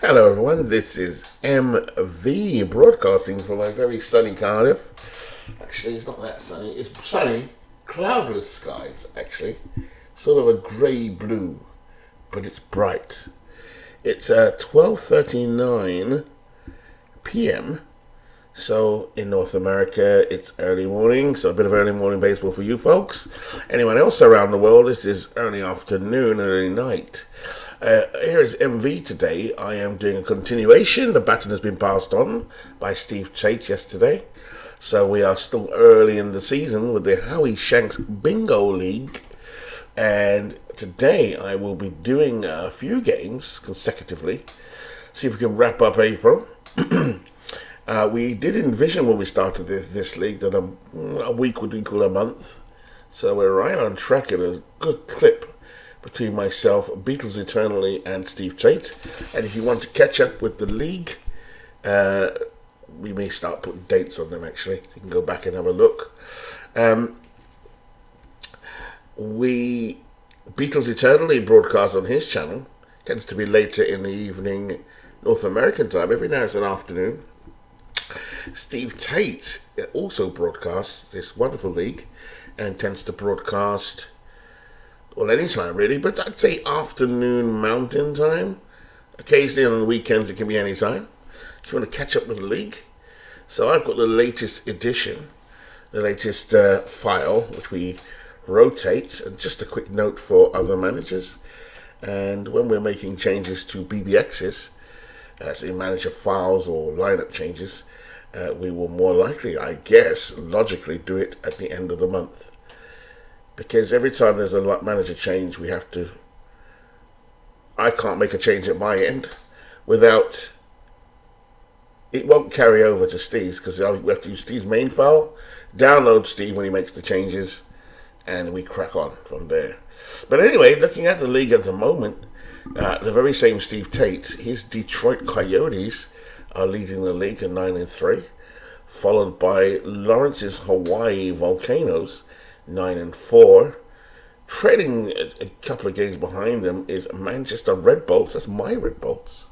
Hello everyone, this is MV broadcasting from my very sunny Cardiff. Actually, it's not that sunny, it's sunny, cloudless skies actually. Sort of a grey blue, but it's bright. It's 12:39 p.m. So in North America, it's early morning, so a bit of early morning baseball for you folks. Anyone else around the world, this is early afternoon, early night. Here is MV today. I am doing a continuation. The baton has been passed on by Steve Tate yesterday. So we are still early in the season with the Howie Shanks Bingo League. And today I will be doing a few games consecutively. See if we can wrap up April. We did envision when we started this league that a week would equal a month. So we're right on track at a good clip between myself, Beatles Eternally, and Steve Tate. And if you want to catch up with the league, we may start putting dates on them actually. You can go back and have a look. We Beatles Eternally broadcast on his channel. Tends to be later in the evening, North American time. Every now it's an afternoon. Steve Tate also broadcasts this wonderful league and tends to broadcast, well, anytime really, but I'd say afternoon mountain time. Occasionally on the weekends it can be any time. If you want to catch up with the league. So I've got the latest edition, the latest file, which we rotate. And just a quick note for other managers. And when we're making changes to BBXs, say manager files or lineup changes, we will more likely, I guess, logically do it at the end of the month. Because every time there's a manager change, I can't make a change at my end without, it won't carry over to Steve's because we have to use Steve's main file, download Steve when he makes the changes, and we crack on from there. But anyway, looking at the league at the moment, the very same Steve Tate, his Detroit Coyotes are leading the league at 9-3, followed by Lawrence's Hawaii Volcanoes, 9-4. Trading a couple of games behind them is Manchester Red Bolts, that's my Red Bolts,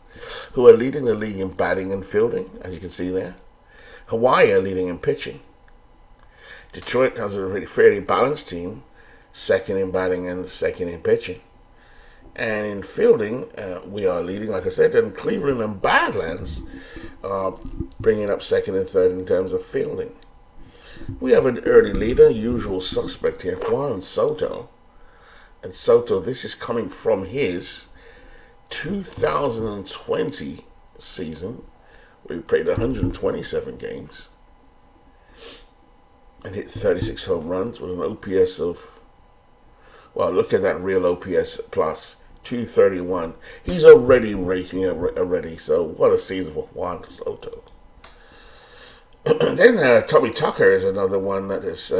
who are leading the league in batting and fielding, as you can see there. Hawaii are leading in pitching. Detroit has a really fairly balanced team, second in batting and second in pitching. And in fielding, we are leading, like I said, and Cleveland and Badlands are bringing up second and third in terms of fielding. We have an early leader, usual suspect here, Juan Soto. And Soto, this is coming from his 2020 season, where he played 127 games and hit 36 home runs with an OPS of, well, look at that real OPS plus, 231. He's already raking already, so what a season for Juan Soto. Then Tommy Tucker is another one that has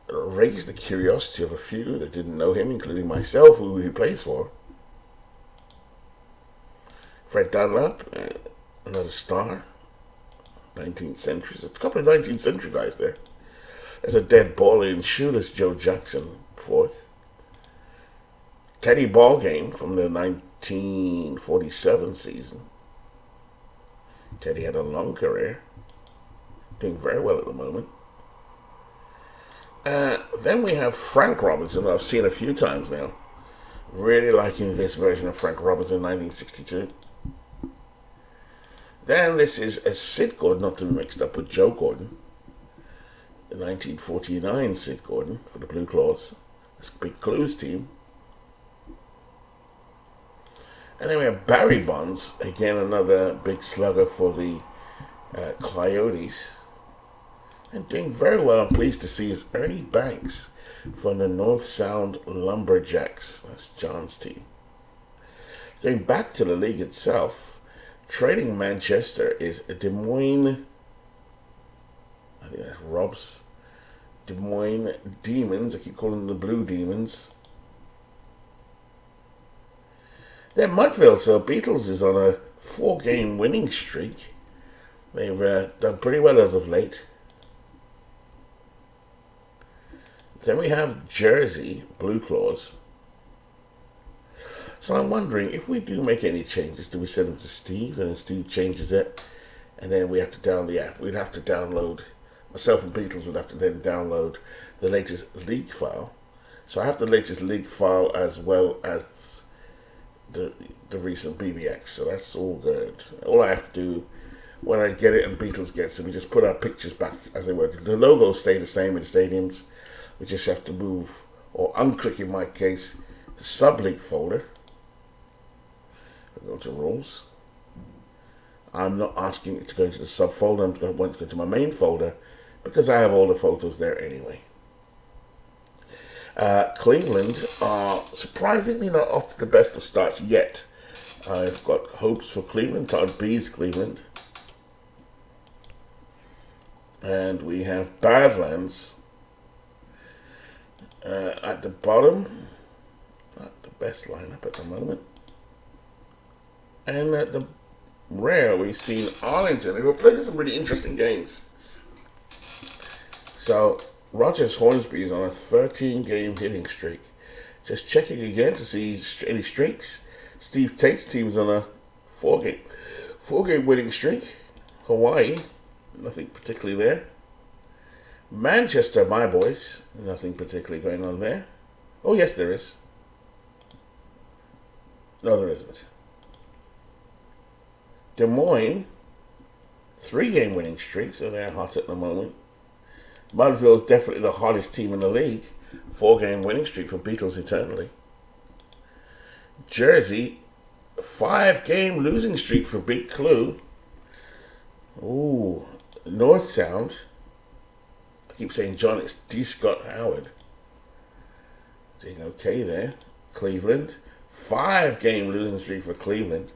raised the curiosity of a few that didn't know him, including myself, who he plays for. Fred Dunlap, another star, 19th century. There's a couple of 19th century guys there. There's a dead ball in shoeless Joe Jackson, fourth. Teddy Ballgame from the 1947 season. Teddy had a long career, doing very well at the moment. Then we have Frank Robinson, who I've seen a few times now. Really liking this version of Frank Robinson, 1962. Then this is a Sid Gordon, not to be mixed up with Joe Gordon. The 1949 Sid Gordon for the Blue Claws. That's a big Clues team. And then we have Barry Bonds, again another big slugger for the Coyotes. And doing very well, I'm pleased to see, is Ernie Banks from the NorthSound Lumberjacks. That's John's team. Going back to the league itself, trading Manchester is Des Moines, I think that's Rob's, Des Moines Demons, I keep calling them the Blue Demons. Then Mudville, so Beatles is on a 4-game winning streak. They've done pretty well as of late. Then we have Jersey Blue Claws. So I'm wondering, if we do make any changes, do we send them to Steve and then Steve changes it? And then we have to download, we'd have to download, myself and Beatles would have to then download the latest league file. So I have the latest league file as well as the recent BBX, so that's all good. All I have to do when I get it and Beatles gets it, we just put our pictures back as they were. The logos stay the same in the stadiums. We just have to move, or unclick in my case, the sub-league folder. Go to rules. I'm not asking it to go into the subfolder. I'm going to want to go to my main folder because I have all the photos there anyway. Cleveland are surprisingly not off to the best of starts yet. I've got hopes for Cleveland. Todd B's Cleveland. And we have Badlands at the bottom. Not the best lineup at the moment. And at the rear, we've seen Arlington. They've played some really interesting games. So, Rogers Hornsby is on a 13-game hitting streak. Just checking again to see any streaks. Steve Tate's team's on a four-game winning streak. Hawaii, nothing particularly there. Manchester, my boys, nothing particularly going on there. Oh, yes, there is. No, there isn't. Des Moines, 3-game winning streak, so they're hot at the moment. Mudville is definitely the hottest team in the league. 4-game winning streak for Beatles eternally. Jersey, 5-game losing streak for Big Clue. Ooh, NorthSound. I keep saying John, it's D. Scott Howard. Doing okay there. Cleveland, 5-game losing streak for Cleveland.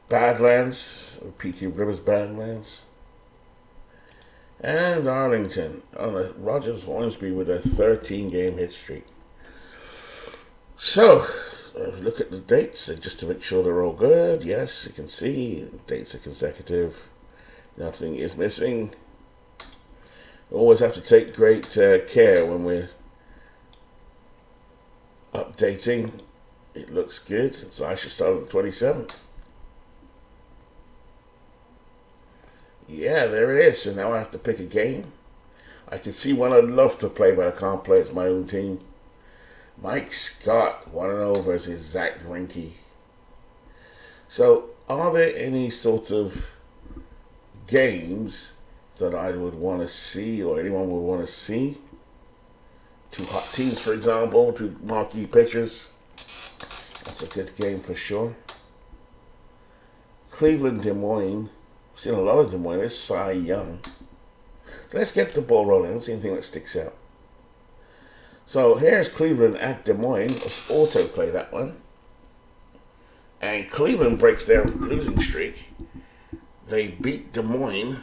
Badlands, P.Q. Rivers Badlands. And Arlington on a Rogers Hornsby with a 13-game hit streak. So, look at the dates just to make sure they're all good. Yes, you can see dates are consecutive. Nothing is missing. Always have to take great care when we're updating. It looks good. So I should start on the 27th. Yeah, there it is. So now I have to pick a game. I can see one I'd love to play, but I can't play. It's my own team. Mike Scott, 1-0 versus Zach Greinke. So, are there any sort of games that I would want to see, or anyone would want to see? 2 hot teams, for example, 2 marquee pitchers. That's a good game for sure. Cleveland, Des Moines. I've seen a lot of Des Moines. There's Cy Young. So let's get the ball rolling. I don't see anything that sticks out. So here's Cleveland at Des Moines. Let's autoplay that one. And Cleveland breaks their losing streak. They beat Des Moines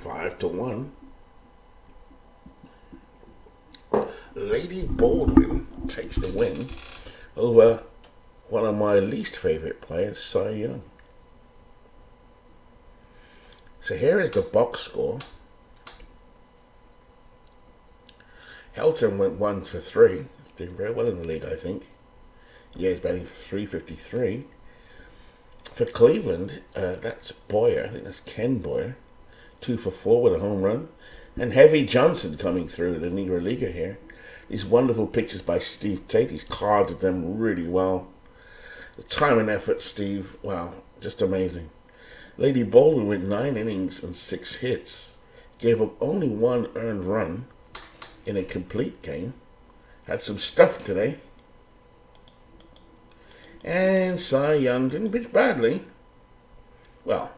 5-1. Lady Baldwin takes the win over one of my least favorite players, Cy Young. So here is the box score. Helton went 1 for 3. He's doing very well in the league, I think. Yeah, he's batting 353. For Cleveland, that's Boyer. I think that's Ken Boyer. 2 for 4 with a home run. And Heavy Johnson coming through, the Negro Leaguer here. These wonderful pictures by Steve Tate. He's carded them really well. The time and effort, Steve, wow, just amazing. Lady Baldwin went 9 innings and 6 hits. Gave up only 1 earned run in a complete game. Had some stuff today. And Cy Young didn't pitch badly. Well,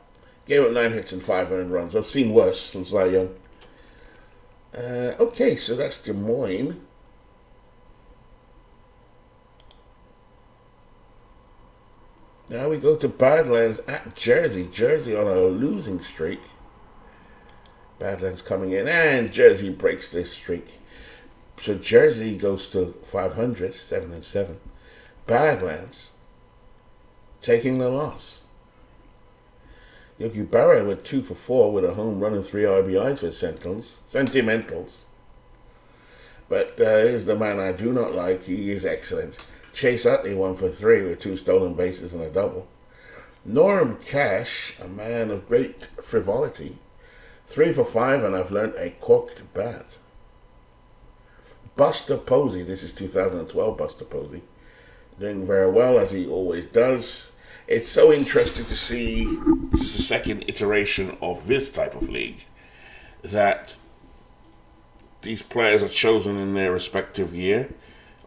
gave up 9 hits and 5 earned runs. I've seen worse from Cy Young. Okay, so that's Des Moines. Now we go to Badlands at Jersey. Jersey on a losing streak. Badlands coming in, and Jersey breaks this streak. So Jersey goes to 500, 7-7. Badlands taking the loss. Yogi Berra went 2 for 4 with a home run and 3 RBIs for Sentimentals. But here's the man I do not like. He is excellent. Chase Utley 1 for 3 with 2 stolen bases and a double. Norm Cash, a man of great frivolity, 3 for 5, and I've learned a corked bat. Buster Posey, this is 2012 Buster Posey, doing very well as he always does. It's so interesting to see, this is the second iteration of this type of league, that these players are chosen in their respective year.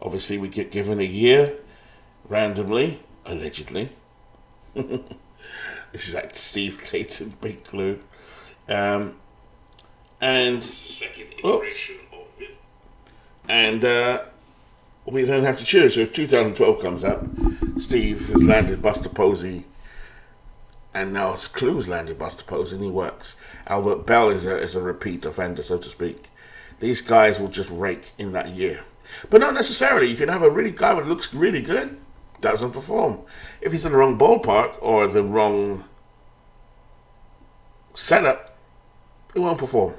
Obviously, we get given a year randomly, allegedly. This is like Steve Clayton, Big Clue. And second iteration of this. And we then have to choose. So if 2012 comes up, Steve has landed Buster Posey, and now Clue's landed Buster Posey, and he works. Albert Bell is a repeat offender, so to speak. These guys will just rake in that year. But not necessarily. You can have a really guy that looks really good, doesn't perform. If he's in the wrong ballpark or the wrong setup, he won't perform.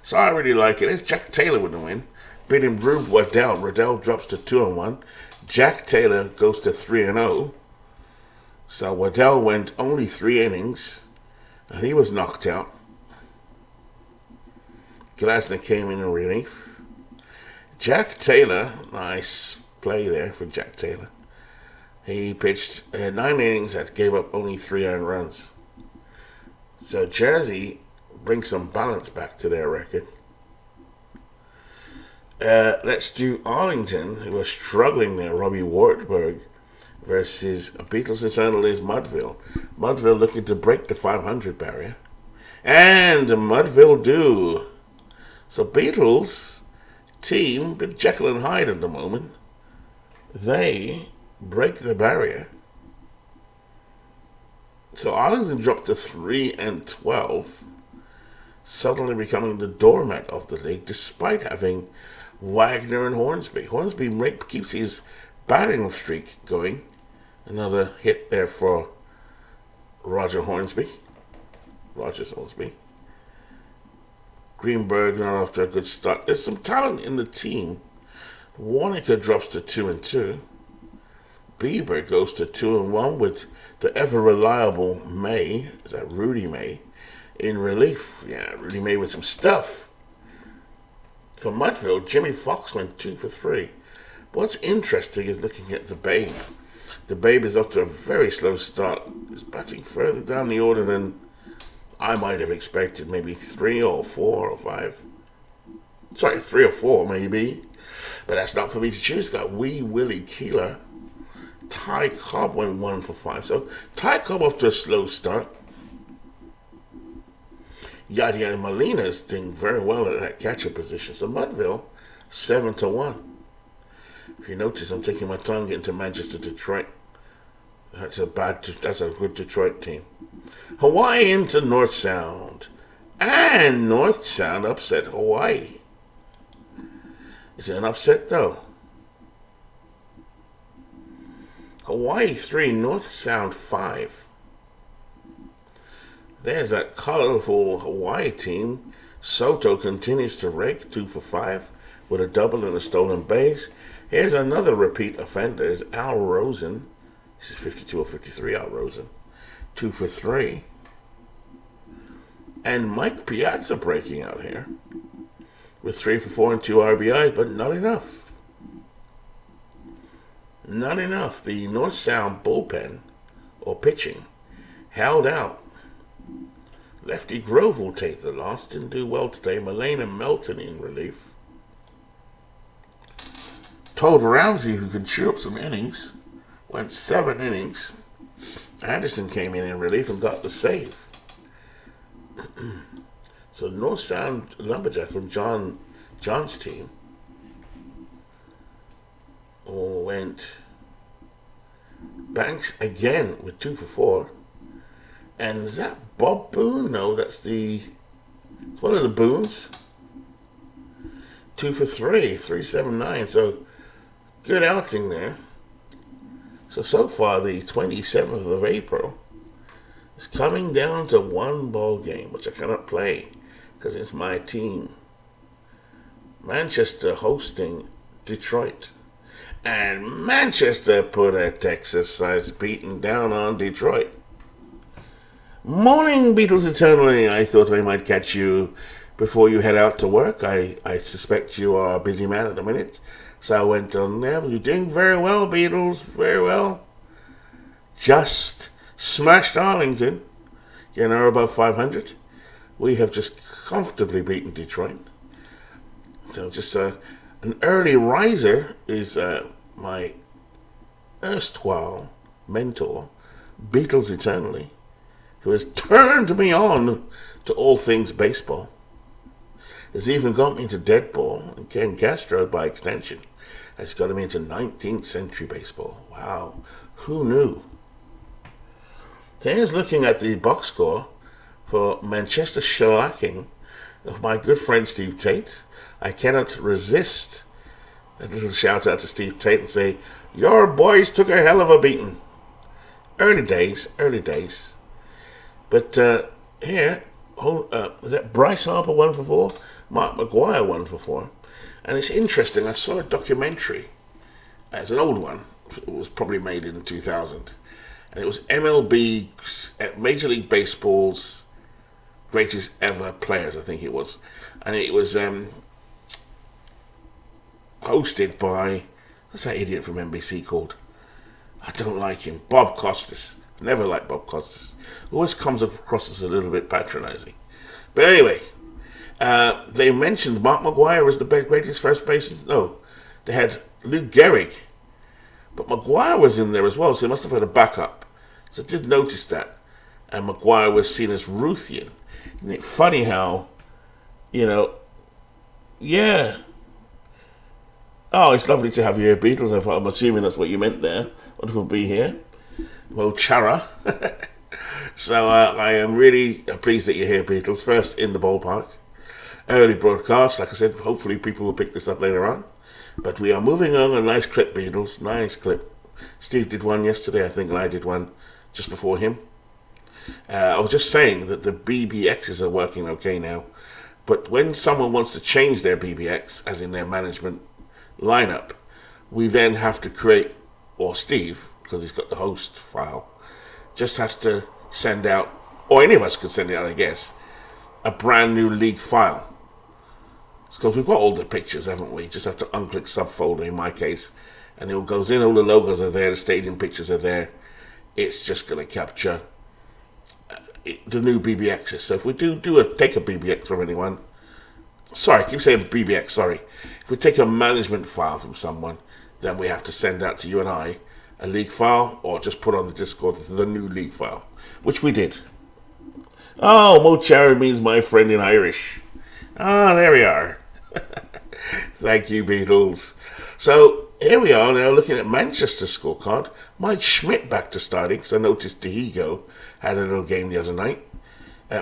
So I really like it. It's Jack Taylor with the win. Beating Rube Waddell. Waddell drops to 2-1. Jack Taylor goes to 3-0. So Waddell went only 3 innings, and he was knocked out. Glasner came in relief. Jack Taylor, nice play there for Jack Taylor. He pitched 9 innings that gave up only 3 earned runs. So Jersey brings some balance back to their record. Let's do Arlington, who are struggling there. Robbie Wartburg versus Beatles Eternal is Mudville. Mudville looking to break the 500 barrier. And Mudville do. So Beatles team, bit Jekyll and Hyde at the moment, they break the barrier. So Arlington dropped to 3-12, suddenly becoming the doormat of the league, despite having Wagner and Hornsby. Hornsby keeps his batting streak going. Another hit there for Rogers Hornsby. Greenberg not off to a good start. There's some talent in the team. Warnicker drops to 2-2. Bieber goes to 2-1 with the ever-reliable May. Is that Rudy May? In relief. Yeah, Rudy May with some stuff. For Mudville, Jimmy Fox went 2 for 3. What's interesting is looking at the Babe. The Babe is off to a very slow start. He's batting further down the order than I might have expected. Maybe 3 or 4 or 5. Sorry, 3 or 4 maybe. But that's not for me to choose. Got Wee Willie Keeler. Ty Cobb went 1 for 5. So Ty Cobb off to a slow start. Yadier Molina's doing very well at that catcher position. So Mudville, 7-1. If you notice, I'm taking my time getting to Manchester, Detroit. That's a good Detroit team. Hawaii into NorthSound. And NorthSound upset Hawaii. Is it an upset though? Hawaii 3, NorthSound 5. There's that colorful Hawaii team. Soto continues to rake 2 for 5 with a double and a stolen base. Here's another repeat offender. Is Al Rosen. This is 52 or 53, Al Rosen. 2 for 3. And Mike Piazza breaking out here with 3 for 4 and 2 RBIs, but not enough. Not enough. The NorthSound bullpen, or pitching, held out. Lefty Grove will take the loss. Didn't do well today. Mullane and Melton in relief. Todd Ramsey, who can chew up some innings, went 7 innings. Anderson came in relief and got the save. So NorthSound Lumberjacks from John's team went Banks again with 2 for 4. And is that Bob Boone? No, it's one of the Boones. 2 for 3, 379. So good outing there. So far the 27th of April is coming down to 1 ball game, which I cannot play because it's my team. Manchester hosting Detroit. And Manchester put a Texas-sized beating down on Detroit. Morning, Beatles Eternally. I thought I might catch you before you head out to work. I suspect you are a busy man at the minute. So I went on there. You're doing very well, Beatles. Very well. Just smashed Arlington. You know, above 500. We have just comfortably beaten Detroit. So just an early riser is my erstwhile mentor, Beatles Eternally, who has turned me on to all things baseball. Has even got me into dead ball, and Ken Castro, by extension, has got me into 19th century baseball. Wow, who knew? So here's looking at the box score for Manchester shellacking of my good friend Steve Tate. I cannot resist a little shout out to Steve Tate and say, your boys took a hell of a beating. Early days. But here, was that Bryce Harper 1 for 4? Mark Maguire 1 for 4. And it's interesting, I saw a documentary. It's an old one. It was probably made in 2000. And it was MLB, Major League Baseball's greatest ever players, I think it was. And it was hosted by, what's that idiot from NBC called? I don't like him. Bob Costas. Never liked Bob Costas. Always comes across as a little bit patronizing. But anyway, they mentioned Mark Maguire as the greatest first baseman. No, they had Lou Gehrig. But Maguire was in there as well, so they must have had a backup. So I did notice that. And Maguire was seen as Ruthian. Isn't it funny how, yeah. Oh, it's lovely to have you here, Beatles. I'm assuming that's what you meant there. Wonderful to be here. Mo Chara. So I am really pleased that you're here, Beatles. First in the ballpark. Early broadcast. Like I said, hopefully people will pick this up later on. But we are moving on. A nice clip, Beatles. Nice clip. Steve did one yesterday, I think, and I did one just before him. I was just saying that the BBXs are working okay now. But when someone wants to change their BBX, as in their management lineup, we then have to create, or Steve, because he's got the host file, just has to send out, or any of us could send it out, I guess, a brand new league file. Because we've got all the pictures, haven't we? Just have to unclick subfolder in my case, and it goes in, all the logos are there, the stadium pictures are there. It's just going to capture the new BBXs. So if we take a BBX from anyone, sorry, I keep saying BBX, sorry. If we take a management file from someone, then we have to send out to you and I a league file, or just put on the Discord the new league file, which we did. Oh, Mo Chara means my friend in Irish. Ah, there we are. Thank you, Beatles. So here we are now looking at Manchester's scorecard. Mike Schmidt back to starting, because I noticed Diego had a little game the other night.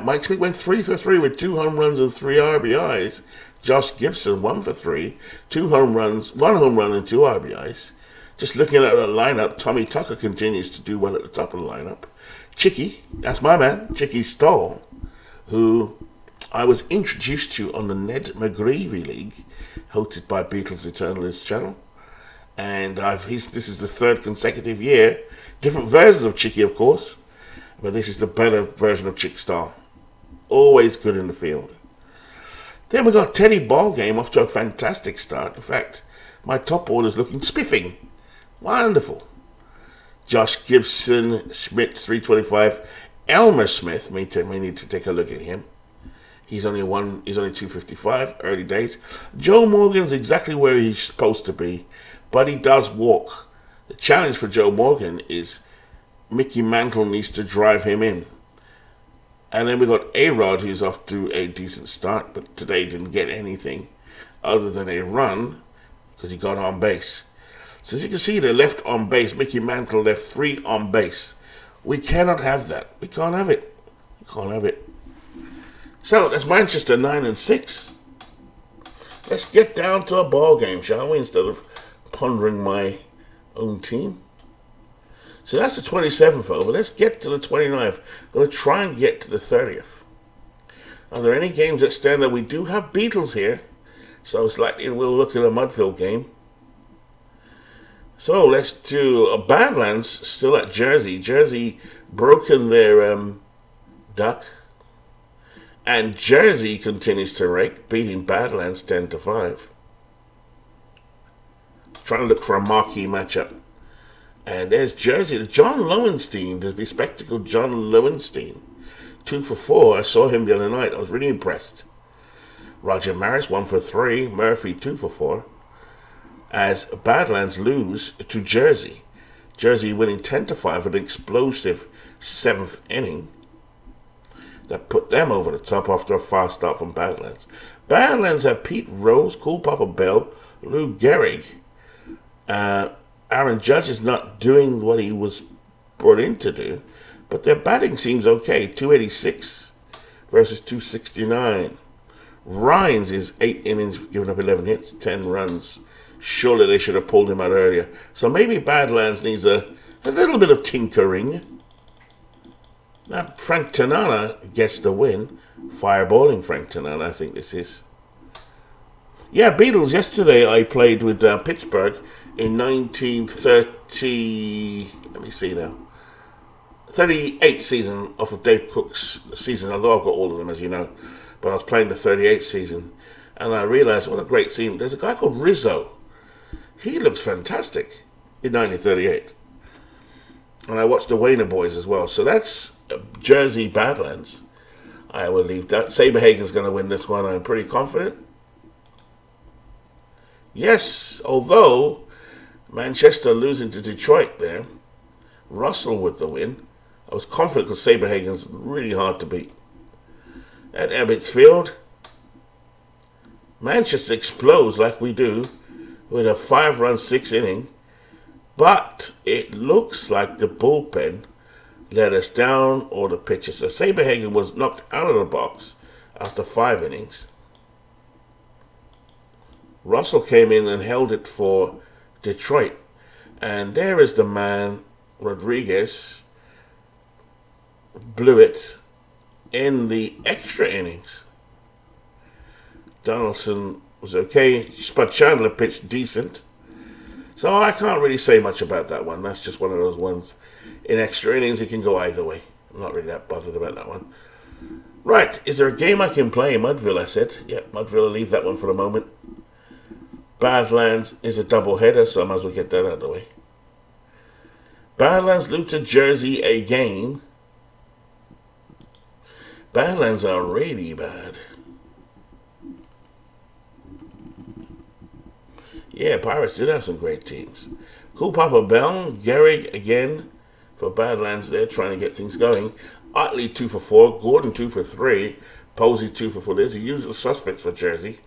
Mike Schmidt went 3 for 3 with 2 home runs and 3 RBIs. Josh Gibson 1 for 3, 2 home runs, 1 home run and 2 RBIs. Just looking at the lineup, Tommy Tucker continues to do well at the top of the lineup. Chicky, that's my man, Chicky Stoll, who I was introduced to on the Ned McGreevy League, hosted by Beatles Eternalist channel. And this is the 3rd consecutive year. Different versions of Chicky, of course, but this is the better version of Chick Star. Always good in the field. Then we got Teddy Ballgame off to a fantastic start. In fact, my top order is looking spiffing. Wonderful. Josh Gibson, Schmidt 325. Elmer Smith, may need to take a look at him. He's only 255, early days. Joe Morgan's exactly where he's supposed to be, but he does walk. The challenge for Joe Morgan is Mickey Mantle needs to drive him in. And then we got A-Rod, who's off to a decent start, but today didn't get anything other than a run because he got on base. So as you can see, they left on base. Mickey Mantle left 3 on base. We cannot have that. We can't have it. We can't have it. So that's Manchester 9-6. Let's get down to a ball game, shall we? Instead of pondering my own team. So that's the 27th over. Let's get to the 29th. I'm going to try and get to the 30th. Are there any games that stand out? We do have Beatles here. So it's likely we'll look at a Mudville game. So let's do Badlands still at Jersey. Jersey broken their duck, and Jersey continues to rake, beating Badlands 10-5. Trying to look for a marquee matchup. And there's Jersey, John Lowenstein, the bespectacled John Lowenstein. 2 for 4. I saw him the other night. I was really impressed. Roger Maris, 1 for 3. Murphy, 2 for 4. As Badlands lose to Jersey. Jersey winning 10-5 with an explosive 7th inning. That put them over the top after a fast start from Badlands. Badlands have Pete Rose, Cool Papa Bell, Lou Gehrig. Aaron Judge is not doing what he was brought in to do, but their batting seems okay. 286 versus 269. Rhines is 8 innings, giving up 11 hits, 10 runs. Surely they should have pulled him out earlier. So maybe Badlands needs a little bit of tinkering. Now Frank Tanana gets the win. Fireballing Frank Tanana, I think this is. Yeah, Beatles. Yesterday I played with Pittsburgh in 1930. Let me see now. 38th season off of Dave Cook's season. Although I've got all of them, as you know, but I was playing the 38th season, and I realized what a great team. There's a guy called Rizzo. He looks fantastic in 1938, and I watched the Wayner Boys as well. So that's Jersey Badlands. I will leave that. Saberhagen's going to win this one. I'm pretty confident. Yes, although Manchester losing to Detroit there. Russell with the win. I was confident because Saberhagen's really hard to beat. At Ebbets Field, Manchester explodes like we do with a 5-run 6th inning. But it looks like the bullpen let us down, or the pitcher. So Saberhagen was knocked out of the box after 5 innings. Russell came in and held it for Detroit. And there is the man, Rodriguez, blew it in the extra innings. Donaldson was okay. Spud Chandler pitched decent. So I can't really say much about that one. That's just one of those ones. In extra innings, it can go either way. I'm not really that bothered about that one. Right, is there a game I can play? Mudville, I said. Yeah, Mudville, I'll leave that one for the moment. Badlands is a double-header, so I might as well get that out of the way. Badlands lose to Jersey again. Badlands are really bad. Yeah, Pirates did have some great teams. Cool Papa Bell, Gehrig again for Badlands there, trying to get things going. Utley 2 for 4, Gordon 2 for 3, Posey 2 for 4. There's the usual suspects for Jersey.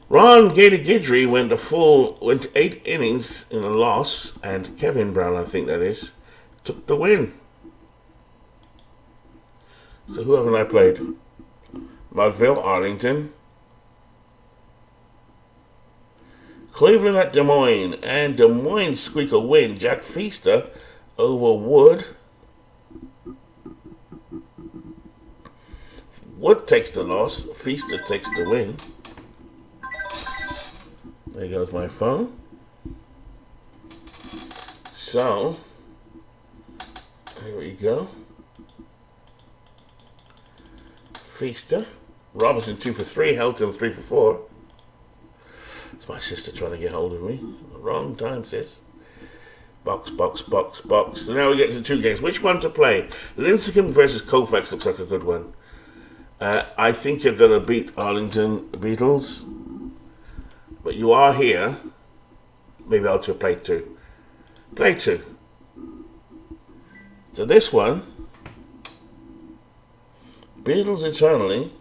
Ron Gator Guidry went to 8 innings in a loss, and Kevin Brown, I think that is, took the win. So who haven't I played? Mudville, Arlington. Cleveland at Des Moines, and Des Moines squeak a win. Jack Feaster over Wood. Wood takes the loss. Feaster takes the win. There goes my phone. So, here we go. Feaster. Robinson 2 for 3. Helton 3 for 4. It's my sister trying to get hold of me. Wrong time, sis. Box. So now we get to the 2 games. Which one to play? Lincecum versus Koufax looks like a good one. I think you're going to beat Arlington Beatles. But you are here. Maybe I'll play 2. Play 2. So this one, Beatles Eternally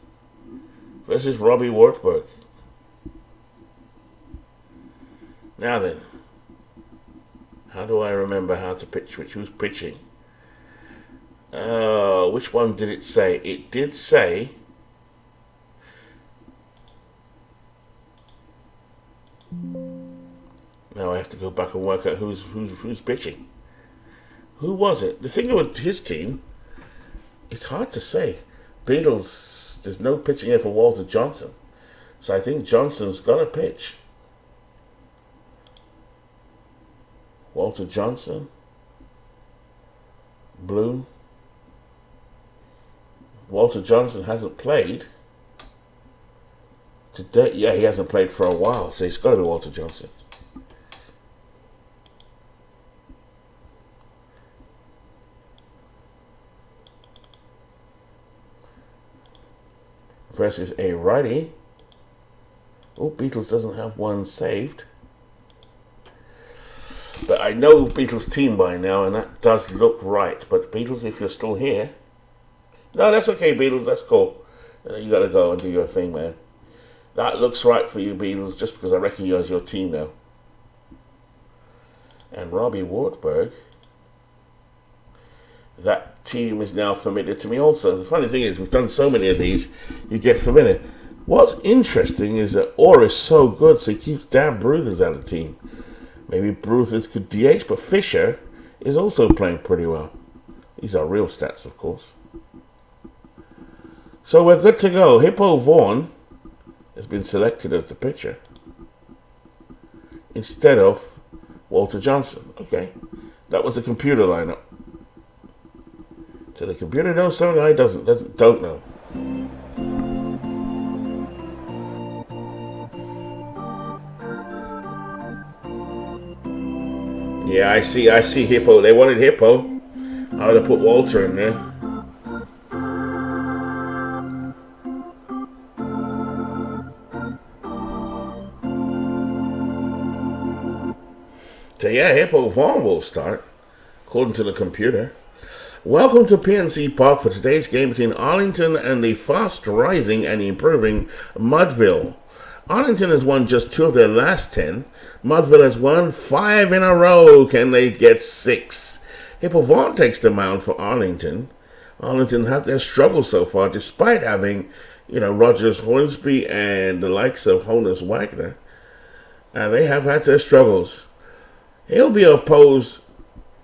versus Robbie Wartburg. Now then, how do I remember how to pitch who's pitching? Which one did it say? It did say now I have to go back and work out who's pitching. Who was it? The thing with his team, it's hard to say. Beatles, there's no pitching here for Walter Johnson. So I think Johnson's got to pitch. Walter Johnson. Blue. Walter Johnson hasn't played today. Yeah, he hasn't played for a while, so it's got to be Walter Johnson. Versus a righty. Oh, Beatles doesn't have one saved. But I know Beatles' team by now, and that does look right. But Beatles, if you're still here... No, that's okay, Beatles. That's cool. You got to go and do your thing, man. That looks right for you, Beatles, just because I reckon you as your team now. And Robbie Wartburg. That team is now familiar to me also. The funny thing is, we've done so many of these, you get familiar. What's interesting is that Orr is so good, so he keeps Dan Bruthers out of the team. Maybe Bruthers could DH, but Fisher is also playing pretty well. These are real stats, of course. So we're good to go. Hippo Vaughn has been selected as the pitcher instead of Walter Johnson. Okay, that was the computer lineup. So the computer knows something I don't know. Yeah, I see Hippo. They wanted Hippo. I would have put Walter in there. So yeah, Hippo Vaughn will start, according to the computer. Welcome to PNC Park for today's game between Arlington and the fast-rising and improving Mudville. Arlington has won just 2 of their last 10. Mudville has won 5 in a row. Can they get 6? Hippo Vaughn takes the mound for Arlington. Arlington have their struggles so far, despite having, Rogers Hornsby and the likes of Honus Wagner. They have had their struggles. Hippo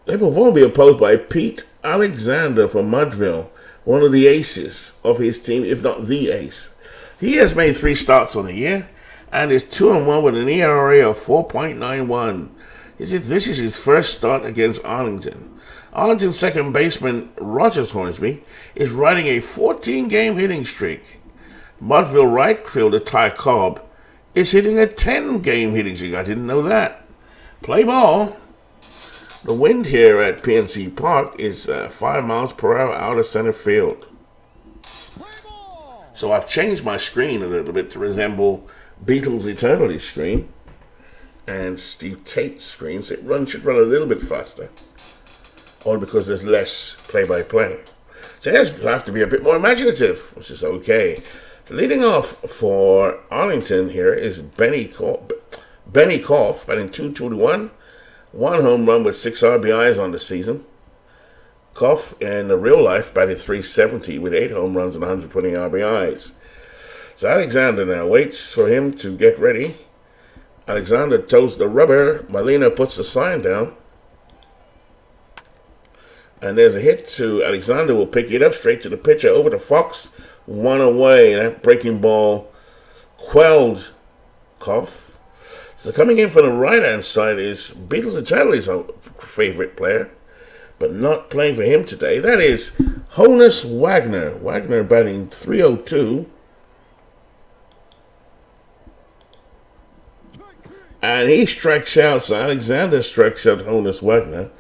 Vaughn will be opposed by Pete Alexander from Mudville, one of the aces of his team, if not the ace. He has made 3 starts on the year and is 2-1 with an ERA of 4.91. This is his first start against Arlington. Arlington's second baseman, Rogers Hornsby, is riding a 14-game hitting streak. Mudville right fielder Ty Cobb is hitting a 10-game hitting streak. I didn't know that. Play ball. The wind here at PNC Park is 5 miles per hour out of center field. So I've changed my screen a little bit to resemble Beatles Eternity screen and Steve Tate's screen, so it should run a little bit faster. Only because there's less play-by-play. So you have to be a bit more imaginative, which is okay. Leading off for Arlington here is Benny Koff, batting .221, 1 home run with 6 RBIs on the season. Koff, in the real life, batted .370 with 8 home runs and 120 RBIs. So Alexander now waits for him to get ready. Alexander toes the rubber. Molina puts the sign down. And there's a hit to Alexander. Will pick it up straight to the pitcher over to Fox. 1 away. That breaking ball quelled Koff. So coming in from the right-hand side is Beatles Eternally's favorite player, but not playing for him today. That is Honus Wagner. Wagner batting .302. And he strikes out, so Alexander strikes out Honus Wagner.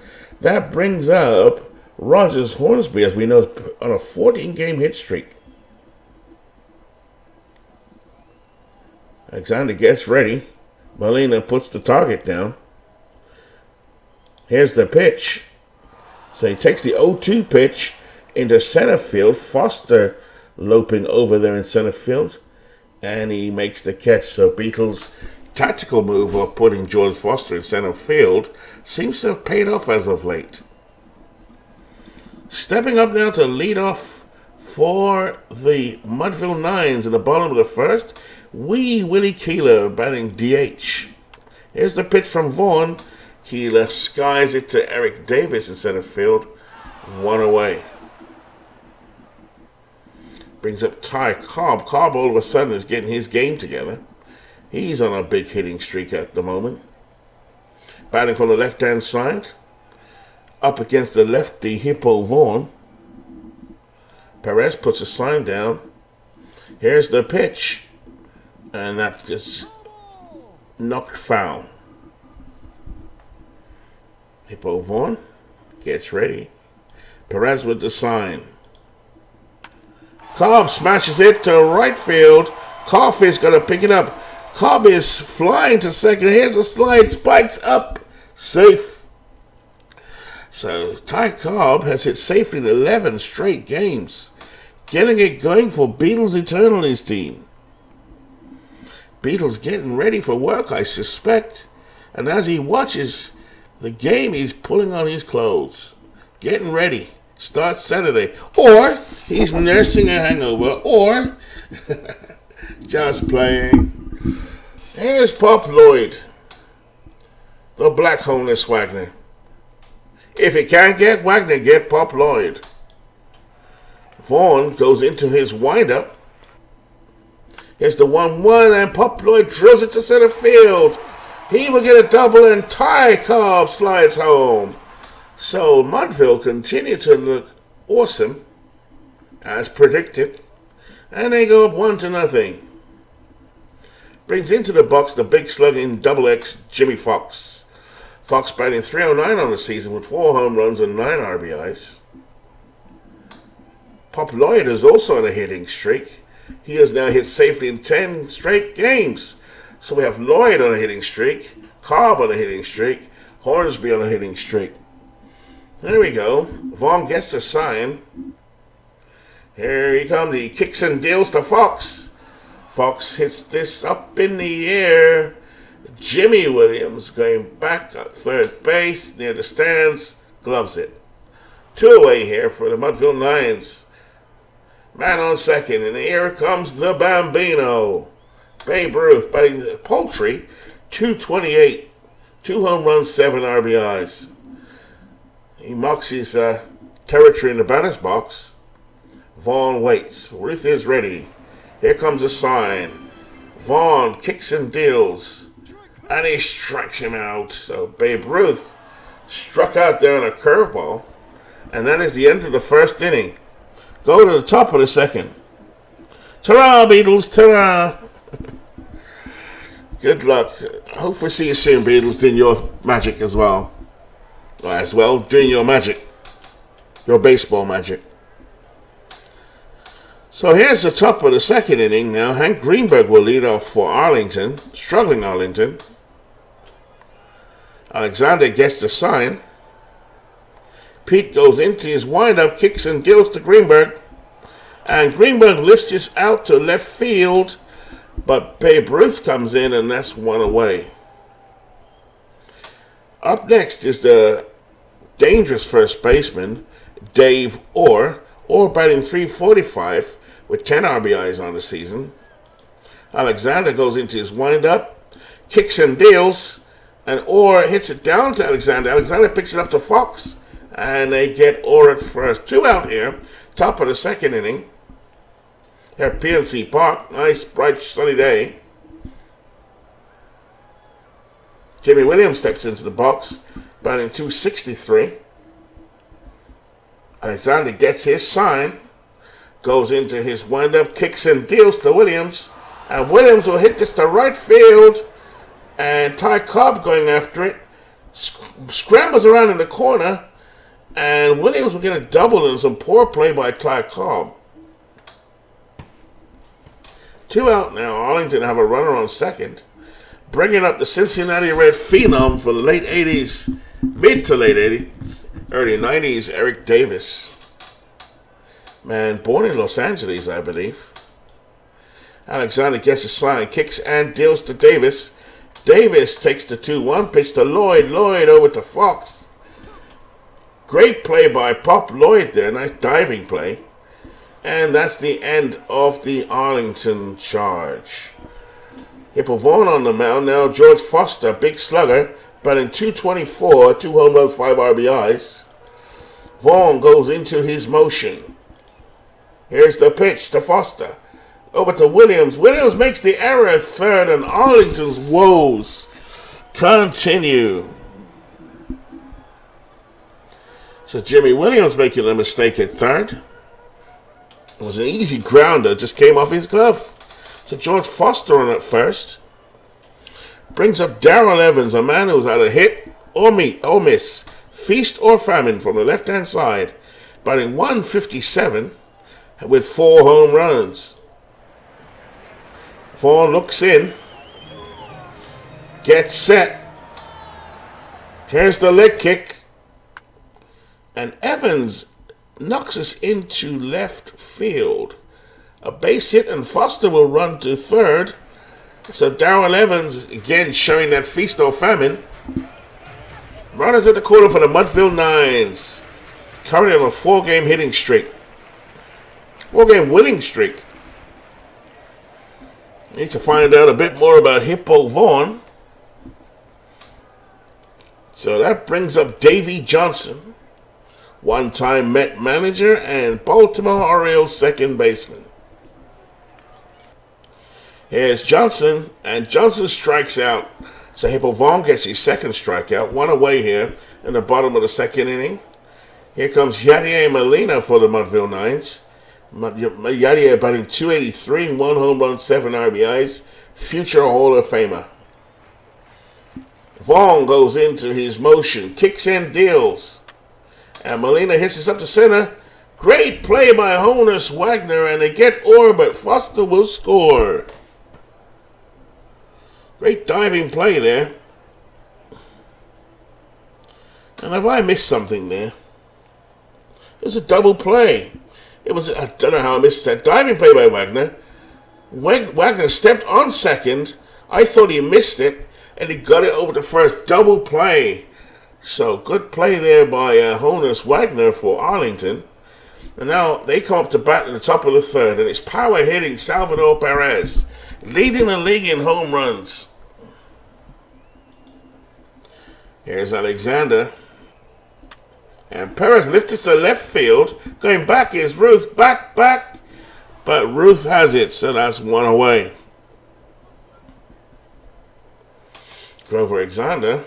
That brings up Rogers Hornsby, as we know, on a 14-game hit streak. Alexander gets ready. Molina puts the target down. Here's the pitch. So he takes the 0-2 pitch into center field. Foster loping over there in center field. And he makes the catch. So Beatles' tactical move of putting George Foster in center field seems to have paid off as of late. Stepping up now to lead off for the Mudville Nines in the bottom of the first, Willie Keeler batting DH. Here's the pitch from Vaughn. Keeler skies it to Eric Davis in center field. 1 away. Brings up Ty Cobb. Cobb all of a sudden is getting his game together. He's on a big hitting streak at the moment. batting from the left-hand side. Up against the lefty Hippo Vaughn. Perez puts a sign down. Here's the pitch. And that just knocked foul. Hippo Vaughn gets ready. Perez with the sign. Cobb smashes it to right field. Cobb is going to pick it up. Cobb is flying to second. Here's a slide. Spikes up. Safe. So Ty Cobb has hit safely in 11 straight games. Getting it going for Beatles Eternity's team. Beatles getting ready for work, I suspect. And as he watches the game, he's pulling on his clothes. Getting ready. Starts Saturday. Or he's nursing a hangover. Or just playing. Here's Pop Lloyd. The Black Honus Wagner. If you can't get Wagner, get Pop Lloyd. Vaughn goes into his windup. Here's the 1-1, and Pop Lloyd drills it to center field. He will get a double, and Ty Cobb slides home. So Mudville continue to look awesome, as predicted, and they go up 1-0. Brings into the box the big slugging double X Jimmy Fox. Fox batting 309 on the season with 4 home runs and 9 RBIs. Pop Lloyd is also on a hitting streak. He has now hit safely in 10 straight games. So we have Lloyd on a hitting streak, Cobb on a hitting streak, Hornsby on a hitting streak. There we go. Vaughn gets the sign. Here he comes. He kicks and deals to Fox. Fox hits this up in the air. Jimmy Williams going back at third base near the stands, gloves it. 2 away here for the Mudville Lions. Man on second, and here comes the Bambino. Babe Ruth batting poultry, 228, 2 home runs, 7 RBIs. He marks his territory in the batter's box. Vaughn waits. Ruth is ready. Here comes a sign. Vaughn kicks and deals. And he strikes him out. So Babe Ruth struck out there on a curveball. And that is the end of the first inning. Go to the top of the second. Ta-ra, Beatles, ta-ra. Good luck. Hope we see you soon, Beatles, doing your magic as well. Doing your magic. Your baseball magic. So here's the top of the second inning now. Hank Greenberg will lead off for Arlington. Struggling Arlington. Alexander gets the sign. Pete goes into his windup, kicks and deals to Greenberg. And Greenberg lifts this out to left field. But Babe Ruth comes in, and that's 1 away. Up next is the dangerous first baseman, Dave Orr. Orr batting 345 with 10 RBIs on the season. Alexander goes into his windup, kicks and deals, and Orr hits it down to Alexander. Alexander picks it up to Fox, and they get Orr at first. 2 out here, top of the second inning. Here at PNC Park, nice, bright, sunny day. Jimmy Williams steps into the box, batting 263. Alexander gets his sign, goes into his windup, kicks and deals to Williams, and Williams will hit this to right field, and Ty Cobb going after it, scrambles around in the corner, and Williams will get a double in some poor play by Ty Cobb. 2 out now. Arlington have a runner on second. Bringing up the Cincinnati Red phenom for the late 80s, mid to late 80s, early 90s, Eric Davis. Man, born in Los Angeles, I believe. Alexander gets a sign, kicks and deals to Davis. Davis takes the 2-1 pitch to Lloyd. Lloyd over to Fox. Great play by Pop Lloyd there. Nice diving play. And that's the end of the Arlington charge. Hippo Vaughn on the mound now. George Foster, big slugger, batting 224, 2 home runs, 5 RBIs. Vaughn goes into his motion. Here's the pitch to Foster. Over to Williams. Williams makes the error at third, and Arlington's woes continue. So Jimmy Williams making a mistake at third. It was an easy grounder, just came off his glove. So George Foster on at first. Brings up Darrell Evans, a man who's either hit or miss, feast or famine from the left-hand side, batting 157 with 4 home runs. Vaughn looks in, gets set. Here's the leg kick, and Evans knocks us into left field. A base hit, and Foster will run to third. So Darrell Evans again showing that feast or famine. Runners at the corner for the Mudville Nines. Currently on a 4-game hitting streak. 4-game winning streak. Need to find out a bit more about Hippo Vaughn. So that brings up Davey Johnson, one-time Met manager and Baltimore Orioles second baseman. Here's Johnson, and Johnson strikes out. So Hippo Vaughn gets his second strikeout, 1 away here in the bottom of the second inning. Here comes Yadier Molina for the Mudville Nines. Yadier batting 283, 1 home run, 7 RBIs, future Hall of Famer. Vaughn goes into his motion, kicks and deals. And Molina hits this up to center. Great play by Honus Wagner, and they get Orbit. Foster will score. Great diving play there. And have I missed something there? It was a double play. It was, I don't know how I missed that diving play by Wagner. Wagner stepped on second. I thought he missed it, and he got it over to first. Double play. So good play there by Honus Wagner for Arlington. And now they come up to bat in the top of the third, and it's power hitting Salvador Perez, leading the league in home runs. Here's Alexander. And Perez lifts to left field. Going back is Ruth. Back. But Ruth has it, so that's 1 away. Grover Alexander.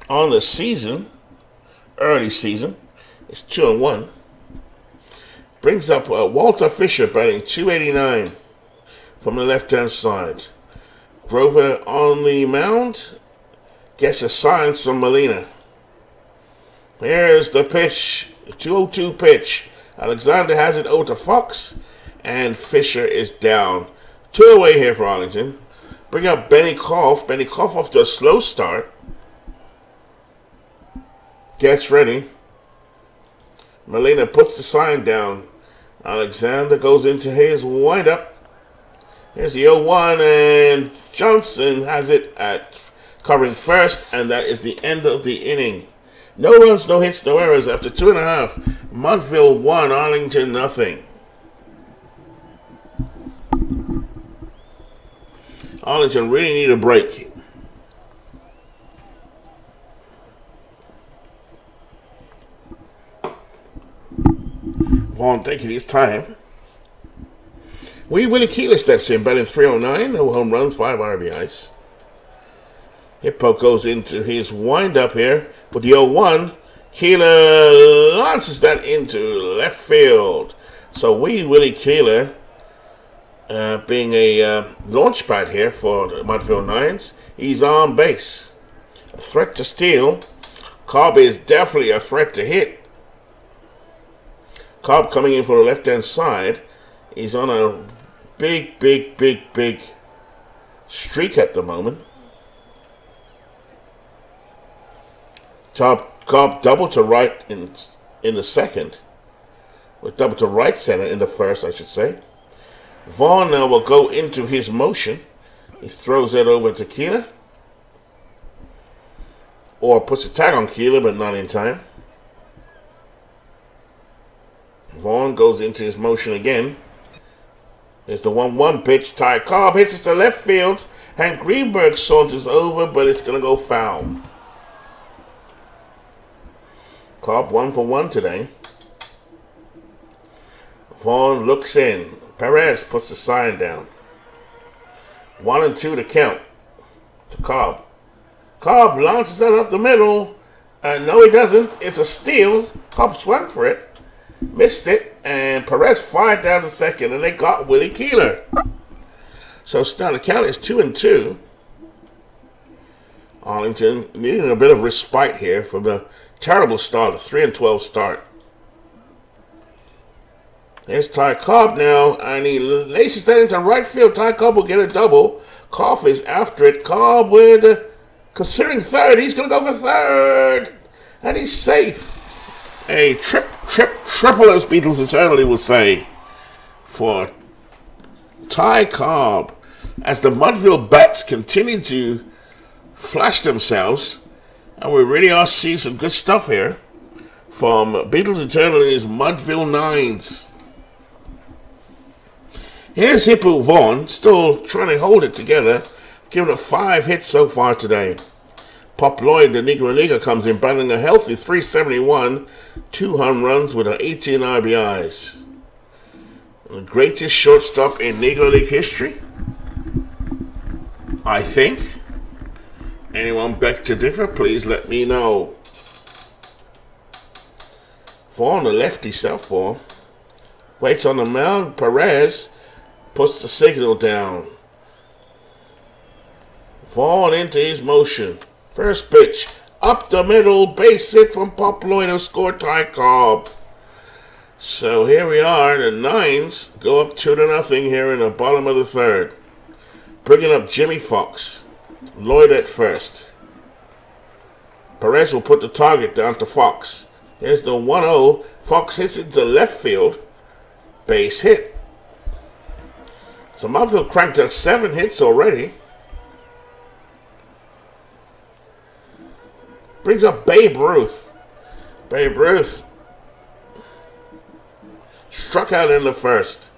On the season, early season, it's 2-1. Brings up Walter Fisher batting 289 from the left-hand side. Grover on the mound, gets a signs from Molina. Here's the pitch, the 2-0-2 pitch. Alexander has it over to Fox, and Fisher is down. 2 away here for Arlington. Bring up Benny Koff. Benny Koff off to a slow start. Gets ready. Molina puts the sign down. Alexander goes into his windup. Here's the 0-1, and Johnson has it at covering first, and that is the end of the inning. No runs, no hits, no errors after 2.5. Mudville 1, Arlington nothing. Arlington really need a break. Vaughn taking his time. Willie Keeler steps in, batting 309, no home runs, 5 RBIs. Hippo goes into his windup here with the 0-1. Keeler launches that into left field. So Willie Keeler, being a launch pad here for the Mudville Nines, he's on base. A threat to steal. Cobb is definitely a threat to hit. Cobb coming in from the left-hand side. He's on a big streak at the moment. Cobb double to right in the second. With double to right center in the first, I should say. Vaughn now will go into his motion. He throws that over to Keeler. Or puts a tag on Keeler, but not in time. Vaughn goes into his motion again. There's the 1-1 pitch. Ty Cobb hits it to left field. Hank Greenberg saunters over, but it's going to go foul. Cobb 1 for 1 today. Vaughn looks in. Perez puts the sign down. 1-2 to count to Cobb. Cobb launches that up the middle. No, he doesn't. It's a steal. Cobb swung for it. Missed it. And Perez fired down to second. And they got Willie Keeler. So now the count is 2-2. Arlington needing a bit of respite here from the terrible start, a 3-12 start. There's Ty Cobb now, and he laces that into right field. Ty Cobb will get a double. Koff is after it. Cobb with, considering third, he's going to go for third. And he's safe. A triple, as Beatles eternally will say, for Ty Cobb. As the Mudville bats continue to flash themselves, and we really are seeing some good stuff here from Beatles Eternity's Mudville Nines. Here's Hippo Vaughn, still trying to hold it together, giving it 5 hits so far today. Pop Lloyd, the Negro Leaguer, comes in batting a healthy 371, 2 home runs with 18 RBIs. The greatest shortstop in Negro League history, I think. Anyone beg to differ, please let me know. Vaughn, the lefty southpaw, waits on the mound. Perez puts the signal down. Vaughn into his motion. First pitch, up the middle, base hit from Pop Lloyd, who scored Ty Cobb. So here we are, the Nines go up 2-0 here in the bottom of the third. Bringing up Jimmy Fox. Lloyd at first. Perez will put the target down to Fox. There's the 1-0. Fox hits it to left field. Base hit. So Mudville cranked out 7 hits already. Brings up Babe Ruth. Babe Ruth struck out in the first.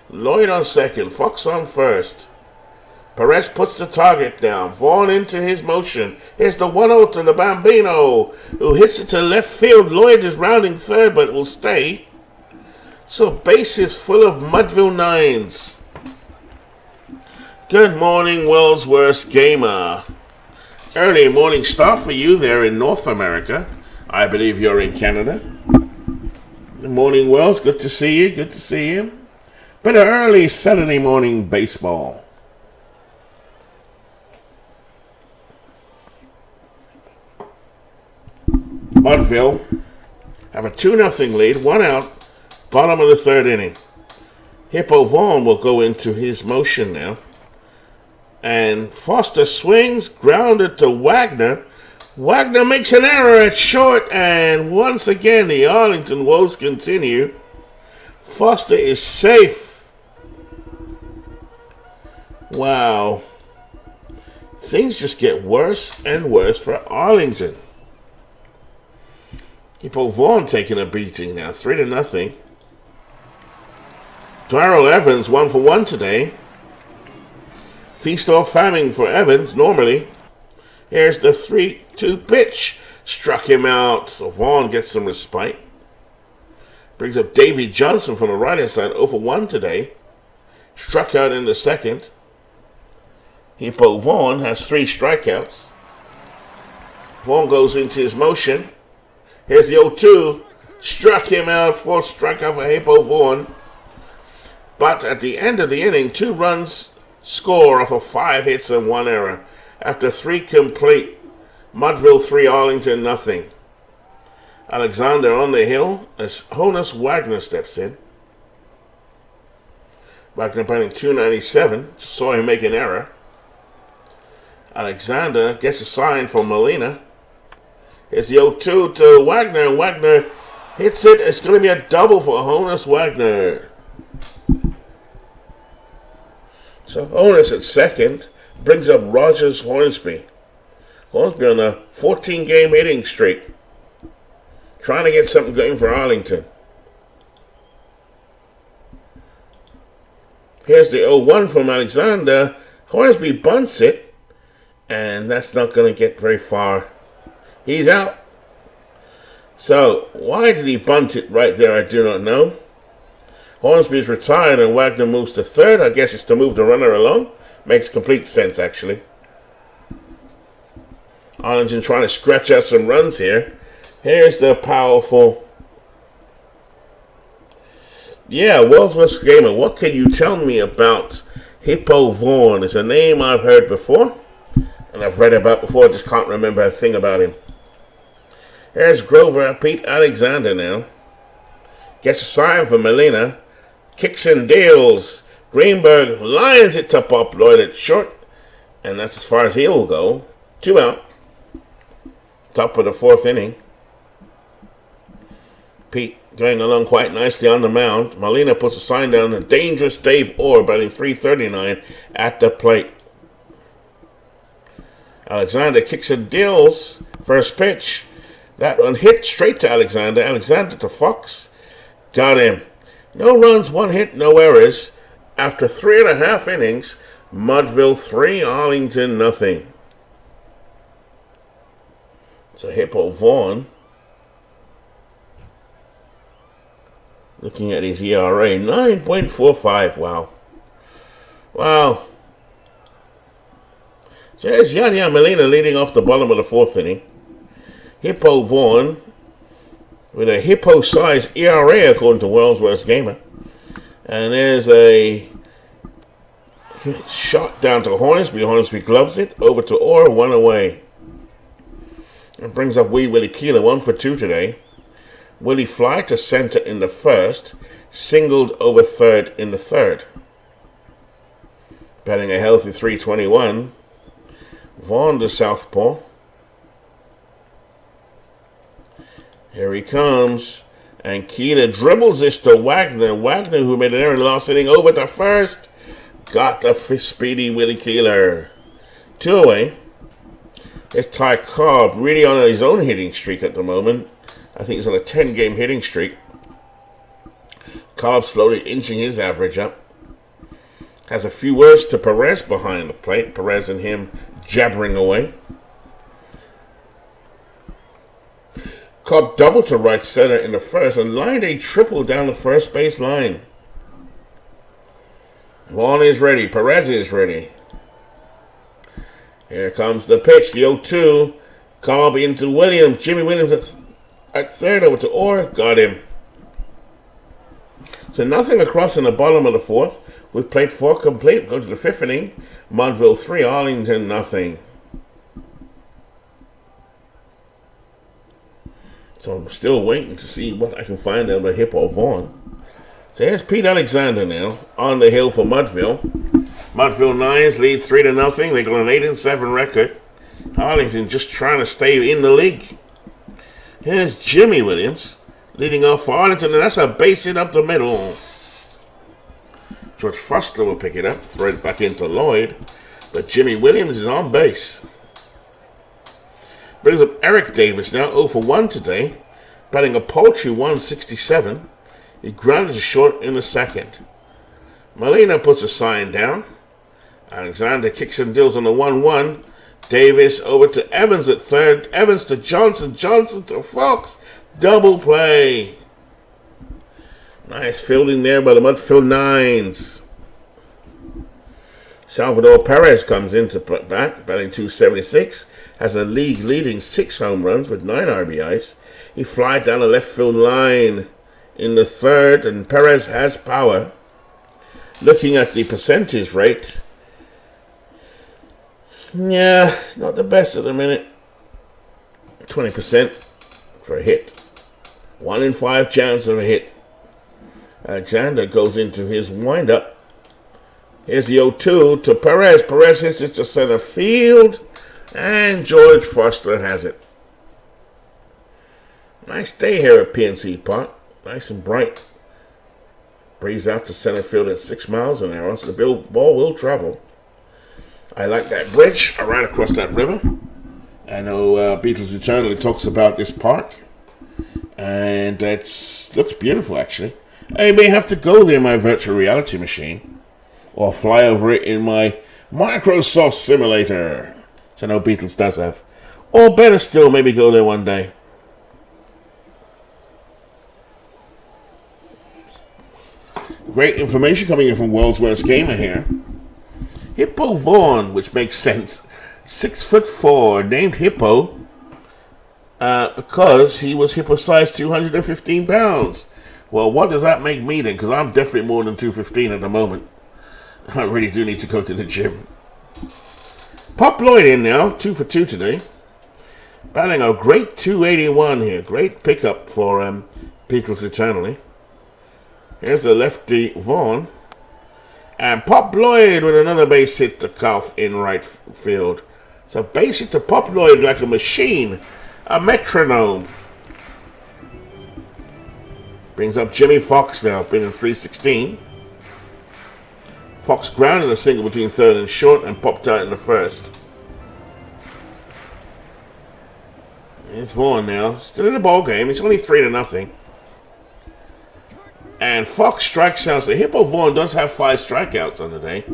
Lloyd on second. Fox on first. Perez puts the target down. Vaughn into his motion. Here's the 1-0 to the Bambino, who hits it to left field. Lloyd is rounding third, but will stay. So base is full of Mudville Nines. Good morning, world's worst gamer. Early morning start for you there in North America. I believe you're in Canada. Good morning, Wells. Good to see you. Good to see you. But an early Saturday morning baseball. Mudville have a 2-0 lead, 1 out, bottom of the third inning. Hippo Vaughn will go into his motion now. And Foster swings, grounded to Wagner. Wagner makes an error at short, and once again the Arlington woes continue. Foster is safe. Wow. Things just get worse and worse for Arlington. Hippo Vaughn taking a beating now, 3-0. Darrell Evans 1 for 1 today. Feast or famine for Evans normally. Here's the 3-2 pitch. Struck him out, so Vaughn gets some respite. Brings up Davey Johnson from the right-hand side, 0 for 1 today. Struck out in the second. Hippo Vaughn has 3 strikeouts. Vaughn goes into his motion. Here's the 0-2. Struck him out, 4th strikeout for Hippo Vaughn. But at the end of the inning, 2 runs score off of 5 hits and 1 error. After 3 complete, Mudville 3, Arlington nothing. Alexander on the hill as Honus Wagner steps in. Wagner batting .297. Saw him make an error. Alexander gets a sign from Molina. Here's the 0-2 to Wagner, and Wagner hits it. It's going to be a double for Honus Wagner. So Honus at second brings up Rogers Hornsby. Hornsby on a 14-game hitting streak. Trying to get something going for Arlington. Here's the 0-1 from Alexander. Hornsby bunts it, and that's not going to get very far. He's out. So, why did he bunt it right there? I do not know. Hornsby is retired and Wagner moves to third. I guess it's to move the runner along. Makes complete sense, actually. Arlington trying to scratch out some runs here. Here's the powerful... Yeah, World's Worst Gamer, what can you tell me about Hippo Vaughn? It's a name I've heard before, and I've read about before, I just can't remember a thing about him. Here's Grover, Pete Alexander now. Gets a sign for Molina. Kicks and deals. Greenberg lines it to Pop Lloyd at short, and that's as far as he'll go. 2 out. Top of the 4th inning. Pete going along quite nicely on the mound. Molina puts a sign down. A dangerous Dave Orr batting .339 at the plate. Alexander kicks and deals. First pitch. That one hit straight to Alexander. Alexander to Fox. Got him. No runs, 1 hit, no errors. After 3.5 innings, Mudville 3, Arlington nothing. So Hippo Vaughn, looking at his ERA, 9.45. Wow. Wow. So there's Yadier Molina leading off the bottom of the 4th inning. Hippo Vaughn with a hippo-sized ERA according to World's Worst Gamer. And there's a shot down to Hornsby. Hornsby gloves it. Over to Orr, 1 away. It brings up Willie Keeler, 1 for 2 today. Willie fly to center in the 1st. Singled over 3rd in the 3rd. Batting a healthy .321. Vaughn the southpaw. Here he comes. And Keeler dribbles this to Wagner. Wagner, who made an error in the last inning, over to 1st. Got the speedy Willie Keeler. 2 away. It's Ty Cobb, really on his own hitting streak at the moment. I think he's on a 10-game hitting streak. Cobb slowly inching his average up. Has a few words to Perez behind the plate. Perez and him jabbering away. Cobb doubled to right center in the 1st and lined a triple down the first base line. Vaughn is ready. Perez is ready. Here comes the pitch, the 0-2. Cobb into Williams. Jimmy Williams at 3rd, over to Orr. Got him. So nothing across in the bottom of the 4th. We've played 4 complete. Go to the 5th inning. Mudville 3, Arlington nothing. So I'm still waiting to see what I can find out about Hippo Vaughn. So here's Pete Alexander now on the hill for Mudville. Mudville 9s lead 3-0. They got an 8-7 record. Arlington just trying to stay in the league. Here's Jimmy Williams leading off for Arlington, and that's a base hit up the middle. George Foster will pick it up, throw it back into Lloyd, but Jimmy Williams is on base. Brings up Eric Davis now, 0 for 1 today, batting a paltry 167. He grounded to short in the 2nd. Molina puts a sign down. Alexander kicks and deals on the 1-1. Davis over to Evans at 3rd. Evans to Johnson. Johnson to Fox. Double play. Nice fielding there by the Mudville 9s. Salvador Perez comes into bat, batting 276. Has a league-leading 6 home runs with 9 RBIs. He flies down the left field line in the 3rd, and Perez has power. Looking at the percentage rate, yeah, not the best at the minute. 20% for a hit. 1 in 5 chance of a hit. Alexander goes into his windup. Here's the 0-2 to Perez. Perez hits it to center field. And George Foster has it. Nice day here at PNC Park. Nice and bright. Breeze out to center field at 6 miles an hour, so the ball will travel. I like that bridge right across that river. I know Beatles Eternally talks about this park. And it looks beautiful, actually. I may have to go there in my virtual reality machine. Or fly over it in my Microsoft Simulator. So I know Beatles does have. Or better still, maybe go there one day. Great information coming in from World's Worst Gamer here. Hippo Vaughn, which makes sense. 6'4", named Hippo, because he was Hippo size 215 pounds. Well, what does that make me then? Because I'm definitely more than 215 at the moment. I really do need to go to the gym. Pop Lloyd in now, 2 for 2 today. Batting a great 281 here. Great pickup for Beatles Eternally. Here's the lefty Vaughn. And Pop Lloyd with another base hit to Kauf in right field. So base hit to Pop Lloyd like a machine. A metronome. Brings up Jimmy Fox now, bringing 316. Fox grounded a single between third and short and popped out in the first. Here's Vaughn now, still in the ball game. It's only 3-0. And Fox strikes out. So Hippo Vaughn does have 5 strikeouts on the day.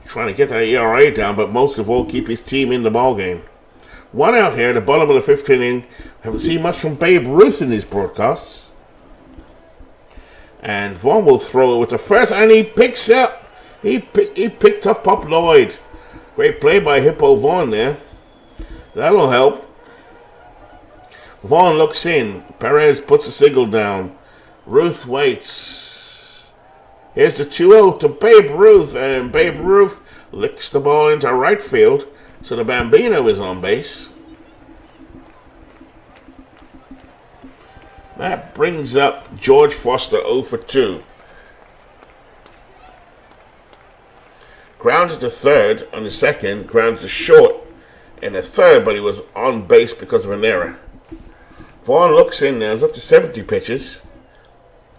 Trying to get that ERA down, but most of all keep his team in the ball game. 1 out here, the bottom of the 5th inning. Haven't seen much from Babe Ruth in these broadcasts. And Vaughn will throw it with the first, and he picks up. He picked up Pop Lloyd. Great play by Hippo Vaughn there. That'll help. Vaughn looks in. Perez puts a single down. Ruth waits. Here's the 2-0 to Babe Ruth, and Babe Ruth licks the ball into right field, so the Bambino is on base. That brings up George Foster 0 for 2. Grounded to third on the second, grounded to short in the third, but he was on base because of an error. Vaughn looks in now. It's up to 70 pitches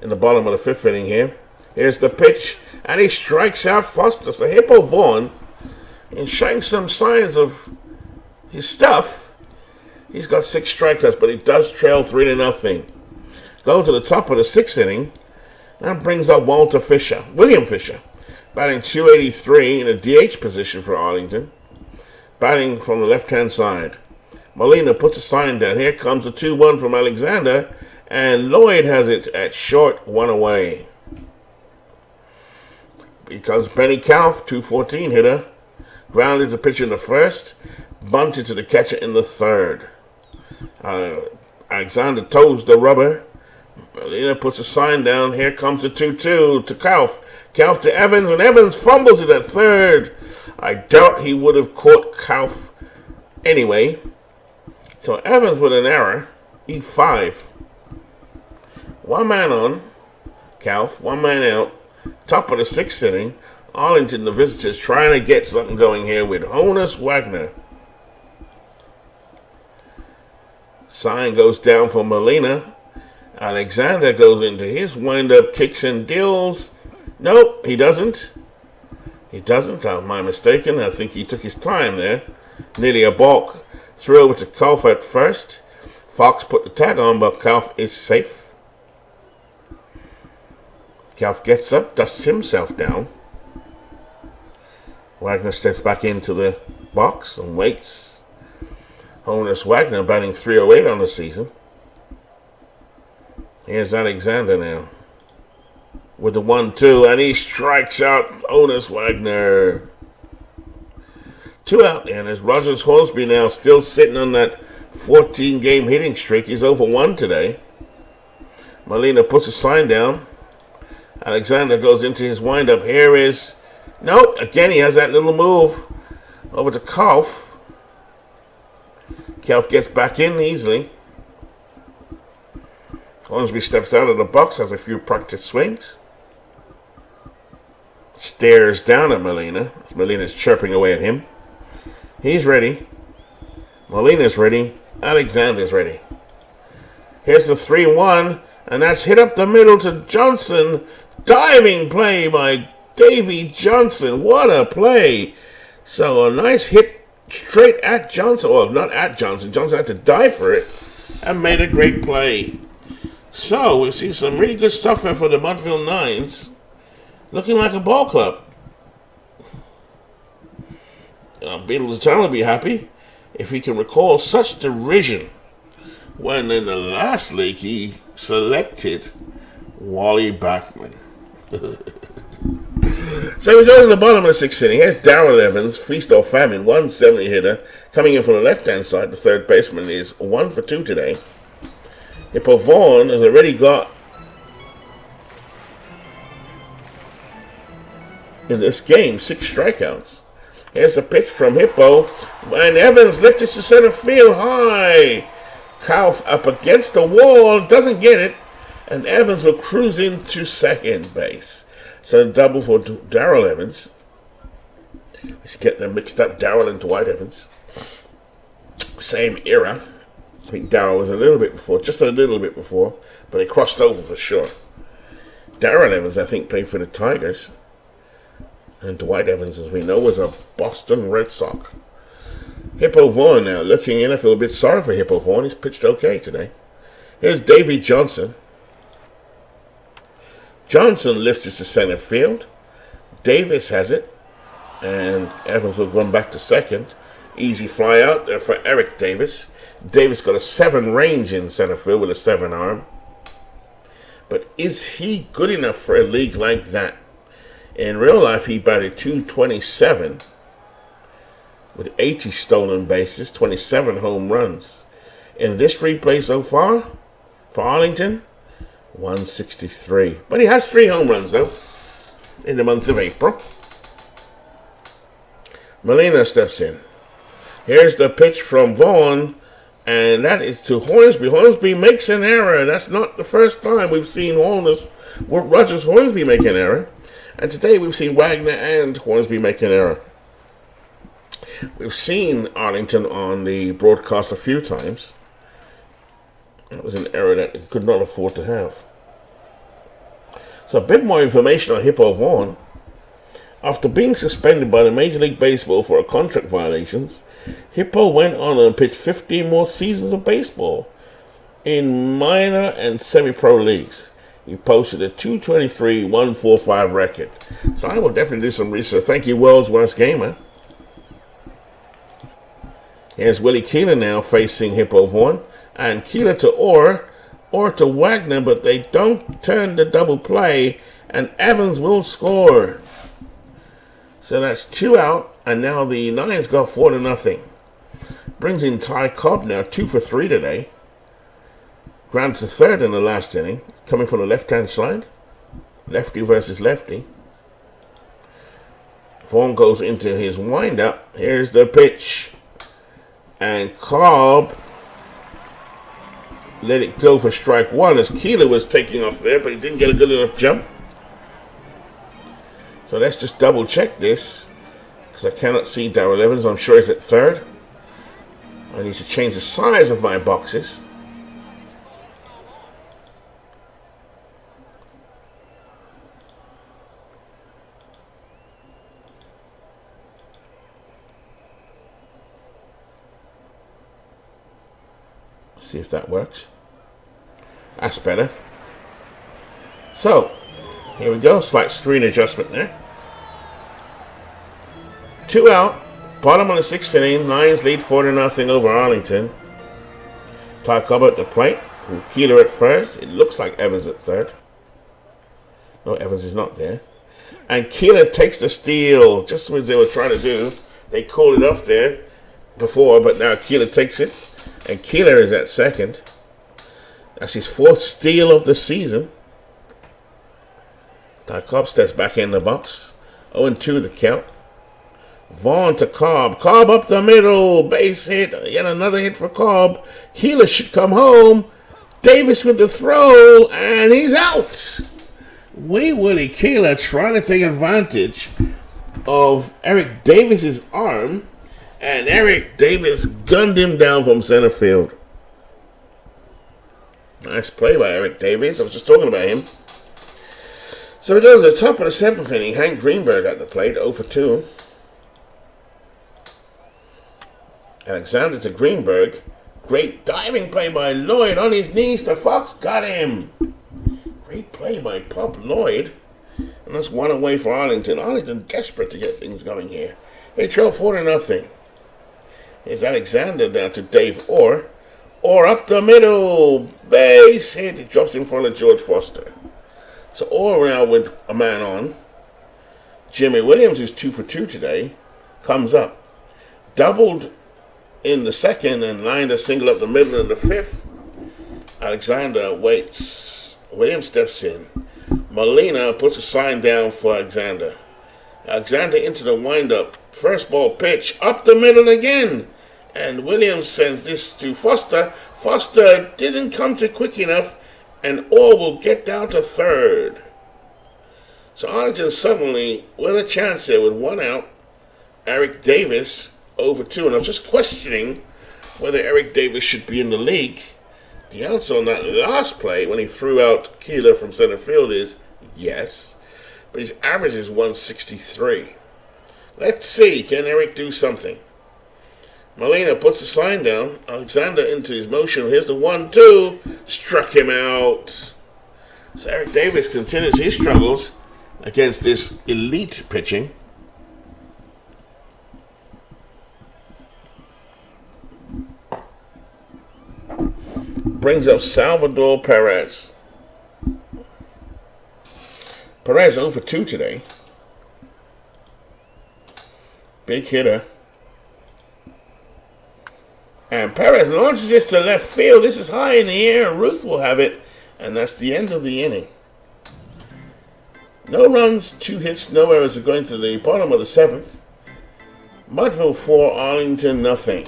in the bottom of the 5th inning here. Here's the pitch, and he strikes out Foster. So Hippo Vaughn, in showing some signs of his stuff, he's got 6 strikeouts, but he does trail 3-0. Go to the top of the 6th inning. That brings up William Fisher, batting 283 in a DH position for Arlington, batting from the left-hand side. Molina puts a sign down. Here comes the 2-1 from Alexander, and Lloyd has it at short, 1 away. Because Benny Kauf, 214 hitter, grounded the pitcher in the first, bunted to the catcher in the third. Alexander toes the rubber. Molina puts a sign down. Here comes the 2-2 to Kauf. Kauf to Evans, and Evans fumbles it at third. I doubt he would have caught Kauf anyway. So Evans with an error, E5. 1 man on, Kauf, 1 man out. Top of the 6th inning, Arlington, the visitors, trying to get something going here with Honus Wagner. Sign goes down for Molina. Alexander goes into his windup, kicks and deals. Nope, he doesn't. He doesn't. Am I mistaken? I think he took his time there. Nearly a balk. Threw over to Kauf at first. Fox put the tag on, but Kauf is safe. Kauf gets up, dusts himself down. Wagner steps back into the box and waits. Honus Wagner batting 308 on the season. Here's Alexander now with the 1-2, and he strikes out Honus Wagner. 2 out, and as Rogers Hornsby now still sitting on that 14-game hitting streak. He's over 1 today. Molina puts a sign down. Alexander goes into his windup. Here is... Nope, again he has that little move over to Kauf. Kauf gets back in easily. Hornsby steps out of the box, has a few practice swings. Stares down at Molina as Molina's chirping away at him. He's ready. Molina's ready. Alexander's ready. Here's the 3-1, and that's hit up the middle to Johnson. Diving play by Davy Johnson. What a play. So a nice hit straight at Johnson. Well, not at Johnson. Johnson had to dive for it and made a great play. So we've seen some really good stuff here for the Mudville Nines. Looking like a ball club. Beatles Eternal will be happy if he can recall such derision when in the last league he selected Wally Backman. So we go to the bottom of the sixth inning. Here's Darrell Evans, feast or famine, 170 hitter, coming in from the left-hand side. The third baseman is 1 for 2 today. Hippo Vaughn has already got, in this game, 6 strikeouts. Here's a pitch from Hippo, and Evans lifts it to center field high. Kyle up against the wall, doesn't get it, and Evans will cruise into second base. So double for Darrell Evans. Let's get them mixed up, Darrell and Dwight Evans. Same era. I think Darrell was a little bit before, just a little bit before, but they crossed over for sure. Darrell Evans, I think, played for the Tigers. And Dwight Evans, as we know, was a Boston Red Sox. Hippo Vaughn now looking in. I feel a bit sorry for Hippo Vaughn. He's pitched okay today. Here's Davey Johnson. Johnson lifts it to center field. Davis has it. And Evans will run back to second. Easy fly out there for Eric Davis. Davis got a 7 range in center field with a 7 arm. But is he good enough for a league like that? In real life, he batted .227 with 80 stolen bases, 27 home runs. In this replay so far, for Arlington, 163. But he has 3 home runs, though, in the month of April. Molina steps in. Here's the pitch from Vaughn, and that is to Hornsby. Hornsby makes an error. That's not the first time we've seen Rogers Hornsby make an error. And today we've seen Wagner and Hornsby make an error. We've seen Arlington on the broadcast a few times. That was an error that he could not afford to have. So a bit more information on Hippo Vaughn. After being suspended by the Major League Baseball for a contract violations, Hippo went on and pitched 15 more seasons of baseball in minor and semi-pro leagues. He posted a .223, 145 record. So I will definitely do some research. Thank you, World's Worst Gamer. Here's Willie Keeler now facing Hippo Vaughn. And Keeler to Orr to Wagner, but they don't turn the double play. And Evans will score. So that's 2 out. And now the Lions got 4-0. Brings in Ty Cobb now, 2 for 3 today. Grounded to third in the last inning. Coming from the left-hand side. Lefty versus lefty. Vaughn goes into his windup. Here's the pitch. And Cobb let it go for strike 1 as Keeler was taking off there, but he didn't get a good enough jump. So let's just double check this, because I cannot see Darrell Evans. I'm sure he's at third. I need to change the size of my boxes. See if that works. That's better. So, here we go. Slight screen adjustment there. 2 out. Bottom of the 6th inning. Lions lead 4-0 over Arlington. Ty Cobb at the plate. Keeler at first. It looks like Evans at third. No, Evans is not there. And Keeler takes the steal. Just as they were trying to do. They called it off there before, but now Keeler takes it. And Keeler is at second. That's his 4th steal of the season. Ty Cobb steps back in the box. 0-2 the count. Vaughn to Cobb. Cobb up the middle. Base hit. Yet another hit for Cobb. Keeler should come home. Davis with the throw. And he's out. Wee Willie Keeler trying to take advantage of Eric Davis's arm. And Eric Davis gunned him down from center field. Nice play by Eric Davis. I was just talking about him. So we go to the top of the 7th inning. Hank Greenberg at the plate, 0 for 2. Alexander to Greenberg. Great diving play by Lloyd on his knees. The Fox got him. Great play by Pop Lloyd. And that's 1 away for Arlington. Arlington desperate to get things going here. They trail 4-0. Here's Alexander down to Dave Orr. Orr up the middle. Base hit. He drops in front of George Foster. So Orr now with a man on. Jimmy Williams, who's 2 for 2 today, comes up. Doubled in the second and lined a single up the middle in the fifth. Alexander waits. Williams steps in. Molina puts a sign down for Alexander. Alexander into the windup. First ball pitch up the middle again. And Williams sends this to Foster. Foster didn't come to quick enough, and Orr will get down to third. So Arlington suddenly with a chance here with 1 out. Eric Davis over 2. And I was just questioning whether Eric Davis should be in the league. The answer on that last play when he threw out Keeler from center field is yes. But his average is 163. Let's see, can Eric do something? Molina puts the sign down. Alexander into his motion. Here's the 1-2. Struck him out. So Eric Davis continues his struggles against this elite pitching. Brings up Salvador Perez. Perez 0 for 2 today. Big hitter. And Perez launches this to left field. This is high in the air. Ruth will have it. And that's the end of the inning. No runs, 2 hits, no errors are going to the bottom of the 7th. Mudville 4, Arlington 0.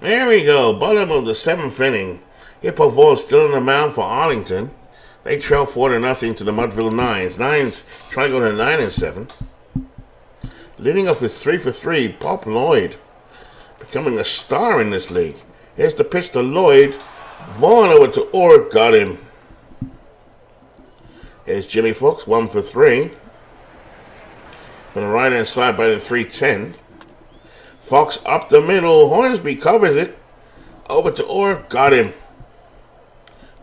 There we go. Bottom of the 7th inning. Hippo Vaughn still on the mound for Arlington. They trail 4-0 to the Mudville Nines. Nines try to go to 9-7. Leading off with 3 for 3, Pop Lloyd. Becoming a star in this league. Here's the pitch to Lloyd. Vaughn over to Orr. Got him. Here's Jimmy Fox, 1 for 3. On the right hand side by the 3-10. Fox up the middle. Hornsby covers it. Over to Orr. Got him.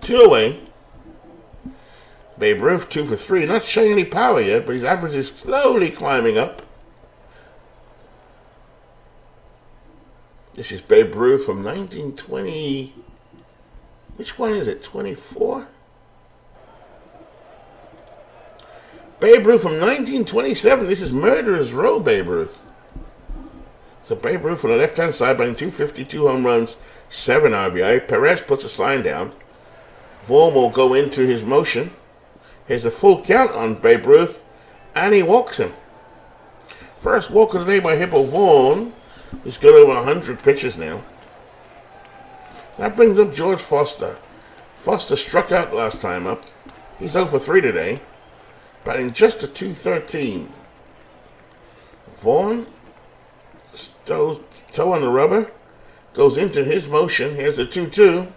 2 away. Babe Ruth 2 for 3. Not showing any power yet, but his average is slowly climbing up. This is Babe Ruth from 1920. Which one is it? 24? Babe Ruth from 1927. This is Murderer's Row Babe Ruth. So Babe Ruth on the left-hand side, batting 252 home runs, 7 RBI. Perez puts a sign down. Vaughn will go into his motion. Here's a full count on Babe Ruth, and he walks him. First walk of the day by Hippo Vaughn. He's got over 100 pitches now. That brings up George Foster. Foster struck out last time up. He's 0 for 3 today, batting just a 213. Vaughn, toe on the rubber, goes into his motion. Here's a 2-2.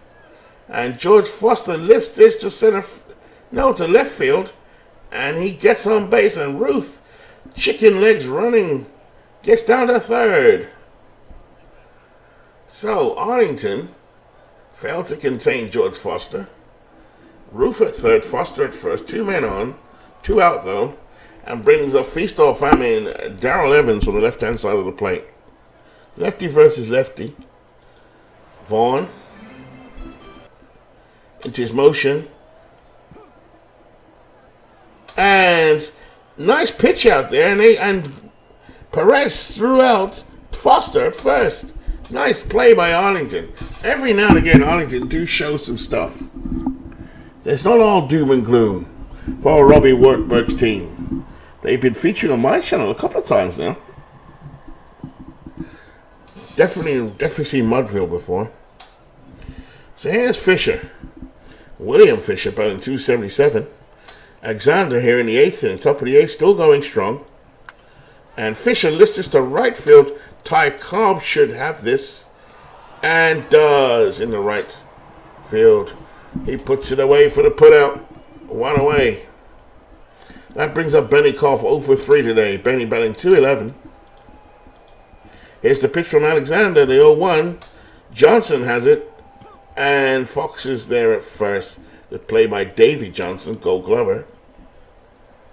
And George Foster lifts this to left field. And he gets on base. And Ruth, chicken legs running, gets down to third. So Arlington failed to contain George Foster. Ruth at third, Foster at first. 2 men on, 2 out though. And brings up feast or famine Darrell Evans from the left-hand side of the plate. Lefty versus lefty. Vaughn into his motion. And nice pitch out there. And Perez threw out Foster at first. Nice play by Arlington. Every now and again, Arlington do show some stuff. It's not all doom and gloom for Robbie Wartburg's team. They've been featuring on my channel a couple of times now. Definitely seen Mudville before. So here's Fisher. William Fisher, batting 277. Alexander here in the 8th inning, top of the 8th, still going strong. And Fisher lifts this to right field. Ty Cobb should have this. And does in the right field. He puts it away for the putout. 1 away. That brings up Benny Koff 0 for 3 today. Benny batting 211. Here's the pitch from Alexander, the 0-1. Johnson has it, and Fox is there at first. The play by Davy Johnson, Gold Glover.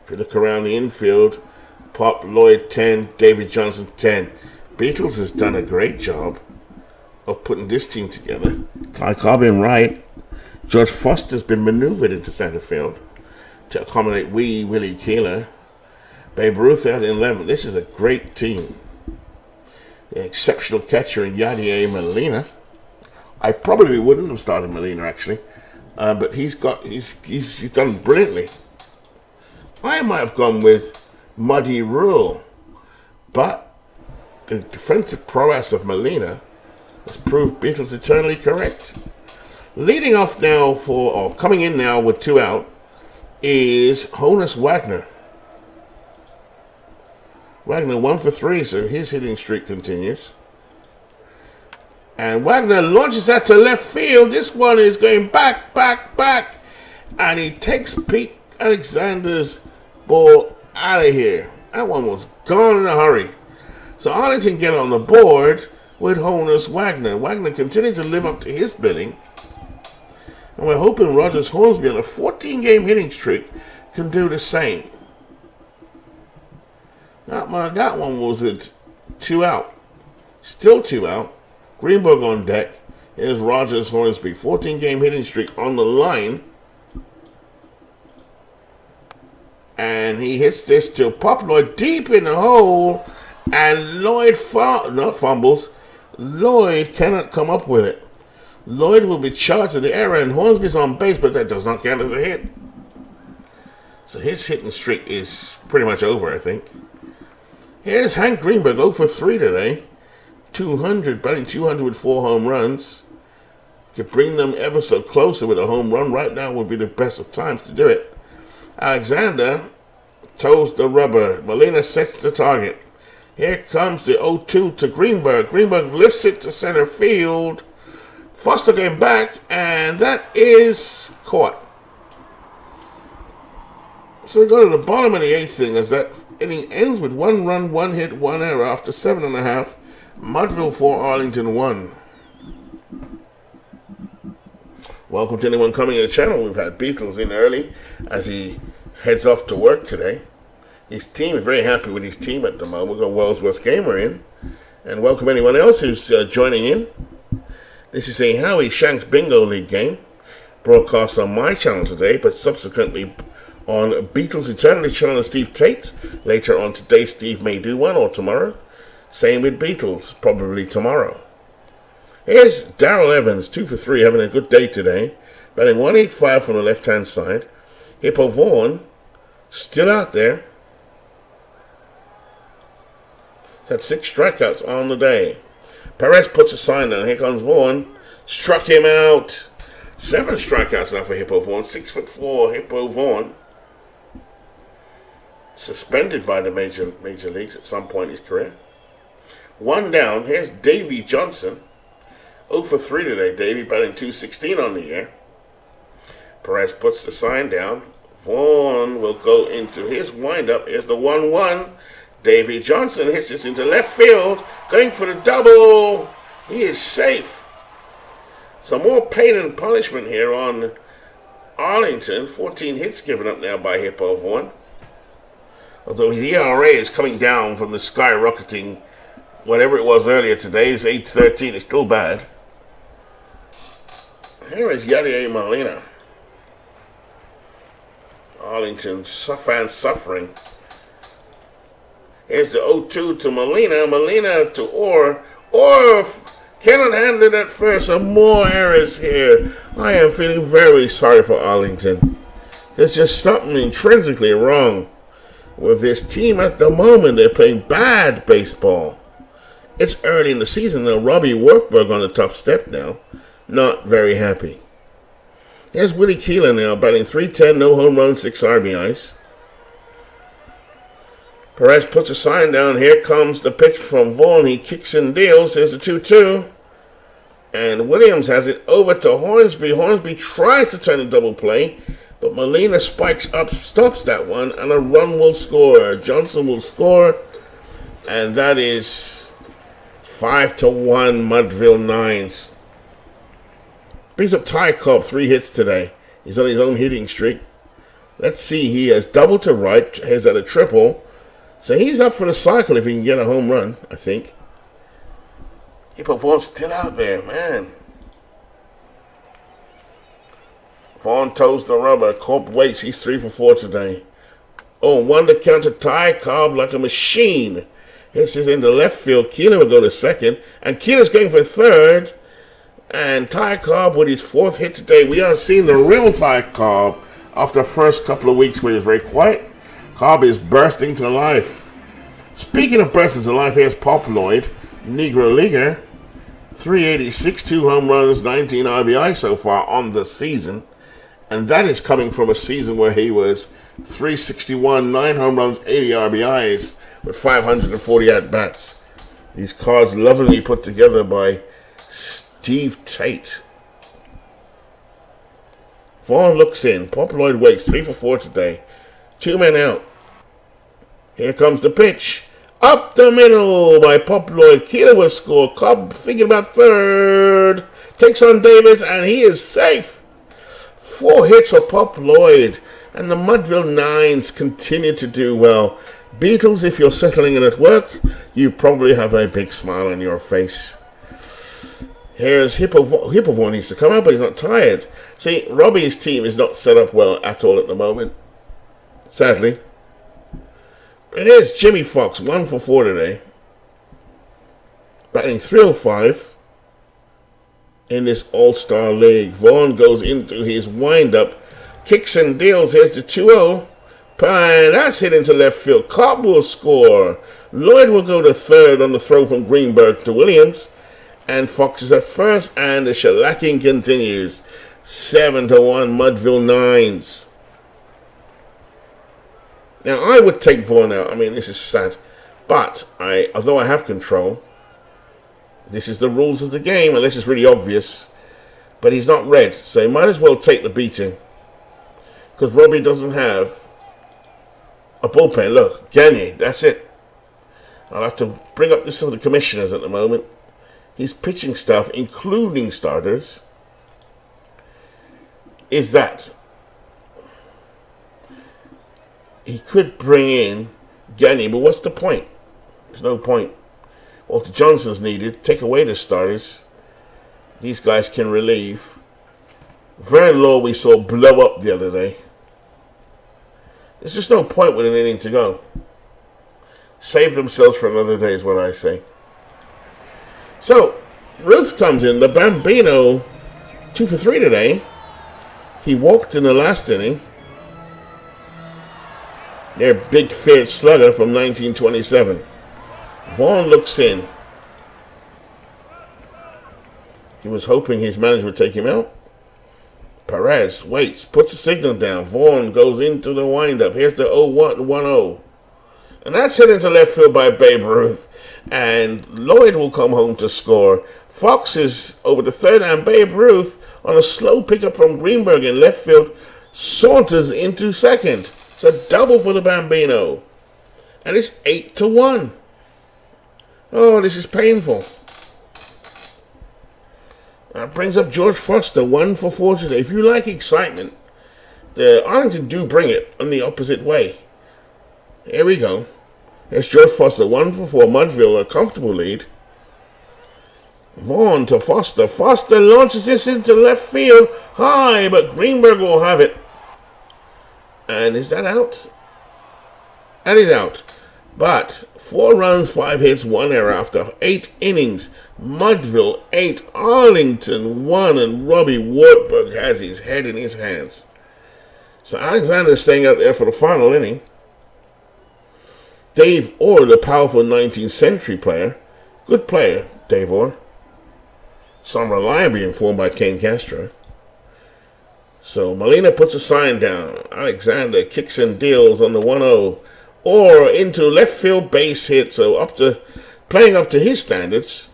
If you look around the infield, Pop Lloyd 10, Davy Johnson 10. Beatles has done a great job of putting this team together. Ty Cobb in right. George Foster's been maneuvered into center field to accommodate Willie Keeler. Babe Ruth out in 11. This is a great team. The exceptional catcher in Yadier Molina. I probably wouldn't have started Molina actually, but he's done brilliantly. I might have gone with Muddy Rule, but the defensive prowess of Molina has proved Beatles eternally correct. Leading off now coming in now with 2 out is Honus Wagner. Wagner 1 for 3, so his hitting streak continues. And Wagner launches that to left field. This one is going back. And he takes Pete Alexander's ball out of here. That one was gone in a hurry. So Arlington get on the board with Honus Wagner. Wagner continued to live up to his billing. And we're hoping Rogers Hornsby on a 14-game hitting streak can do the same. That one was at 2 out. Still 2 out. Greenberg on deck. Here's Rogers Hornsby. 14-game hitting streak on the line. And he hits this to Pop Lloyd deep in the hole. And Lloyd fumbles. Lloyd cannot come up with it. Lloyd will be charged with the error, and Hornsby's on base, but that does not count as a hit. So his hitting streak is pretty much over, I think. Here's Hank Greenberg, 0 for 3 today. 200, batting 200 with 4 home runs. Could bring them ever so closer with a home run. Right now would be the best of times to do it. Alexander toes the rubber. Molina sets the target. Here comes the 0-2 to Greenberg. Greenberg lifts it to center field. Foster came back, and that is caught. So we go to the bottom of the 8th inning as that inning ends with 1 run, 1 hit, 1 error after 7.5. Mudville 4, Arlington 1. Welcome to anyone coming to the channel. We've had Beatles in early as he heads off to work today. His team is very happy with his team at the moment. We've got World's Worst Gamer in. And welcome anyone else who's joining in. This is a Howie Shanks Bingo League game, broadcast on my channel today, but subsequently on Beatles Eternity channel and Steve Tate. Later on today, Steve may do one, or tomorrow. Same with Beatles, probably tomorrow. Here's Darrell Evans, 2 for 3, having a good day today. Batting 185 from the left-hand side. Hippo Vaughn, still out there. He's had 6 strikeouts on the day. Perez puts a sign down. Here comes Vaughn. Struck him out. 7 strikeouts now for Hippo Vaughn. 6'4" Hippo Vaughn. Suspended by the major leagues at some point in his career. 1 down. Here's Davy Johnson. 0 for 3 today. Davy batting 216 on the year. Perez puts the sign down. Vaughn will go into his windup. Here's the 1-1. Davy Johnson hits this into left field, going for the double. He is safe. Some more pain and punishment here on Arlington. 14 hits given up now by Hippo Vaughn. Although his ERA is coming down from the skyrocketing, whatever it was earlier today, it's 8.13. It's still bad. Here is Yadier Molina. Arlington fans suffering. Here's the 0-2 to Molina. Molina to Orr. Orr cannot handle it at first. Some more errors here. I am feeling very sorry for Arlington. There's just something intrinsically wrong with this team at the moment. They're playing bad baseball. It's early in the season though. Robbie Workberg on the top step now. Not very happy. Here's Willie Keeler now, batting .310, no home runs, 6 RBIs. Perez puts a sign down. Here comes the pitch from Vaughn. He kicks and deals. There's a 2-2. And Williams has it over to Hornsby. Hornsby tries to turn a double play, but Molina spikes up, stops that one, and a run will score. Johnson will score, and that is 5-1 Mudville Nines. Brings up Ty Cobb, 3 hits today. He's on his own hitting streak. Let's see, he has double to right, has at a triple. So he's up for the cycle if he can get a home run, I think. Hippo Vaughn's still out there, man. Vaughn toes the rubber. Cobb waits. He's 3 for 4 today. Oh, one to counter Ty Cobb like a machine. This is in the left field. Keeler will go to second. And Keeler's going for third. And Ty Cobb with his 4th hit today. We are seeing the real Ty Cobb after the first couple of weeks where he was very quiet. Cobb is bursting to life. Speaking of bursting to life, here's Pop Lloyd, Negro Leaguer. 386, 2 home runs, 19 RBI so far on the season. And that is coming from a season where he was 361, 9 home runs, 80 RBIs with 540 at-bats. These cards lovingly put together by Steve Tate. Vaughn looks in. Pop Lloyd waits. 3 for 4 today. 2 men out. Here comes the pitch. Up the middle by Pop Lloyd. Keeler will score. Cobb thinking about third. Takes on Davis, and he is safe. 4 hits for Pop Lloyd. And the Mudville Nines continue to do well. Beatles, if you're settling in at work, you probably have a big smile on your face. Here's Hippo Vaughan needs to come out, but he's not tired. See, Robbie's team is not set up well at all at the moment. Sadly. But here's Jimmy Fox, 1 for 4 today. Batting 305 in this All-Star League. Vaughn goes into his wind-up. Kicks and deals. Here's the 2-0. And that's hit into left field. Cobb will score. Lloyd will go to third on the throw from Greenberg to Williams. And Fox is at first. And the shellacking continues. 7-1 Mudville Nines. Now, I would take Vaughn out. I mean, this is sad. But, although I have control, this is the rules of the game, and this is really obvious. But he's not red, so he might as well take the beating. Because Robbie doesn't have a bullpen. Look, Gagne, that's it. I'll have to bring up this for the commissioners at the moment. His pitching staff, including starters, is that he could bring in Gagne, but what's the point? There's no point. Walter Johnson's needed. Take away the starters. These guys can relieve. Vern Law we saw blow up the other day. There's just no point with an inning to go. Save themselves for another day is what I say. So, Ruth comes in. The Bambino, 2 for 3 today. He walked in the last inning. Their big fierce slugger from 1927. Vaughn looks in. He was hoping his manager would take him out. Perez waits, puts a signal down. Vaughn goes into the windup. Here's the 0-1-0. And that's hit into left field by Babe Ruth. And Lloyd will come home to score. Fox is over to third, and Babe Ruth, on a slow pickup from Greenberg in left field, saunters into second. It's a double for the Bambino. And it's 8-1. Oh, this is painful. That brings up George Foster, 1 for 4 today. If you like excitement, the Arlington do bring it on the opposite way. Here we go. There's George Foster, 1 for 4. Mudville, a comfortable lead. Vaughn to Foster. Foster launches this into left field. High, but Greenberg will have it. And is that out? That is out. But 4 runs, 5 hits, 1 error after 8 innings. Mudville 8, Arlington 1, and Robbie Wartburg has his head in his hands. So Alexander's staying out there for the final inning. Dave Orr, the powerful 19th century player. Good player, Dave Orr. Some reliably informed by Ken Castro. So Molina puts a sign down. Alexander kicks and deals on the 1-0. Or into left field base hit. So playing up to his standards,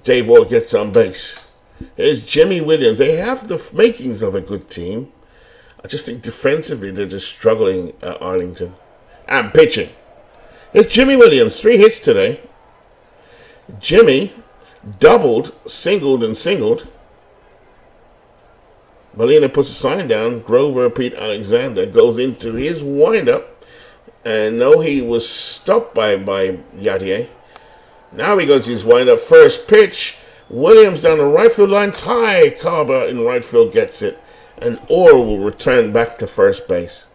Dave Orr gets on base. Here's Jimmy Williams. They have the makings of a good team. I just think defensively they're just struggling at Arlington. And pitching. Here's Jimmy Williams. 3 hits today. Jimmy doubled, singled, and singled. Molina puts a sign down. Grover Pete Alexander goes into his windup. And no, he was stopped by Yadier. Now he goes to his windup. First pitch. Williams down the right field line. Ty Cobb in right field gets it. And Orr will return back to first base.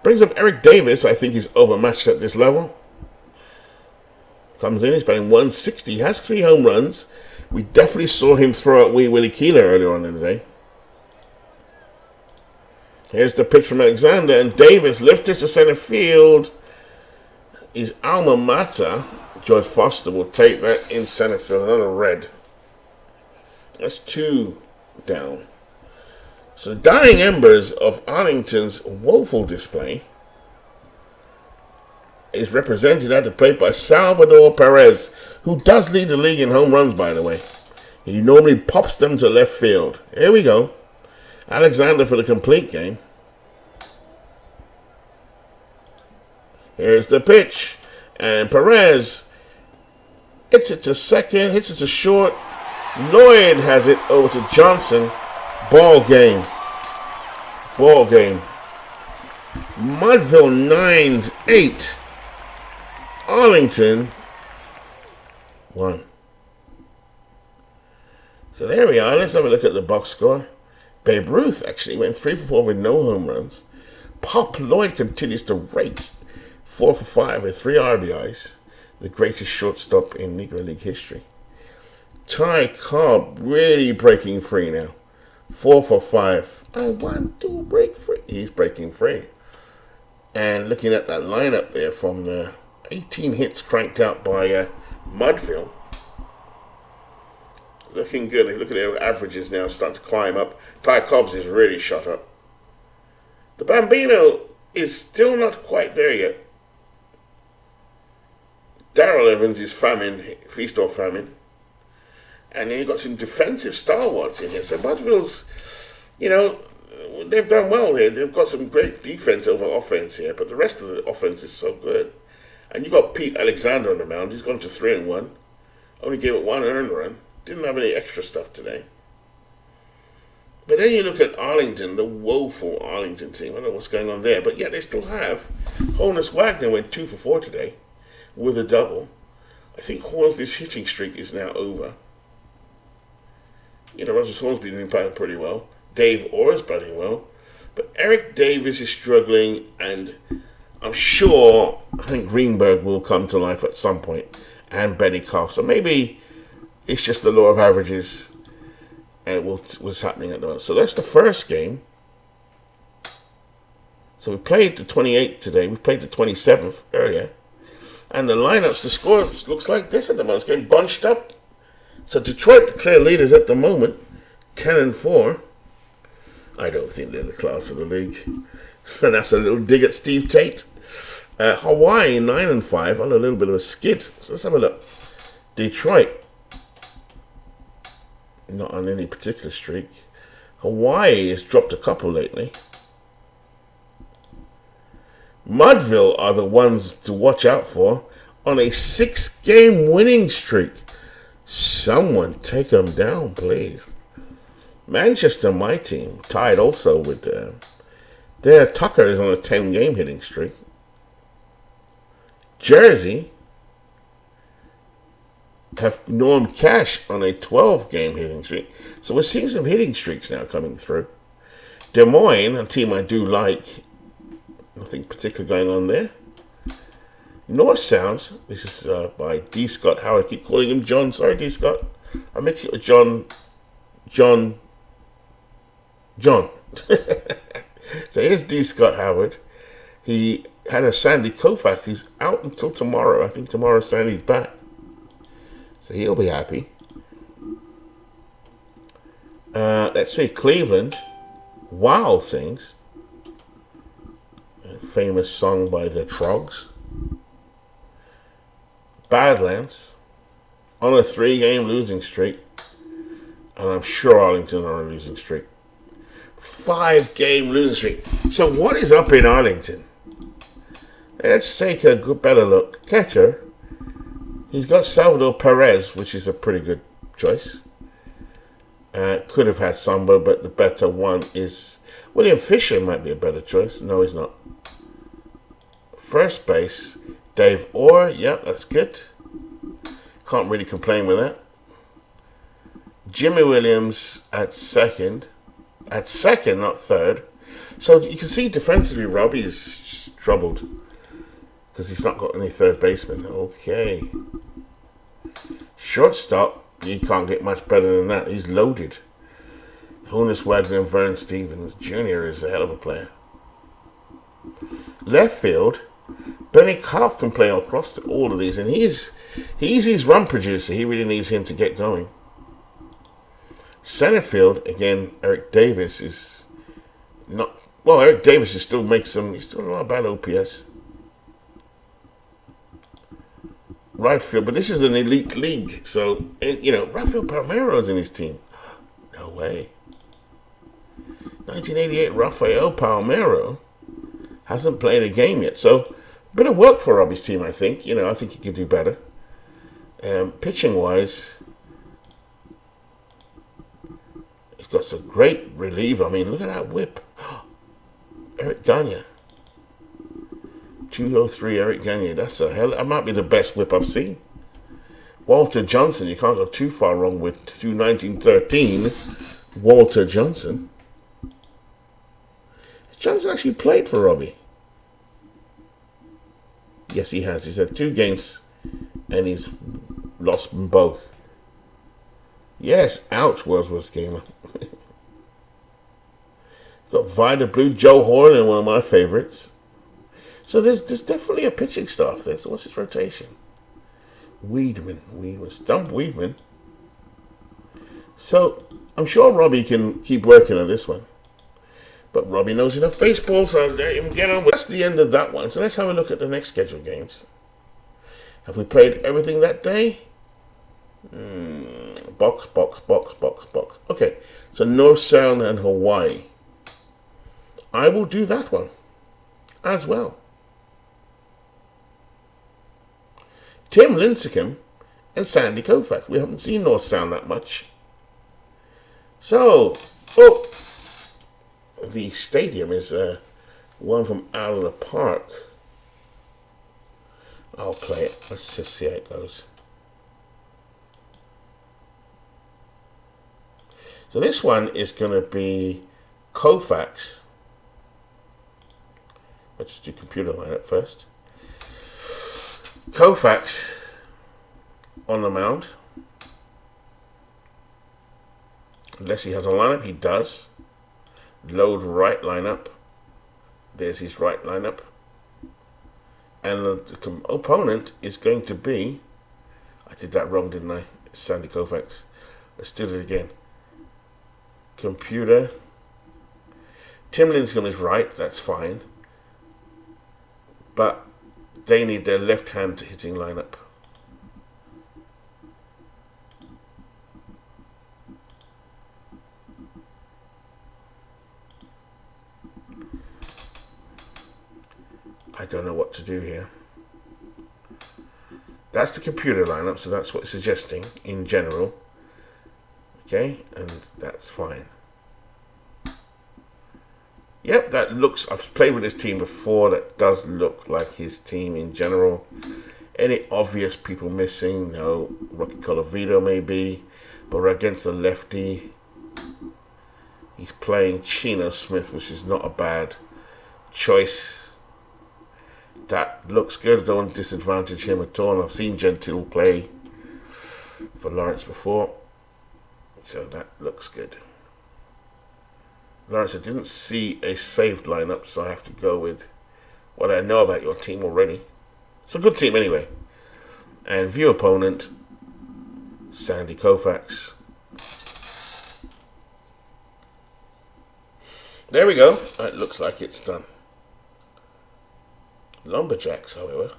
Brings up Eric Davis. I think he's overmatched at this level. Comes in, he's batting 160. He has 3 home runs. We definitely saw him throw out Wee Willie Keeler earlier on in the day. Here's the pitch from Alexander, and Davis lifted to center field. His alma mater, George Foster, will take that in center field. Another red. That's 2 down. So the dying embers of Arlington's woeful display is represented at the plate by Salvador Perez, who does lead the league in home runs, by the way. He normally pops them to left field. Here we go. Alexander for the complete game. Here's the pitch. And Perez hits it to second, hits it to short. Lloyd has it over to Johnson. Ball game. Ball game. Mudville 9-8. Arlington 1. So there we are. Let's have a look at the box score. Babe Ruth actually went 3 for 4 with no home runs. Pop Lloyd continues to rake 4 for 5 with 3 RBIs. The greatest shortstop in Negro League history. Ty Cobb really breaking free now. 4 for 5. I want to break free. He's breaking free. And looking at that lineup there from the 18 hits cranked out by Mudville. Looking good. Look at their averages now starting to climb up. Ty Cobb's is really shot up. The Bambino is still not quite there yet. Darrell Evans is feast or famine. And then you've got some defensive stalwarts in here. So Mudville's, they've done well here. They've got some great defense over offense here. But the rest of the offense is so good. And you got Pete Alexander on the mound. He's gone to 3-1. Only gave it 1 earned run. Didn't have any extra stuff today. But then you look at Arlington, the woeful Arlington team. I don't know what's going on there. But yet they still have. Honus Wagner went 2 for 4 today with a double. I think Hornsby's hitting streak is now over. Roger Hornsby's been batting pretty well. Dave Orr's batting well. But Eric Davis is struggling, and I think Greenberg will come to life at some point, and Benny Koff. So maybe it's just the law of averages and what's happening at the moment. So that's the first game. So we played the 28th today. We played the 27th earlier. And the lineups, the score looks like this at the moment. It's getting bunched up. So Detroit, the clear leaders at the moment, 10-4. I don't think they're the class of the league. And that's a little dig at Steve Tate. Hawaii 9-5 on a little bit of a skid. So let's have a look. Detroit, not on any particular streak. Hawaii has dropped a couple lately. Mudville are the ones to watch out for on a 6-game winning streak. Someone take them down, please. Manchester, my team, tied also with their Tucker is on a 10-game hitting streak. Jersey have Norm Cash on a 12-game hitting streak. So we're seeing some hitting streaks now coming through. Des Moines, a team I do like. Nothing particular going on there. NorthSound, this is by D. Scott Howard. I keep calling him John. Sorry, D. Scott. I mix it with John. So here's D. Scott Howard. He had a Sandy Koufax. He's out until tomorrow. I think tomorrow Sandy's back. So he'll be happy. Let's see, Cleveland. Wild Things. A famous song by the Trogs. Badlands. On a 3-game losing streak. And I'm sure Arlington are on a losing streak. 5-game losing streak. So what is up in Arlington? Let's take a better look. Catcher. He's got Salvador Perez, which is a pretty good choice. Could have had Samba, but the better one is... William Fisher might be a better choice. No, he's not. First base, Dave Orr. Yep, that's good. Can't really complain with that. Jimmy Williams at second. At second, not third. So you can see defensively, Robbie's troubled because he's not got any third baseman. Okay. Shortstop, you can't get much better than that. He's loaded. Honus Wagner and Vern Stevens Jr. is a hell of a player. Left field, Benny Koff can play across all of these, and he's his run producer. He really needs him to get going. Center field, again, Eric Davis is not... Well, Eric Davis is still makes some... He's still not a bad OPS. Right field, but this is an elite league, so, you know, Rafael Palmeiro's in his team. No way. 1988 Rafael Palmeiro hasn't played a game yet, so a bit of work for Robbie's team, I think. You know, I think he could do better. Pitching-wise, he's got some great reliever. I mean, look at that whip. Eric Gagne. 203 Eric Gagne. That's a hell. That might be the best whip I've seen. Walter Johnson. You can't go too far wrong with 1913 Walter Johnson. Has Johnson actually played for Robbie? Yes, he has. He's had 2 games and he's lost them both. Yes, ouch, was gamer. Got Vida Blue, Joe Horn, one of my favorites. So there's definitely a pitching staff there. So what's his rotation? Weedman, Stump Weedman. So I'm sure Robbie can keep working on this one. But Robbie knows enough baseball, so let him get on with. That's the end of that one. So let's have a look at the next scheduled games. Have we played everything that day? Box. Okay, so NorthSound and Hawaii. I will do that one as well. Tim Lincecum and Sandy Koufax. We haven't seen NorthSound that much. So, the stadium is one from Allen Park. I'll play it. Let's just see how it goes. So this one is going to be Koufax. Let's just do computer lineup first. Koufax on the mound. Unless he has a lineup, he does. Load right lineup. There's his right lineup. And the opponent is going to be... I did that wrong, didn't I? Sandy Koufax. Let's do it again. Computer. Tim Lincecum is right, that's fine. But they need their left-hand hitting lineup. I don't know what to do here. That's the computer lineup, so that's what it's suggesting in general. Okay, and that's fine. Yep, that looks... I've played with this team before. That does look like his team in general. Any obvious people missing? No. Rocky Colavito maybe. But we're against the lefty. He's playing Chino Smith, which is not a bad choice. That looks good. I don't want to disadvantage him at all. I've seen Gentile play for Lawrence before. So that looks good. Lawrence, I didn't see a saved lineup, so I have to go with what I know about your team already. It's a good team anyway. And view opponent, Sandy Koufax. There we go. It looks like it's done. Lumberjacks, however.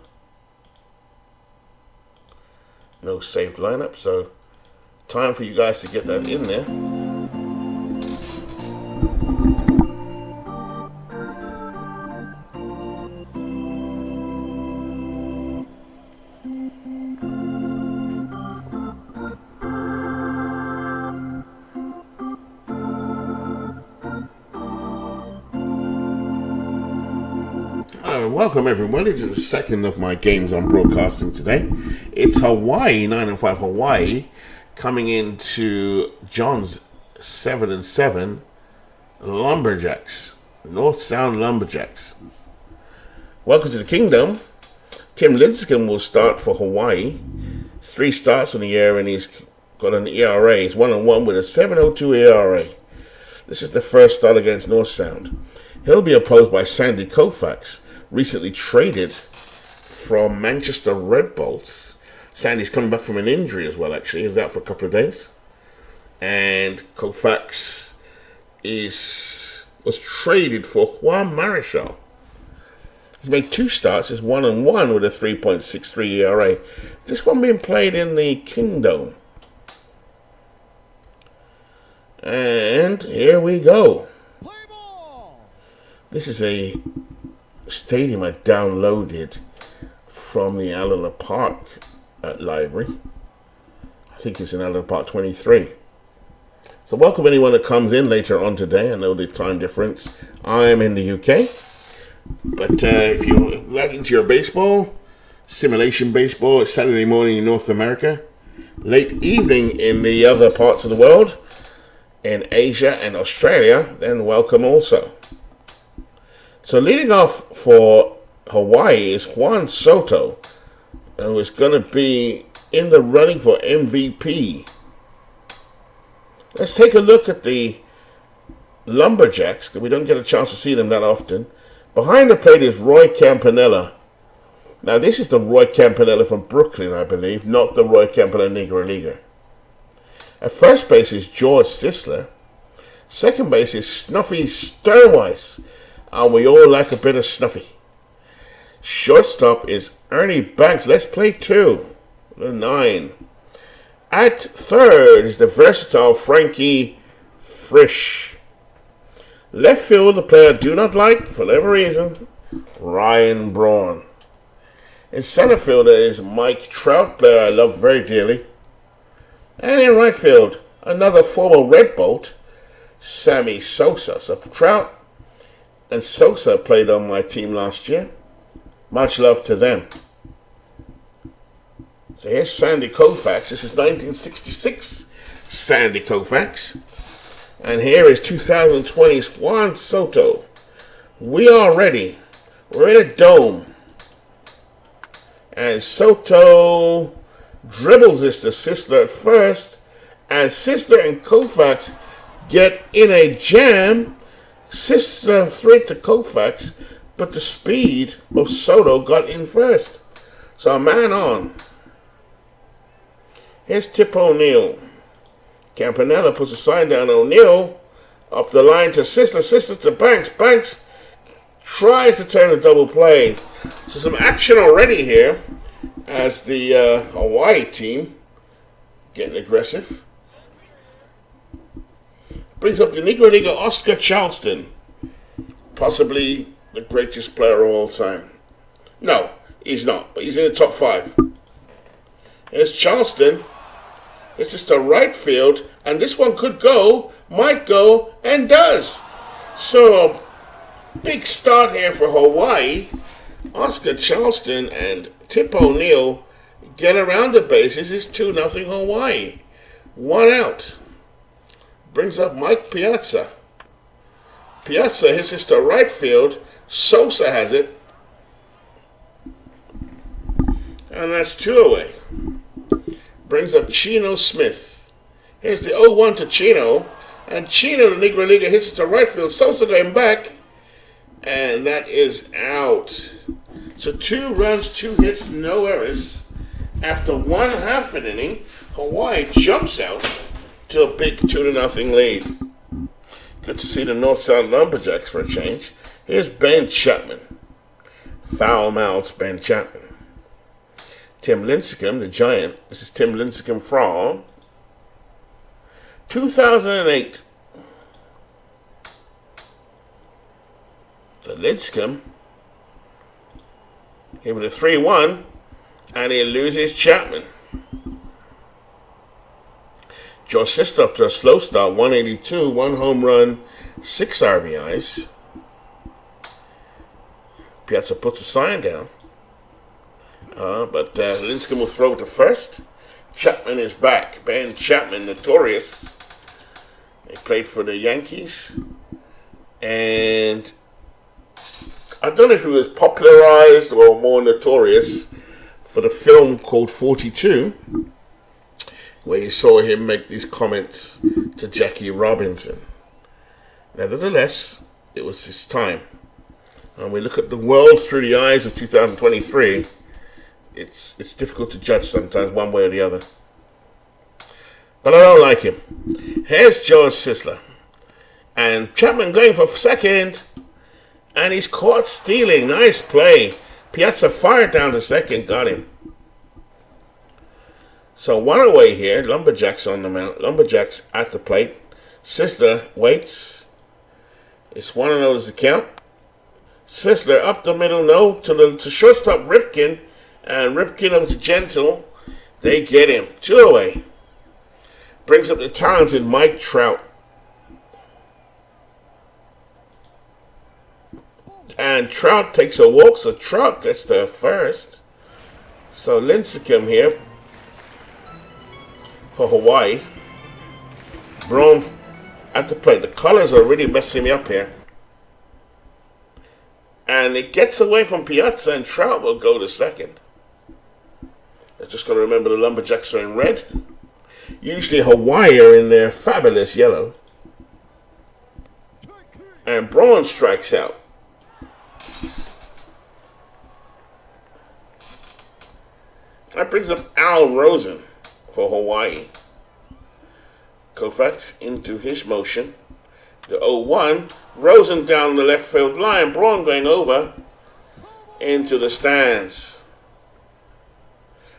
No saved lineup, so time for you guys to get that in there. welcome everybody to the second of my games I'm broadcasting today. It's Hawaii, 9-5 Hawaii, coming into John's 7-7 Lumberjacks, NorthSound Lumberjacks. Welcome to the Kingdom. Tim Lincecum will start for Hawaii. 3 starts in the year and he's got an ERA. He's 1-1 with a 7.02 ERA. This is the first start against NorthSound. He'll be opposed by Sandy Koufax, recently traded from Manchester Red Bulls. Sandy's coming back from an injury as well, actually. He was out for a couple of days. And Koufax was traded for Juan Marichal. He's made 2 starts. He's 1-1 with a 3.63 ERA. This one being played in the Kingdom. And here we go. This is a stadium I downloaded from the Allen Park library. I think it's in Allen Park 23. So welcome anyone that comes in later on today. I know the time difference. I'm in the UK. But if you're like into your baseball, simulation baseball, it's Saturday morning in North America, late evening in the other parts of the world, in Asia and Australia, then welcome also. So leading off for Hawaii is Juan Soto, who is going to be in the running for MVP. Let's take a look at the Lumberjacks, because we don't get a chance to see them that often. Behind the plate is Roy Campanella. Now this is the Roy Campanella from Brooklyn, I believe, not the Roy Campanella Negro Leaguer. At first base is George Sisler. Second base is Snuffy Sturweiss. And we all like a bit of Snuffy. Shortstop is Ernie Banks. Let's play 2. 9. At third is the versatile Frankie Frisch. Left field, the player I do not like, for whatever reason, Ryan Braun. In center field is Mike Trout, player I love very dearly. And in right field, another former Red Bolt, Sammy Sosa. So Trout and Sosa played on my team last year. Much love to them. So here's Sandy Koufax. This is 1966 Sandy Koufax. And here is 2020's Juan Soto. We are ready. We're in a dome. And Soto dribbles this to Sisler at first. And Sisler and Koufax get in a jam. Sisler threw it to Koufax, but the speed of Soto got in first. So a man on. Here's Tip O'Neill. Campanella puts a sign down. O'Neill up the line to Sisler. Sisler to Banks. Banks tries to turn a double play. So some action already here as the Hawaii team getting aggressive. Brings up the Negro Leaguer Oscar Charleston. Possibly the greatest player of all time. No, he's not, but he's in the top 5. Here's Charleston. It's just a right field, and this one could go, might go, and does. So, big start here for Hawaii. Oscar Charleston and Tip O'Neill get around the bases. It's 2-0 Hawaii. 1 out. Brings up Mike Piazza. Piazza hits this to right field. Sosa has it. And that's 2 away. Brings up Chino Smith. Here's the 0-1 to Chino. And Chino, the Negro Leaguer, hits it to right field. Sosa going back. And that is out. So 2 runs, 2 hits, no errors. After 1/2 an inning, Hawaii jumps out to a big 2-0 lead. Good to see the NorthSound Lumberjacks for a change. Here's Ben Chapman. Foul-mouthed Ben Chapman. Tim Lincecum, the Giant. This is Tim Lincecum from 2008. So Lincecum here with a 3-1, and he loses Chapman. George Sisler up to a slow start, 182, 1 home run, 6 RBIs. Piazza puts a sign down. But Lincecum will throw to first. Chapman is back. Ben Chapman, notorious. He played for the Yankees. And I don't know if he was popularized or more notorious for the film called 42, where you saw him make these comments to Jackie Robinson. Nevertheless, it was his time. When we look at the world through the eyes of 2023, it's difficult to judge sometimes one way or the other. But I don't like him. Here's George Sisler. And Chapman going for second. And he's caught stealing. Nice play. Piazza fired down to second. Got him. So one away here. Lumberjacks on the mount. Lumberjacks at the plate. Sisler waits. It's 1-0 is the count. Sisler up the middle. No. To shortstop Ripken. And Ripken over to Gentle. They get him. 2 away. Brings up the talented Mike Trout. And Trout takes a walk, so Trout gets there first. So Lincecum here for Hawaii. Braun at the plate. The colors are really messing me up here. And it gets away from Piazza, and Trout will go to second. I just got to remember the Lumberjacks are in red. Usually Hawaii are in their fabulous yellow. And Braun strikes out. That brings up Al Rosen for Hawaii. Koufax into his motion. The 0-1. Rosen down the left field line. Braun going over into the stands.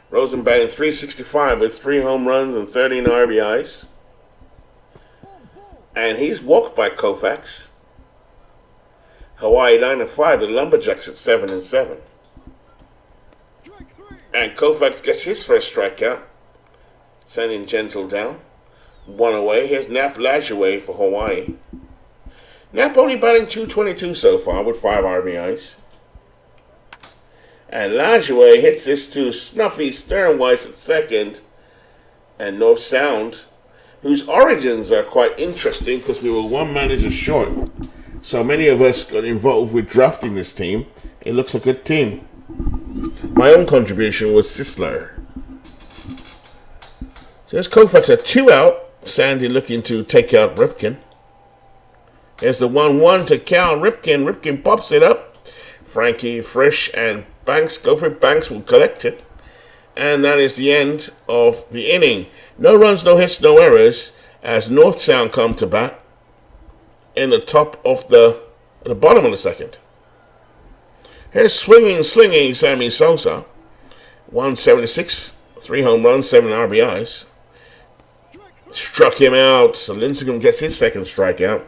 Rosen batting .365 with 3 home runs and 13 RBIs. And he's walked by Koufax. Hawaii 9-5. The Lumberjacks at 7-7. And Koufax gets his first strikeout, sending Gentle down. 1 away. Here's Nap Lajoie for Hawaii. Nap only batting .222 so far with 5 RBIs. And Lajoie hits this to Snuffy Sternweiss at second. And NorthSound, whose origins are quite interesting because we were 1 manager short. So many of us got involved with drafting this team. It looks a good team. My own contribution was Sisler. So there's Koufax at 2 out. Sandy looking to take out Ripken. There's the 1-1 to count Ripken. Ripken pops it up. Frankie, Frisch, and Banks go for it. Banks will collect it. And that is the end of the inning. No runs, no hits, no errors as NorthSound come to bat in the bottom of the second. Here's swinging, slinging Sammy Sosa. 176, 3 home runs, 7 RBIs. Struck him out. So Lincecum gets his second strikeout.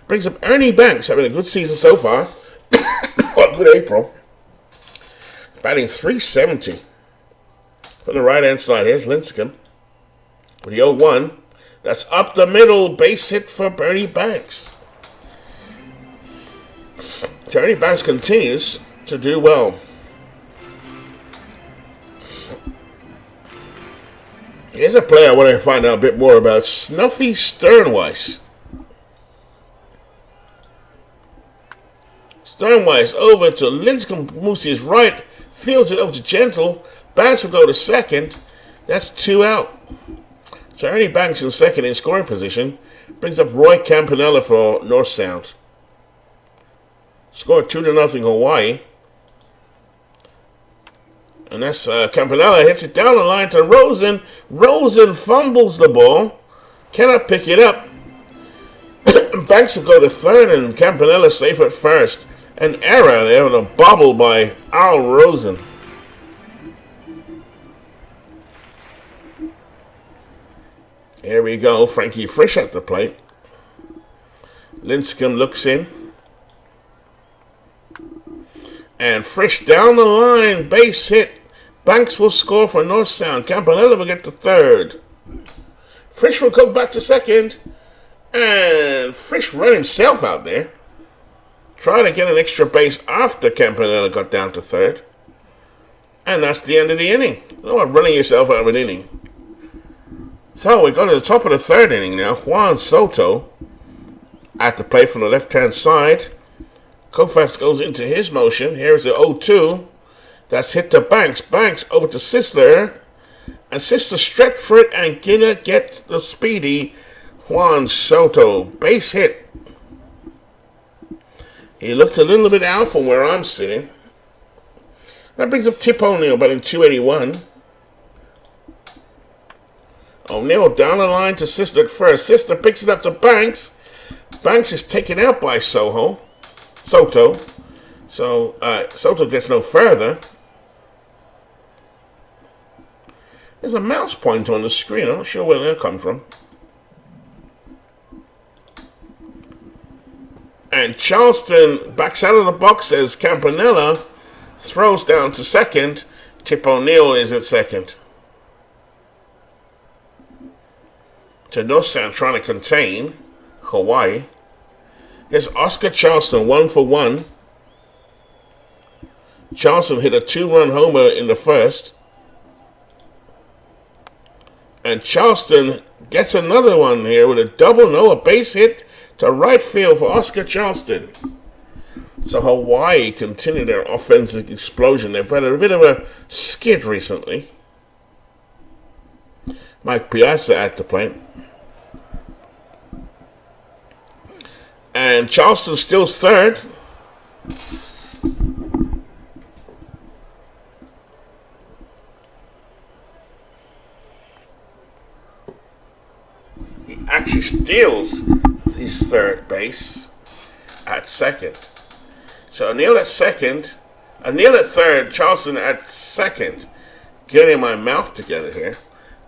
Brings up Ernie Banks, having a good season so far. What a good April. Batting .370. From the right-hand side, here's Lincecum. With the 0-1. That's up the middle. Base hit for Bernie Banks. Ernie Banks continues to do well. Here's a player I want to find out a bit more about. Snuffy Sternweiss. Sternweiss over to Lincecum, moves his right, fields it over to Gentle. Banks will go to second. That's 2 out. So Ernie Banks in second in scoring position. Brings up Roy Campanella for NorthSound. Scored 2-0 Hawaii. And that's Campanella hits it down the line to Rosen. Rosen fumbles the ball. Cannot pick it up. Banks will go to third and Campanella safe at first. An error there with a bobble by Al Rosen. Here we go. Frankie Frisch at the plate. Lincecum looks in. And Frisch down the line. Base hit. Banks will score for NorthSound. Campanella will get to third. Frisch will go back to second. And Frisch ran himself out there. Try to get an extra base after Campanella got down to third. And that's the end of the inning. You know what? Running yourself out of an inning. So we go to the top of the third inning now. Juan Soto at the plate from the left-hand side. Koufax goes into his motion. Here's the 0-2. That's hit to Banks. Banks over to Sisler. And Sisler stretch for it and get the speedy Juan Soto. Base hit. He looked a little bit out from where I'm sitting. That brings up Tip O'Neill batting 281. O'Neill down the line to Sisler at first. Sisler picks it up to Banks. Banks is taken out by Soto. So Soto gets no further. There's a mouse pointer on the screen. I'm not sure where that comes from. And Charleston backs out of the box as Campanella throws down to second. Tip O'Neill is at second. To NorthSound trying to contain Hawaii. Here's Oscar Charleston, 1 for 1. Charleston hit a 2-run homer in the first. And Charleston gets another one here with a double, a base hit to right field for Oscar Charleston. So Hawaii continue their offensive explosion. They've had a bit of a skid recently. Mike Piazza at the plate. And Charleston still third. He actually steals his third base at second. So O'Neill at second. O'Neill at third. Charleston at second. Getting my mouth together here.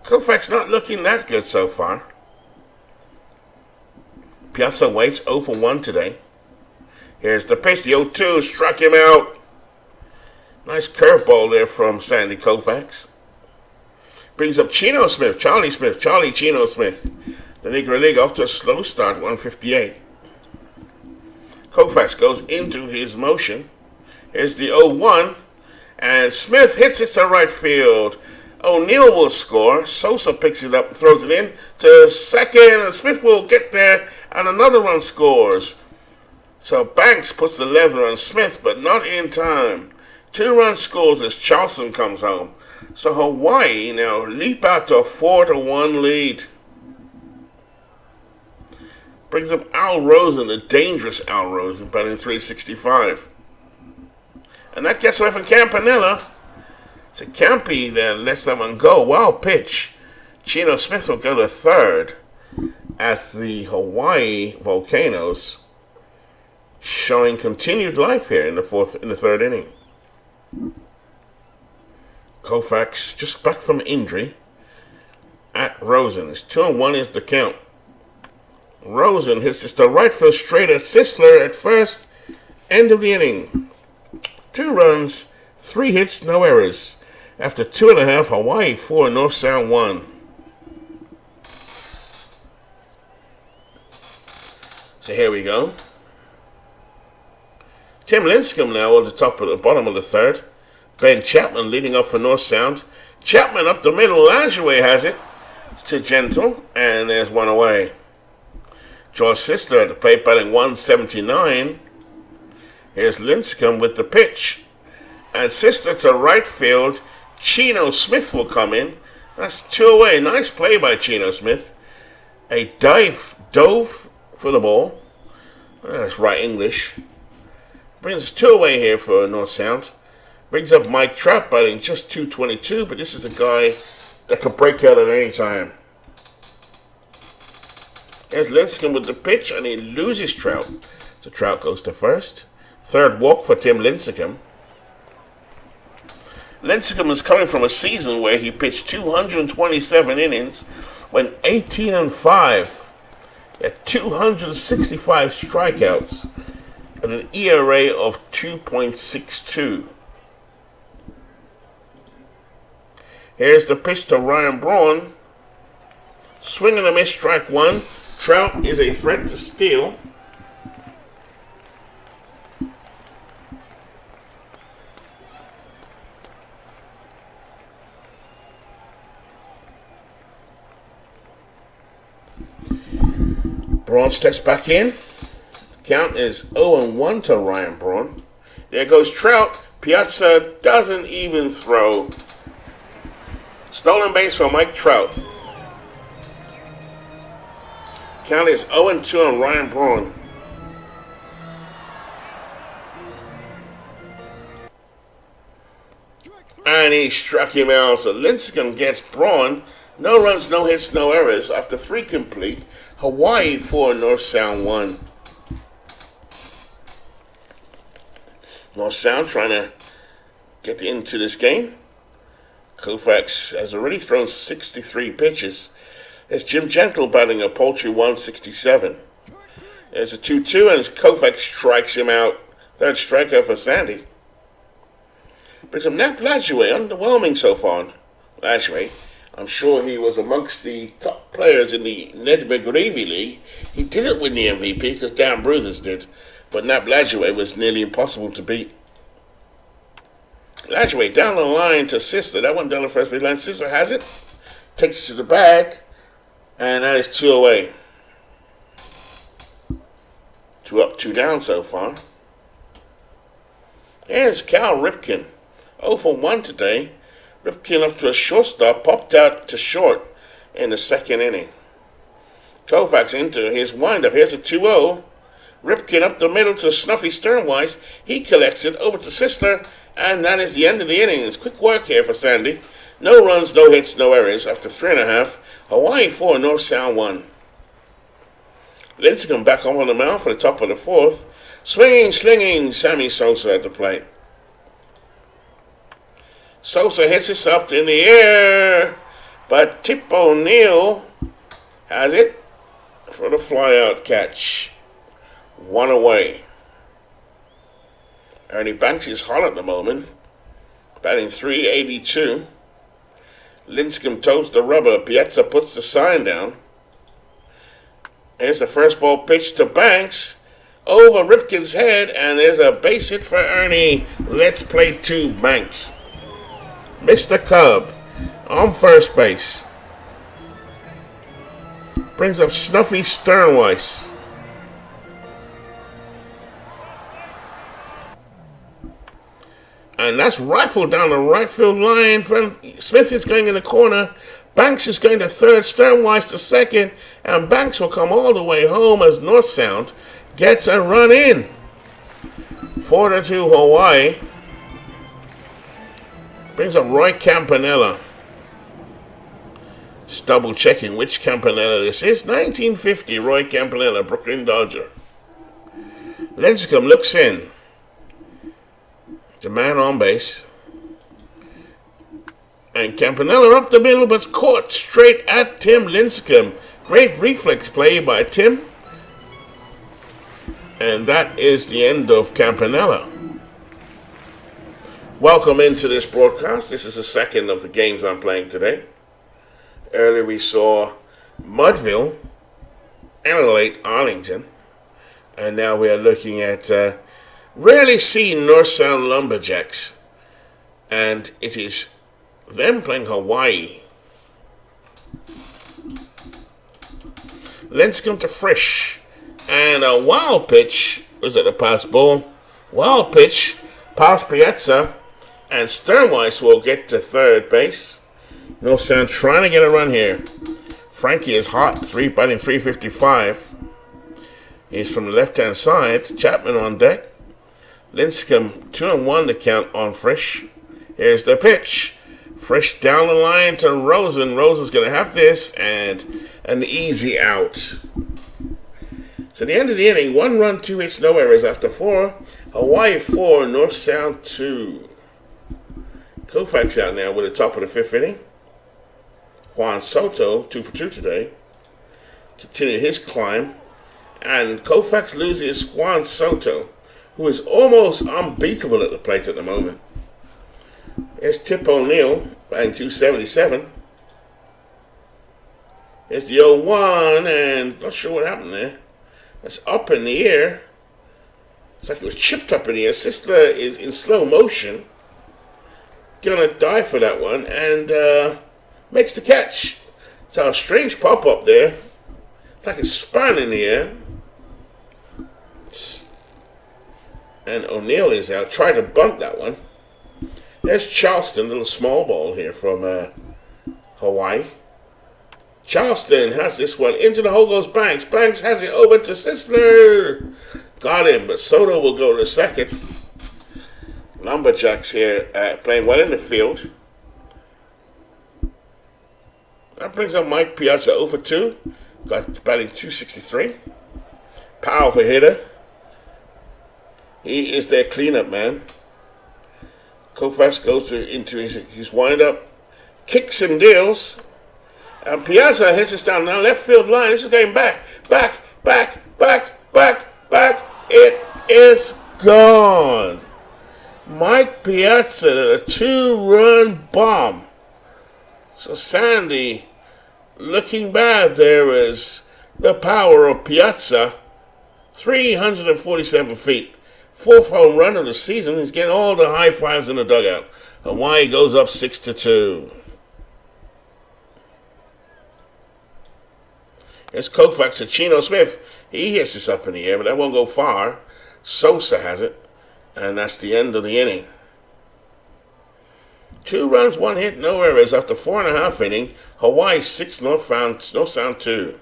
Koufax not looking that good so far. Piazza waits 0 for 1 today. Here's the pitch. The 0-2 struck him out. Nice curveball there from Sandy Koufax. Brings up Chino Smith. Charlie Chino Smith. The Negro League off to a slow start, 158. Koufax goes into his motion. Here's the 0-1. And Smith hits it to right field. O'Neill will score. Sosa picks it up and throws it in to second. And Smith will get there. And another run scores. So Banks puts the leather on Smith, but not in time. 2-run scores as Charleston comes home. So Hawaii now leap out to a 4-1 lead. Brings up Al Rosen, the dangerous Al Rosen, batting 365. And that gets away from Campanella. So Campy there lets that one go. Wild pitch. Chino Smith will go to third as the Hawaii Volcanoes showing continued life here in the third inning. Koufax just back from injury at Rosen. It's 2-1 is the count. Rosen hits this to right field straight at Sisler at first. End of the inning. 2 runs, 3 hits, no errors. After 2.5, Hawaii 4, NorthSound 1. So here we go. Tim Lincecum now on the bottom of the third. Ben Chapman leading off for NorthSound. Chapman up the middle. Lajoie has it to Gentle, and there's one away. George Sisler at the plate batting 179. Here's Lincecum with the pitch. And Sisler to right field. Chino Smith will come in. That's 2 away. Nice play by Chino Smith. A dove for the ball. That's right English. Brings 2 away here for NorthSound. Brings up Mike Trout batting just 222, but this is a guy that could break out at any time. There's Lincecum with the pitch, and he loses Trout. So Trout goes to first. Third walk for Tim Lincecum. Lincecum is coming from a season where he pitched 227 innings, went 18-5, at 265 strikeouts, and an ERA of 2.62. Here's the pitch to Ryan Braun. Swing and a miss, strike 1. Trout is a threat to steal. Braun steps back in. Count is 0-1 to Ryan Braun. There goes Trout. Piazza doesn't even throw. Stolen base for Mike Trout. Count is 0-2 on Ryan Braun. And he struck him out. So Lincecum gets Braun. No runs, no hits, no errors. After 3 complete. Hawaii 4, North Sound 1. North Sound trying to get into this game. Koufax has already thrown 63 pitches. There's Jim Gentle batting a paltry 167. There's a 2-2 and Koufax strikes him out. Third strikeout for Sandy. Brings him Nap Lajoie, underwhelming so far. Lajoie, I'm sure he was amongst the top players in the Ned McGravy League. He didn't win the MVP because Dan Bruthers did. But Nap Lajoie was nearly impossible to beat. Lajoie down the line to Sister. That one down the first base line. Sister has it. Takes it to the bag. And that is 2 away. 2 up, 2 down so far. Here's Cal Ripken. 0 for 1 today. Ripken up to a shortstop. Popped out to short in the second inning. Koufax into his windup. Here's a 2-0. Ripken up the middle to Snuffy Sternweiss. He collects it over to Sister. And that is the end of the inning. It's quick work here for Sandy. No runs, no hits, no errors. After 3.5, Hawaii 4, North Sound 1. Lincecum back up on the mound for the top of the 4th. Swinging, slinging, Sammy Sosa at the plate. Sosa hits this up in the air, but Tip O'Neill has it for the flyout catch. 1 away. Ernie Banks is hot at the moment, batting .382. Lincecum toes the rubber. Piazza puts the sign down. Here's the first ball pitch to Banks. Over Ripken's head, and there's a base hit for Ernie. Let's play 2 Banks. Mr. Cub on first base. Brings up Snuffy Sternweiss. And that's rifled down the right field line. Smith is going in the corner. Banks is going to third. Sternweiss to second. And Banks will come all the way home as North Sound gets a run in. 4-2 Hawaii. Brings up Roy Campanella. Just double checking which Campanella this is. 1950 Roy Campanella, Brooklyn Dodger. Lincecum looks in. It's a man on base. And Campanella up the middle, but caught straight at Tim Lincecum. Great reflex play by Tim. And that is the end of Campanella. Welcome into this broadcast. This is the second of the games I'm playing today. Earlier we saw Mudville annihilate Arlington. And now we are looking at rarely seen North Sound Lumberjacks. And it is them playing Hawaii. Lincecum to Frisch. And a wild pitch. Was it a pass ball? Wild pitch. Past Piazza. And Sternweiss will get to third base. North Sound trying to get a run here. Frankie is hot. Batting .355. He's from the left-hand side. Chapman on deck. Lincecum 2-1 to count on Frisch. Here's the pitch. Frisch down the line to Rosen. Rosen's going to have this and an easy out. So the end of the inning, 1 run, 2 hits, no errors after 4. Hawaii 4, North Sound 2. Koufax out now with the top of the 5th inning. Juan Soto, 2 for 2 today. Continue his climb. And Koufax loses Juan Soto, who is almost unbeatable at the plate at the moment. There's Tip O'Neill, batting .277. There's the 0-1, and not sure what happened there. That's up in the air. It's like it was chipped up in the air. Sister is in slow motion. Gonna die for that one, and makes the catch. So a strange pop-up there. It's like it's spun in the air. And O'Neill is out. Tried to bunt that one. There's Charleston, little small ball here from Hawaii. Charleston has this one. Into the hole goes Banks. Banks has it over to Sisler. Got him, but Soto will go to second. Lumberjacks here playing well in the field. That brings up Mike Piazza 0 for 2. Got batting 263. Powerful hitter. He is their cleanup man. Koufax goes into his wind-up. Kicks and deals. And Piazza hits this down the left field line. This is going back. It is gone. Mike Piazza, a 2-run bomb. So Sandy, looking bad there is the power of Piazza. 347 feet. 4th home run of the season. He's getting all the high fives in the dugout. Hawaii goes up 6-2. There's Koufax to Chino Smith. He hits this up in the air, but that won't go far. Sosa has it. And that's the end of the inning. 2 runs, 1 hit, no errors after 4.5 inning. Hawaii 6, NorthSound 2.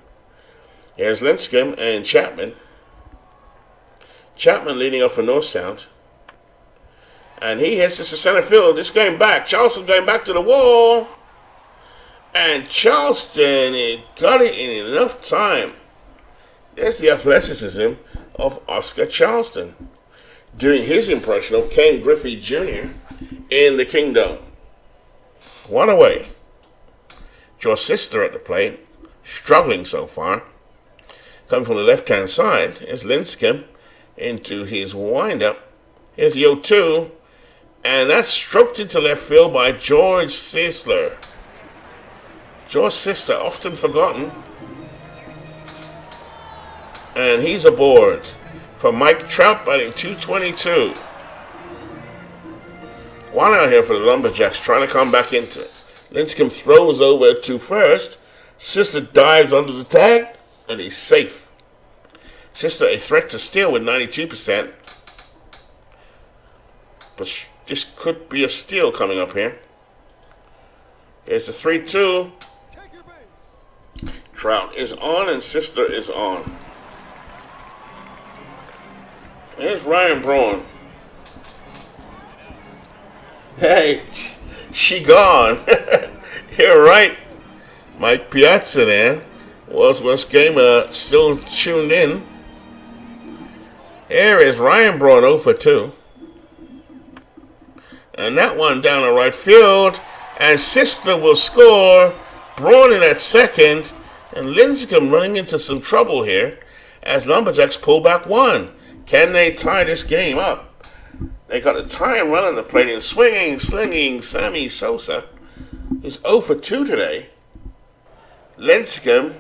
Here's Linscomb and Chapman. Chapman leading off for NorthSound. And he hits this to center field. This going back. Charleston going back to the wall. And Charleston got it in enough time. There's the athleticism of Oscar Charleston doing his impression of Ken Griffey Jr. in the Kingdom. 1 away. Your sister at the plate, struggling so far. Coming from the left-hand side is Linscomb into his windup. Here's the 0-2, and that's stroked into left field by George Sisler. George Sisler, often forgotten. And he's aboard for Mike Trout batting 222. 1 out here for the Lumberjacks, trying to come back into it. Linscomb throws over to first. Sisler dives under the tag, and he's safe. Sisler a threat to steal with 92%. But this could be a steal coming up here. Here's the 3-2. Trout is on and Sisler is on. Here's Ryan Braun. Hey, she gone. You're right. Mike Piazza there was gamer still tuned in. Here is Ryan Braun 0 for 2. And that one down in right field. And Sisler will score. Braun in at second. And Linscomb running into some trouble here as Lumberjacks pull back 1. Can they tie this game up? They got a tying run on the plate and swinging, slinging Sammy Sosa, who's 0 for 2 today. Linscomb.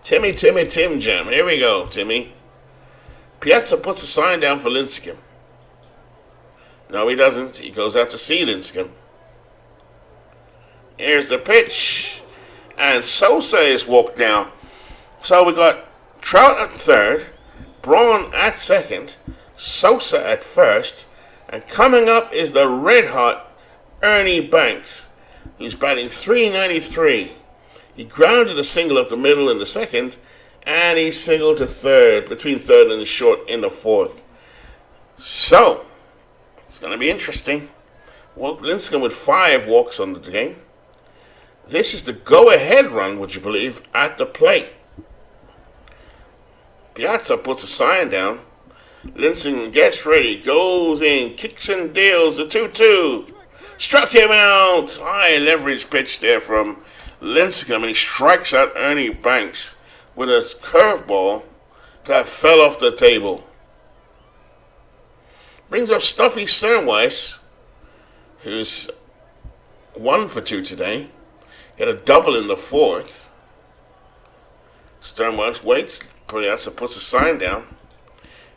Tim Jam. Here we go, Timmy. Piazza puts a sign down for Linscomb. No, he doesn't. He goes out to see Linscomb. Here's the pitch. And Sosa is walked down. So we got Trout at third, Braun at second, Sosa at first, and coming up is the red-hot Ernie Banks, who's batting .393. He grounded a single up the middle in the second, and he singled to third, between third and the short in the fourth. So, it's going to be interesting. Linscomb with 5 walks on the game. This is the go-ahead run, would you believe, at the plate. Piazza puts a sign down. Linscomb gets ready, goes in, kicks and deals, the 2-2. Struck him out. High leverage pitch there from Linscomb, and he strikes out Ernie Banks with a curveball that fell off the table. Brings up Stuffy Sternweiss, who's 1 for 2 today. He had a double in the fourth. Sternweiss waits. Piazza puts a sign down.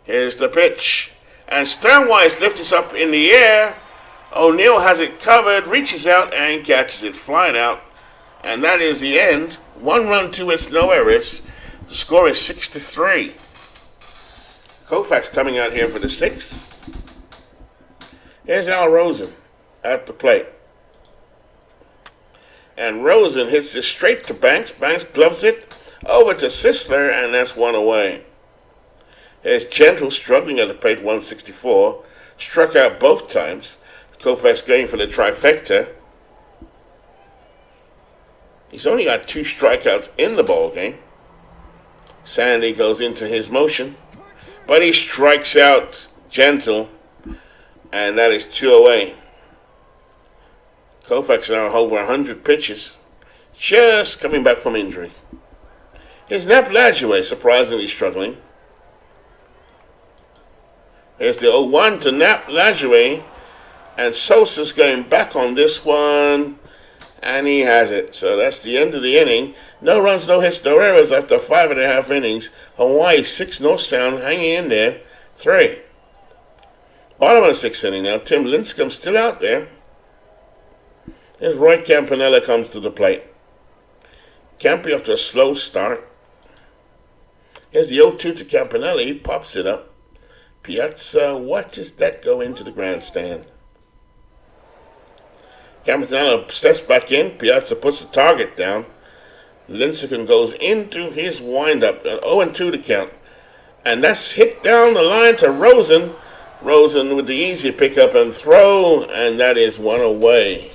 Here's the pitch. And Sternweiss lifts it up in the air. O'Neill has it covered, reaches out and catches it flying out. And that is the end 1 run, 2 hits, no errors. The score is 6-3. Koufax coming out here for the 6th. Here's Al Rosen at the plate. And Rosen hits this straight to Banks. Banks gloves it over to Sisler, and that's 1 away. Here's Gentle struggling at the plate, 164. Struck out both times. Koufax going for the trifecta. He's only got 2 strikeouts in the ball game. Sandy goes into his motion, but he strikes out Gentle, and that is 2 away. Koufax now over 100 pitches, just coming back from injury. Here's Nap Lajoie surprisingly struggling. Here's the 0-1 to Nap Lajoie, and Sosa's going back on this one, and he has it. So that's the end of the inning. No runs, no hits, no errors after 5.5 innings. Hawaii 6 NorthSound hanging in there, 3. Bottom of the 6th inning now. Tim Lincecum still out there. Here's Roy Campanella comes to the plate. Campy off to a slow start. Here's the 0-2 to Campanella. He pops it up. Piazza watches that go into the grandstand. Campanella steps back in. Piazza puts the target down. Lincecum goes into his windup. 0-2 to count. And that's hit down the line to Rosen. Rosen with the easy pickup and throw, and that is 1 away.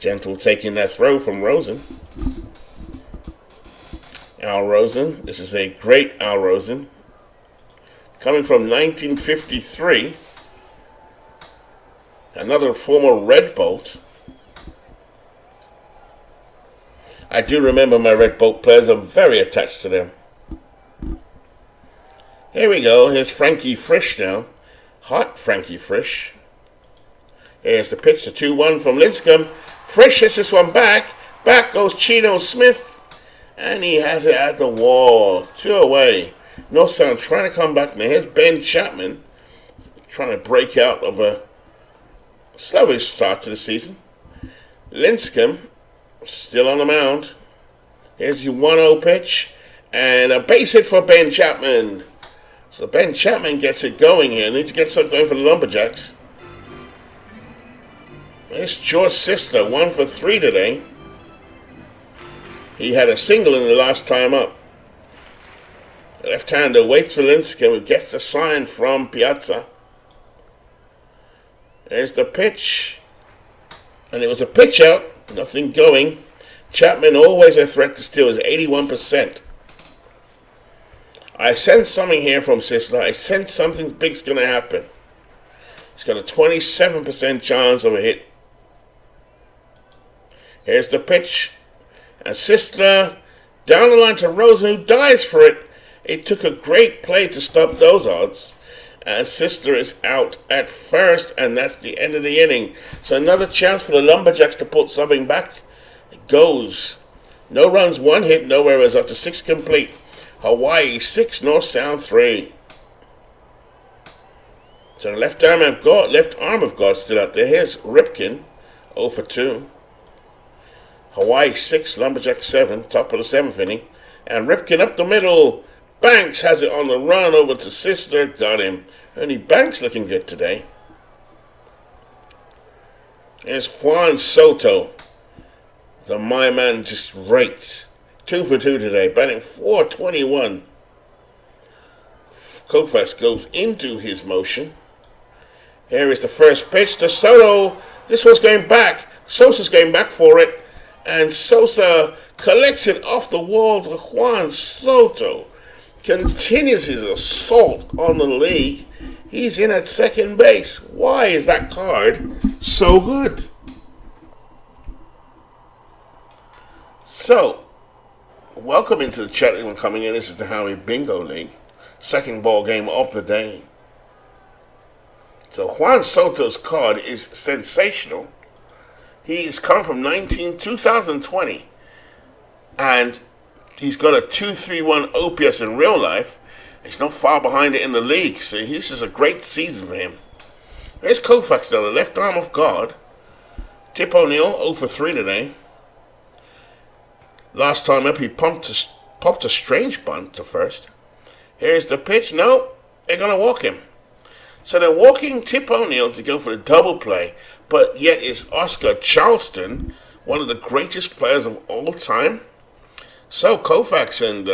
Gentle taking that throw from Rosen. Al Rosen. This is a great Al Rosen. Coming from 1953. Another former Red Bolt. I do remember my Red Bolt players. I'm very attached to them. Here we go. Here's Frankie Frisch now. Hot Frankie Frisch. Here's the pitch, the 2-1 from Lincecum. Frisch hits this one back. Back goes Chino Smith. And he has it at the wall. 2 away. NorthSound trying to come back now. Here's Ben Chapman trying to break out of a slowish start to the season. Lincecum still on the mound. Here's the 1-0 pitch. And a base hit for Ben Chapman. So Ben Chapman gets it going here. Need to get something going for the Lumberjacks. There's George Sisler, 1 for 3 today. He had a single in the last time up. The left-hander waits for Lincecum, who gets the sign from Piazza. There's the pitch. And it was a pitch out. Nothing going. Chapman always a threat to steal is 81%. I sense something here from Sisler. I sense something big's going to happen. He's got a 27% chance of a hit. Here's the pitch. And Sisler down the line to Rosen, who dives for it. It took a great play to stop those odds. And Sisler is out at first, and that's the end of the inning. So another chance for the Lumberjacks to put something back. It goes. No runs, 1 hit, no errors after 6 complete. Hawaii 6, NorthSound 3. So the left arm of God still out there. Here's Ripken, 0 for 2. Hawaii 6, Lumberjack 7, top of the 7th inning. And Ripken up the middle. Banks has it on the run over to Sisler. Got him. Ernie Banks looking good today. There's Juan Soto. The my man just rakes. 2 for 2 today. Batting .421. Koufax goes into his motion. Here is the first pitch to Soto. This one's going back. Sosa's going back for it. And Sosa collects it off the wall to Juan Soto. Continues his assault on the league. He's in at second base. Why is that card so good? So, welcome into the chat room coming in. This is the Howie Bingo League. Second ball game of the day. So Juan Soto's card is sensational. He's come from 2020. And he's got a 2.31 OPS in real life. He's not far behind it in the league. So this is a great season for him. There's Koufax though, the left arm of God. Tip O'Neill, 0 for 3 today. Last time up, he popped a strange bunt to first. Here's the pitch. No, they're going to walk him. So they're walking Tip O'Neill to go for the double play, but yet is Oscar Charleston, one of the greatest players of all time. So Koufax and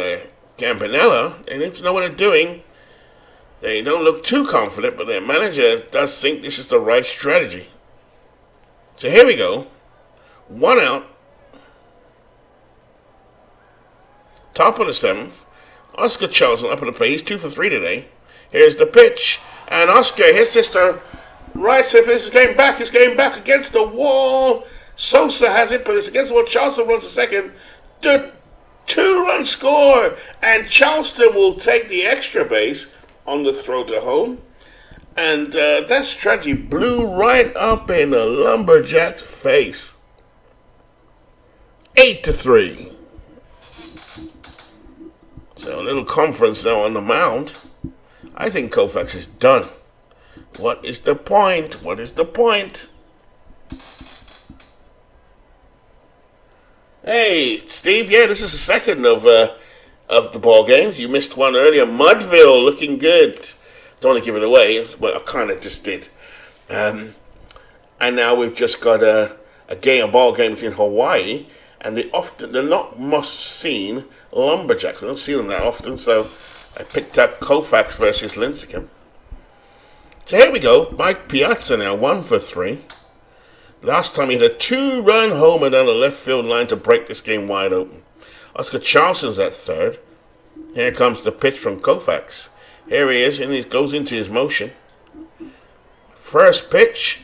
Campanella, they need to know what they're doing. They don't look too confident, but their manager does think this is the right strategy. So here we go. 1 out. Top of the 7th. Oscar Charleston up at the plate. He's 2 for 3 today. Here's the pitch. And Oscar hits this to right. So if it's getting back, it's getting back against the wall. Sosa has it, but it's against the wall. Charleston runs a second. The 2-run score. And Charleston will take the extra base on the throw to home. And that strategy blew right up in the Lumberjacks' face. 8-3. So a little conference now on the mound. I think Koufax is done. What is the point? What is the point? Hey, Steve. Yeah, this is the second of the ball games. You missed one earlier. Mudville looking good. Don't want to give it away. Well, I kind of just did. And now we've just got a ball game between Hawaii and they're not must-seen Lumberjacks. We don't see them that often, so I picked up Koufax versus Lincecum. So here we go. Mike Piazza now, 1 for 3. Last time he had a 2-run homer down the left field line to break this game wide open. Oscar Charleston's at third. Here comes the pitch from Koufax. Here he is, and he goes into his motion. First pitch.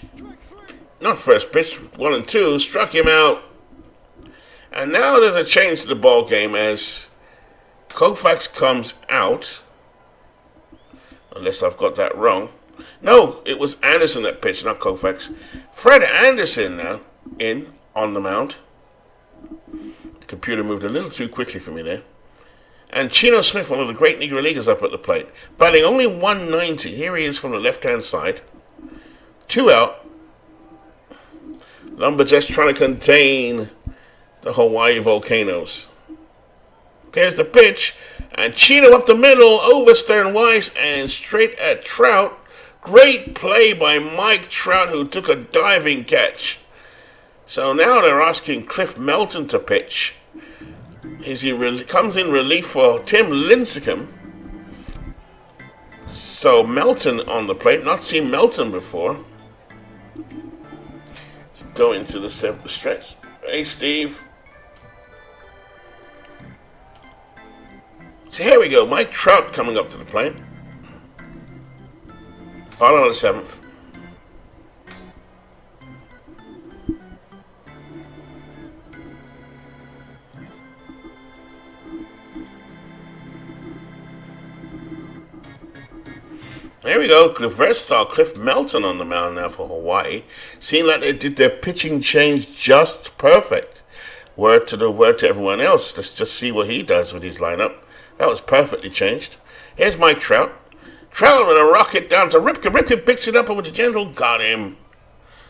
Not first pitch, 1 and 2. Struck him out. And now there's a change to the ball game as Koufax comes out. Unless I've got that wrong. No, it was Anderson that pitched, not Koufax. Fred Anderson now in on the mound. The computer moved a little too quickly for me there. And Chino Smith, one of the great Negro Leaguers, up at the plate. Batting only 190. Here he is from the left-hand side. 2 out. Lumberjacks trying to contain the Hawaii Volcanoes. There's the pitch. And Chino up the middle, over Stern Weiss, and straight at Trout. Great play by Mike Trout, who took a diving catch. So now they're asking Cliff Melton to pitch. He comes in relief for Tim Lincecum. So Melton on the plate. Not seen Melton before. Go into the stretch. Hey, Steve. So here we go. Mike Trout coming up to the plate. Bottom of the 7th. There we go. The versatile Cliff Melton on the mound now for Hawaii. Seemed like they did their pitching change just perfect. Word to everyone else. Let's just see what he does with his lineup. That was perfectly changed. Here's Mike Trout. Trout with a rocket down to Ripken. Ripken picks it up over to Gentle. Got him.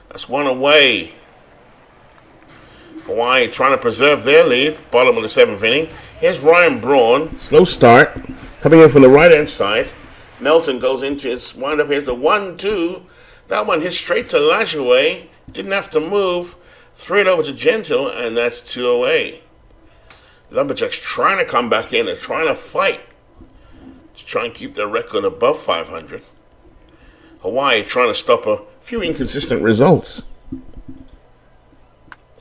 That's 1 away. Hawaii trying to preserve their lead. Bottom of the 7th inning. Here's Ryan Braun. Slow start. Coming in from the right-hand side. Melton goes into his windup. Here's the 1-2. That one hit straight to Lajoie. Didn't have to move. Threw it over to Gentle, and that's 2 away. Lumberjacks trying to come back in. They're trying to fight to try and keep their record above 500. Hawaii trying to stop a few inconsistent results.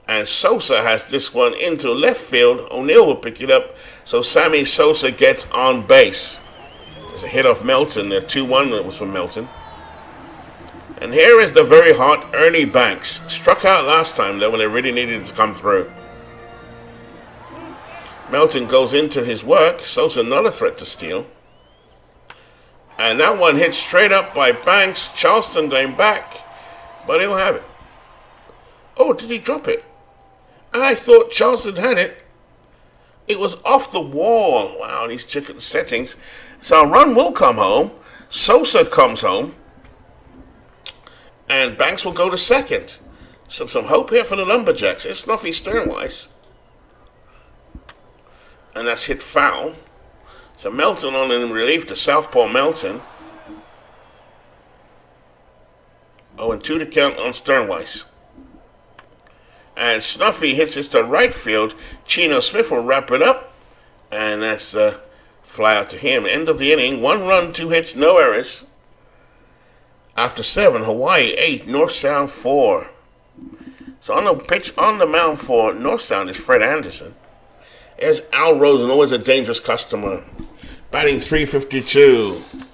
And Sosa has this one into left field. O'Neill will pick it up. So Sammy Sosa gets on base. There's a hit off Melton. The 2-1 that was from Melton. And here is the very hot Ernie Banks. Struck out last time though when they really needed him to come through. Melton goes into his work. Sosa another threat to steal. And that one hit straight up by Banks. Charleston going back. But he'll have it. Oh, did he drop it? I thought Charleston had it. It was off the wall. Wow, these chicken settings. So a run will come home. Sosa comes home. And Banks will go to second. Some hope here for the Lumberjacks. It's Snuffy Sternweiss. and that's hit foul. So Melton on in relief to southpaw Melton. 0-2 to count on Sternweiss. And Snuffy hits this to right field. Chino Smith will wrap it up. And that's fly out to him. End of the inning. 1 run, 2 hits, no errors. After 7, Hawaii 8, NorthSound 4. So on the pitch, on the mound for NorthSound is Fred Anderson. There's Al Rosen, always a dangerous customer. Batting .352.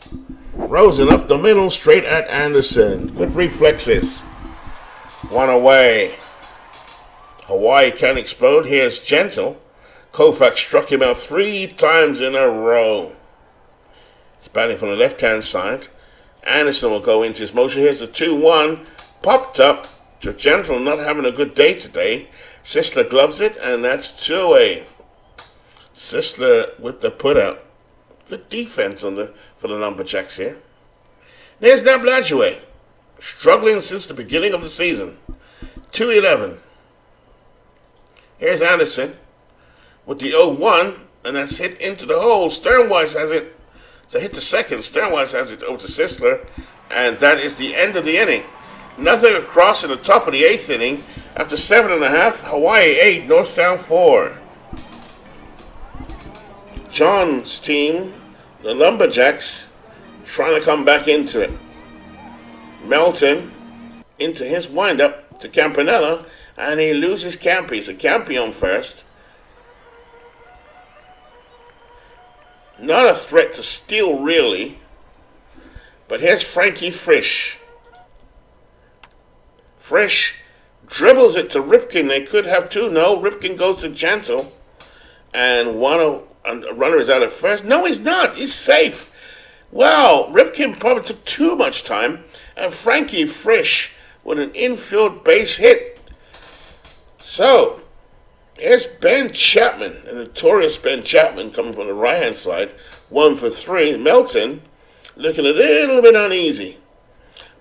Rosen up the middle, straight at Anderson. Good reflexes. 1 away. Hawaii can explode. Here's Gentle. Koufax struck him out 3 times in a row. He's batting from the left-hand side. Anderson will go into his motion. Here's the 2-1. Popped up. Gentle not having a good day today. Sisler gloves it, and that's 2 away. Sisler with the put-out. Good defense for the Lumberjacks here. There's Nabladjue. Struggling since the beginning of the season. 2-11. Here's Anderson with the 0-1, and that's hit into the hole. Sternweiss has it. It's a hit to second. Sternweiss has it over to Sisler, and that is the end of the inning. Nothing across in the top of the 8th inning. After 7.5, Hawaii 8, NorthSound 4. John's team, the Lumberjacks, trying to come back into it. Melton into his windup to Campanella, and he loses Campy. So Campy on first. Not a threat to steal, really. But here's Frankie Frisch. Frisch dribbles it to Ripken. They could have 2. No, Ripken goes to Gentle. And a runner is out at first. No, he's not. He's safe. Wow, Ripken probably took too much time. And Frankie Frisch with an infield base hit. So, here's Ben Chapman, a notorious Ben Chapman coming from the right-hand side. 1 for 3. Melton looking a little bit uneasy.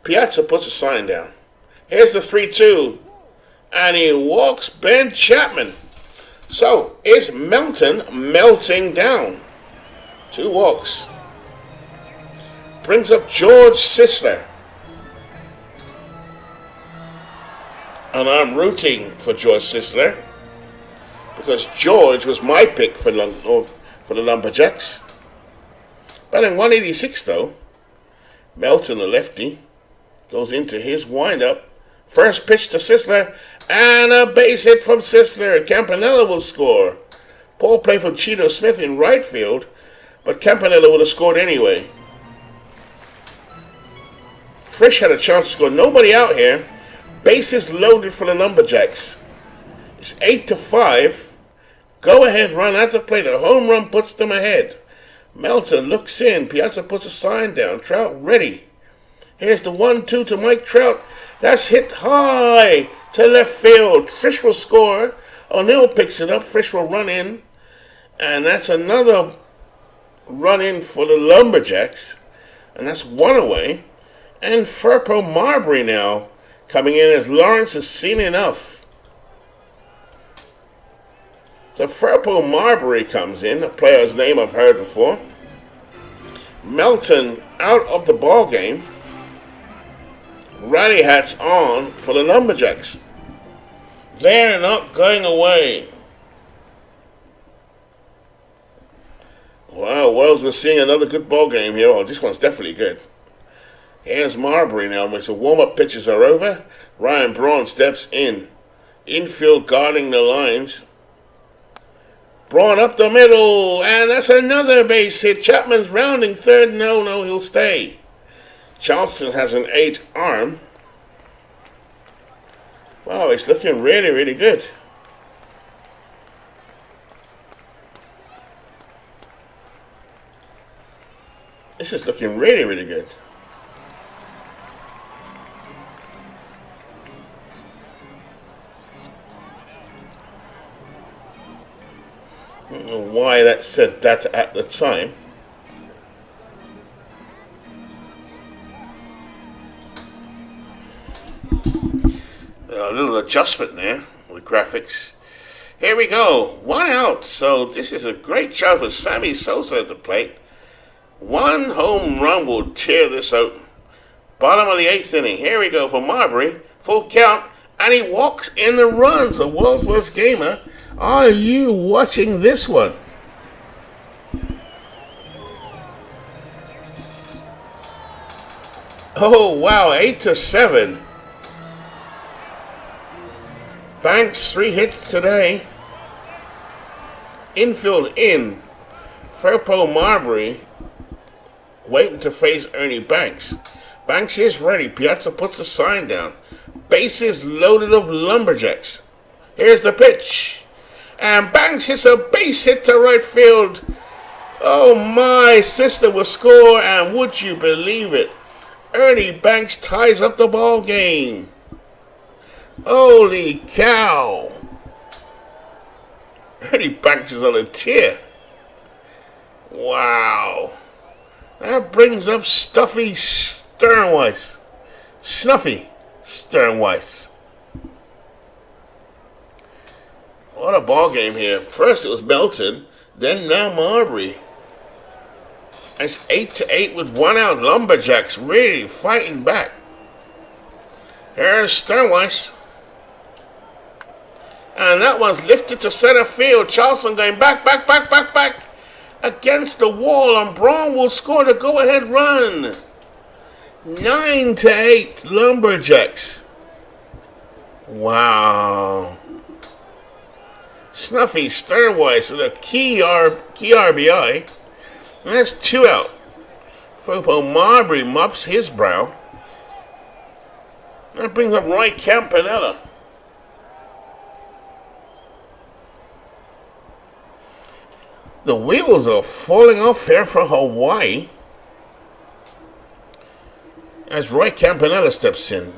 Piazza puts a sign down. Here's the 3-2. And he walks Ben Chapman. So, is Melton melting down? 2 walks. Brings up George Sisler. And I'm rooting for George Sisler, because George was my pick for the Lumberjacks. Batting 186 though. Melton, the lefty, goes into his windup. First pitch to Sisler, and a base hit from Sisler. Campanella will score. Poor play from Chino Smith in right field, but Campanella would have scored anyway. Frisch had a chance to score. Nobody out here. Bases loaded for the Lumberjacks. It's 8-5. Go ahead, run at the plate. A home run puts them ahead. Melton looks in. Piazza puts a sign down. Trout ready. Here's the 1-2 to Mike Trout. That's hit high to left field. Frisch will score. O'Neill picks it up. Frisch will run in. And that's another run in for the Lumberjacks. And that's 1 away. And Furpo Marbury now coming in as Lawrence has seen enough. So Furpo Marbury comes in, a player's name I've heard before. Melton out of the ball game. Rally hats on for the Lumberjacks. They're not going away. Wow, Wells, we're seeing another good ball game here. Oh, this one's definitely good. Here's Marbury now. As the warm-up pitches are over, Ryan Braun steps in. Infield guarding the lines. Braun up the middle, and that's another base hit. Chapman's rounding third. No, he'll stay. Charleston has an 8 arm. Wow, it's looking really, really good. This is looking really, really good. I don't know why that said that at the time. A little adjustment there with graphics. Here we go. 1 out. So this is a great chance with Sammy Sosa at the plate. 1 home run will tear this out. Bottom of the 8th inning. Here we go for Marbury. Full count. And he walks in the runs. A world's worst gamer. Are you watching this one? Oh, wow. 8-7. Banks 3 hits today. Infield in. Firpo Marbury waiting to face Ernie Banks. Banks is ready. Piazza puts the sign down. Bases loaded of Lumberjacks. Here's the pitch. And Banks hits a base hit to right field. Oh my, sister will score, and would you believe it? Ernie Banks ties up the ball game. Holy cow. Ernie Banks is on a tear. Wow. That brings up Snuffy Sternweiss. What a ball game here. First it was Melton, then now Marbury. It's 8-8 with 1 out. Lumberjacks really fighting back. Here's Sternweiss. And that one's lifted to center field. Charleston going back against the wall, and Braun will score the go-ahead run. 9-8 Lumberjacks. Wow. Snuffy Sternweiss with a key RBI. And that's 2 out. Firpo Marbury mops his brow. That brings up Roy Campanella. The wheels are falling off here for Hawaii as Roy Campanella steps in.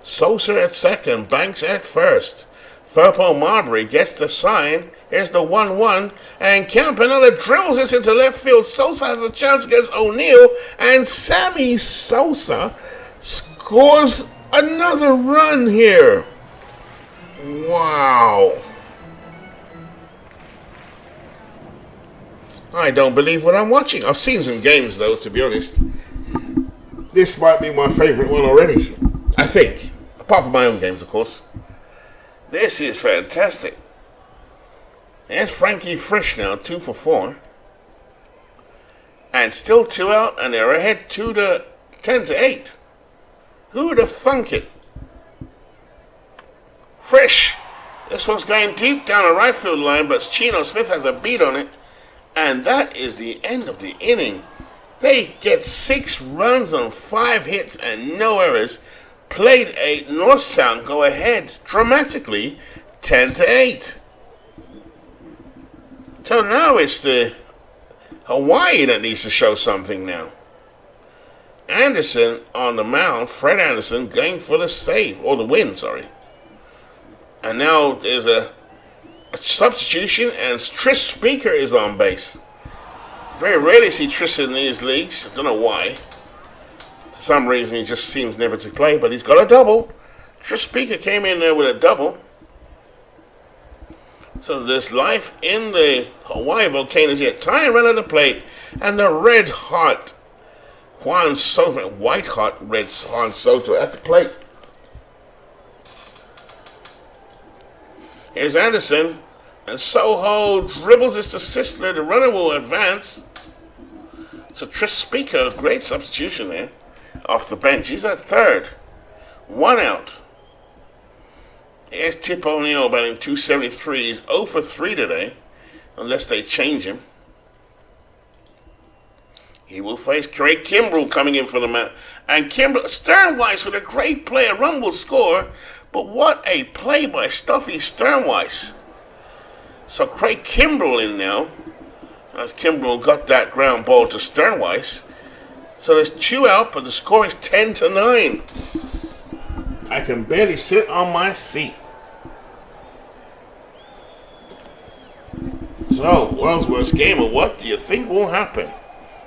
Sosa at second, Banks at first. Firpo Marbury gets the sign. Here's the 1-1, and Campanella drills this into left field. Sosa has a chance against O'Neill, and Sammy Sosa scores another run here. Wow. I don't believe what I'm watching. I've seen some games, though, to be honest. This might be my favorite one already, I think. Apart from my own games, of course. This is fantastic. There's Frankie Frisch now, 2 for 4. And still 2 out, and they're ahead 10-8. Who would have thunk it? Frisch. This one's going deep down the right field line, but Chino Smith has a beat on it. And that is the end of the inning. They get 6 runs on 5 hits and no errors. Played 8. NorthSound go ahead dramatically 10-8. So now it's the Hawaii that needs to show something now. Anderson on the mound. Fred Anderson going for the save, or the win, sorry. And now there's a substitution, and Tris Speaker is on base. Very rarely see Tris in these leagues. I don't know why. For some reason, he just seems never to play, but he's got a double. Tris Speaker came in there with a double. So there's life in the Hawaii Volcanoes yet. Tying run at the plate, and the red hot Juan Soto, white hot red Juan Soto at the plate. Here's Anderson, and Soho dribbles this to Sisler. The runner will advance. So Tris Speaker, great substitution there, off the bench. He's at third. 1 out. Here's Tip O'Neill batting .273. He's 0 for 3 today, unless they change him. He will face Craig Kimbrell coming in for the match. And Sternweiss with a great play. A run will score. But what a play by Stuffy Sternweiss. So Craig Kimbrell in now. As Kimbrell got that ground ball to Sternweiss. So there's 2 out, but the score is 10-9. I can barely sit on my seat. So, world's worst gamer, what do you think will happen?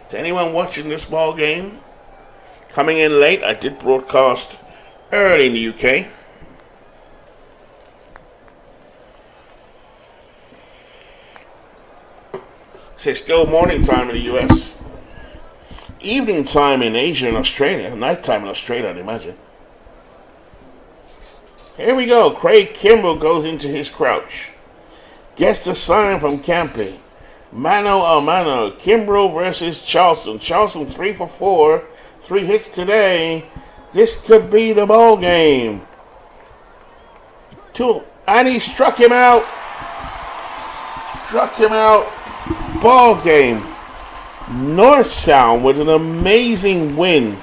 To anyone watching this ball game? Coming in late, I did broadcast early in the UK. So it's still morning time in the US. Evening time in Asia and Australia. Night time in Australia, I'd imagine. Here we go. Craig Kimbrell goes into his crouch. Gets the sign from Campy. Mano a mano. Kimbrell versus Charleston. Charleston 3 for 4. 3 hits today. This could be the ball game. 2. And he struck him out. Ball game. NorthSound with an amazing win.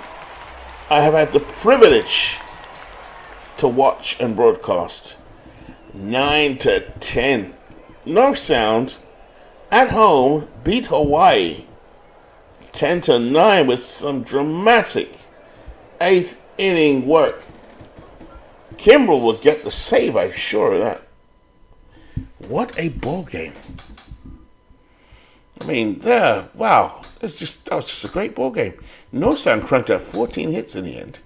I have had the privilege to watch and broadcast. 9-10. NorthSound at home beat Hawaii 10-9 with some dramatic 8th inning work. Kimbrell will get the save, I'm sure of that. What a ball game. I mean, wow, that was just a great ball game. NorthSound cranked out 14 hits in the end.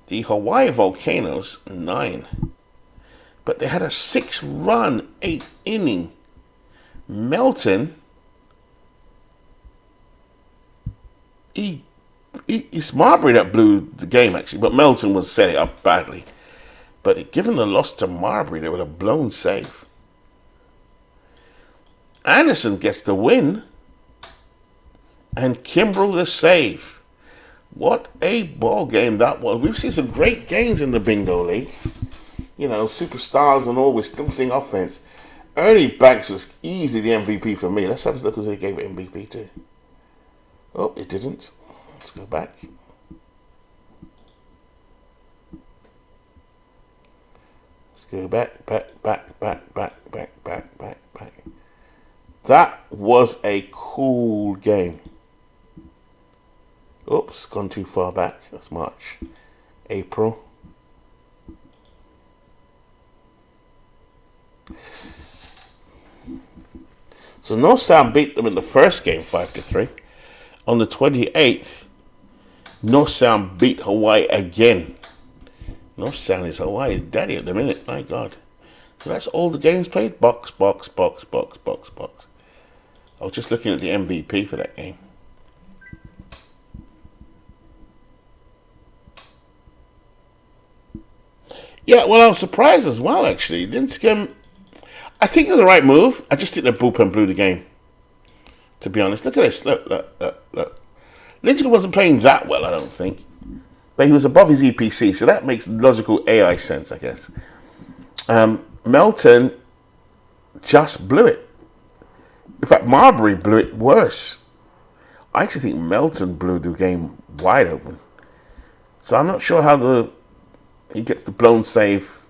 The Hawaii Volcanoes, 9. But they had a 6-run, 8th inning. Melton, it's Marbury that blew the game, actually, but Melton was setting up badly. But given the loss to Marbury, they would have blown save. Anderson gets the win, and Kimbrell the save. What a ball game that was. We've seen some great games in the Bingo League. You know, superstars and all, we're still seeing offense. Ernie Banks was easily the MVP for me. Let's have a look who they gave it MVP to. Oh, it didn't. Let's go back. Let's go back. That was a cool game. Oops, gone too far back. That's March. April. So NorthSound beat them in the first game 5-3. On the 28th, NorthSound beat Hawaii again. NorthSound is Hawaii's daddy at the minute. My God. So that's all the games played. Box. I was just looking at the MVP for that game. Yeah, well, I was surprised as well, actually. Lincecum, I think it was the right move. I just think the bullpen blew the game, to be honest. Look at this. Look. Lincecum wasn't playing that well, I don't think. But he was above his EPC, so that makes logical AI sense, I guess. Melton just blew it. In fact, Marbury blew it worse. I actually think Melton blew the game wide open. So I'm not sure how he gets the blown save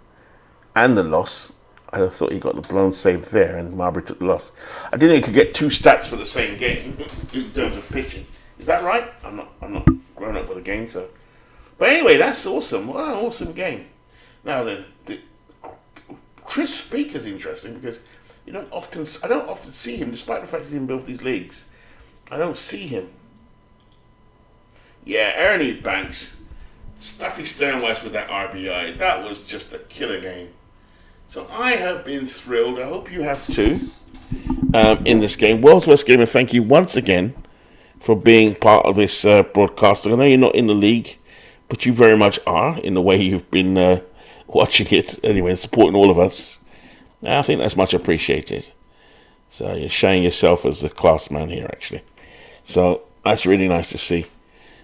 and the loss. I thought he got the blown save there and Marbury took the loss. I didn't think he could get 2 stats for the same game in terms of pitching. Is that right? I'm not grown up with a game, so. But anyway, that's awesome. What an awesome game. Now then, Chris Speaker's interesting because I don't often see him, despite the fact he's in both these leagues. I don't see him. Yeah, Ernie Banks. Staffy Sternwest with that RBI. That was just a killer game. So I have been thrilled. I hope you have too. In this game. World's Worst Gamer, thank you once again for being part of this broadcasting. I know you're not in the league, but you very much are in the way you've been watching it. Anyway, supporting all of us. I think that's much appreciated. So you're showing yourself as the class man here, actually. So that's really nice to see.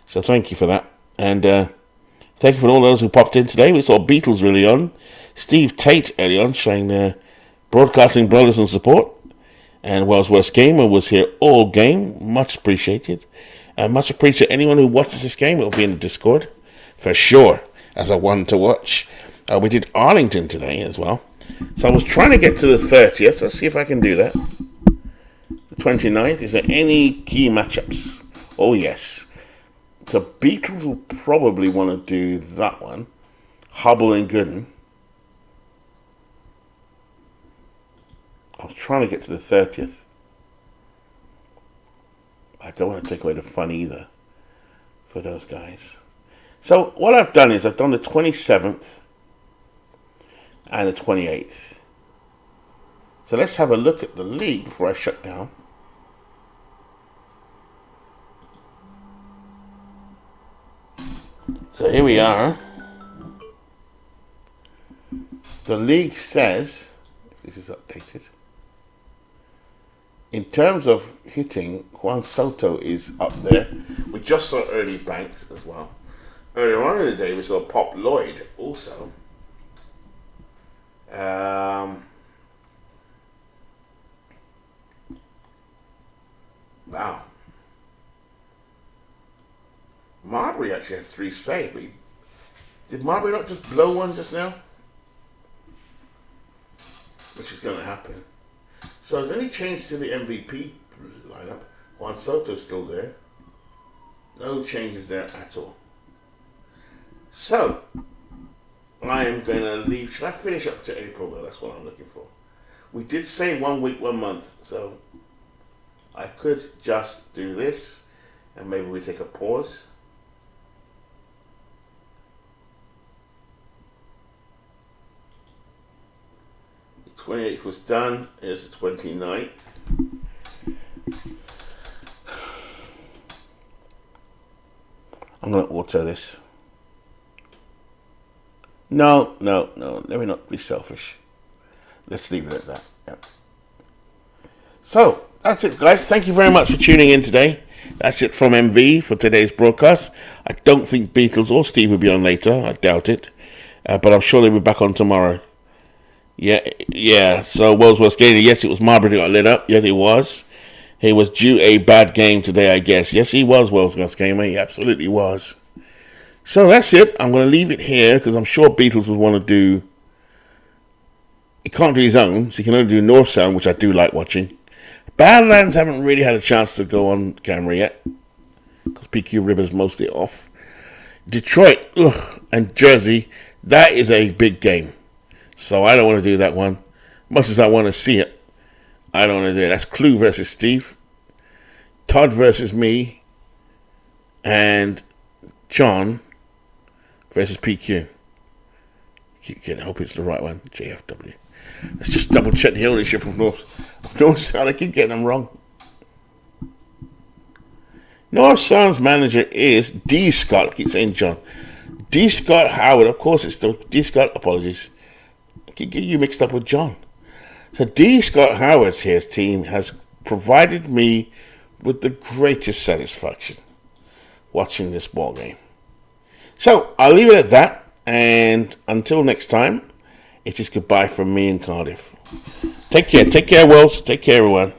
So thank you for that. And thank you for all those who popped in today. We saw Beatles really on. Steve Tate early on, showing broadcasting brothers and support. And World's Worst Gamer was here all game. Much appreciated. And much appreciate anyone who watches this game. It will be in the Discord for sure as a one to watch. We did Arlington today as well. So I was trying to get to the 30th. Let's see if I can do that. The 29th. Is there any key matchups? Oh, yes. So Beatles will probably want to do that one. Hubble and Gooden. I was trying to get to the 30th. I don't want to take away the fun either for those guys. So what I've done is I've done the 27th and the 28th. So let's have a look at the league before I shut down. here we are. The league says, if this is updated, in terms of hitting, Juan Soto is up there. We just saw Ernie Banks as well. Earlier on in the day, we saw Pop Lloyd also. Wow. Marbury actually has 3 saves. Did Marbury not just blow one just now? Which is going to happen. So is there any change to the MVP lineup? Juan Soto's still there. No changes there at all. So, I am going to leave. Should I finish up to April though? That's what I'm looking for. We did say 1 week, 1 month. So, I could just do this. And maybe we take a pause. The 28th was done. Here's the 29th. I'm going to auto this. No. Let me not be selfish. Let's leave it at that. Yep. So, that's it, guys. Thank you very much for tuning in today. That's it from MV for today's broadcast. I don't think Beatles or Steve will be on later. I doubt it. But I'm sure they'll be back on tomorrow. Yeah. So, World's Worst Game. Yes, it was Marbury that got lit up. Yes, it was. He was due a bad game today, I guess. Yes, he was World's Worst Game. He absolutely was. So that's it. I'm going to leave it here because I'm sure Beatles would want to do... He can't do his own, so he can only do NorthSound, which I do like watching. Badlands haven't really had a chance to go on camera yet because PQ River's mostly off. Detroit and Jersey, that is a big game. So I don't want to do that one. Much as I want to see it, I don't want to do it. That's Clue versus Steve, Todd versus me, and John versus PQ. I hope it's the right one. JFW. Let's just double check the ownership of NorthSound. I keep getting them wrong. NorthSound's manager is D. Scott. I keep saying John. D. Scott Howard. Of course, it's still D. Scott. Apologies. I keep getting you mixed up with John. So D. Scott Howard's his team has provided me with the greatest satisfaction watching this ball game. So I'll leave it at that, and until next time, it is goodbye from me in Cardiff. Take care, Wells. Take care, everyone.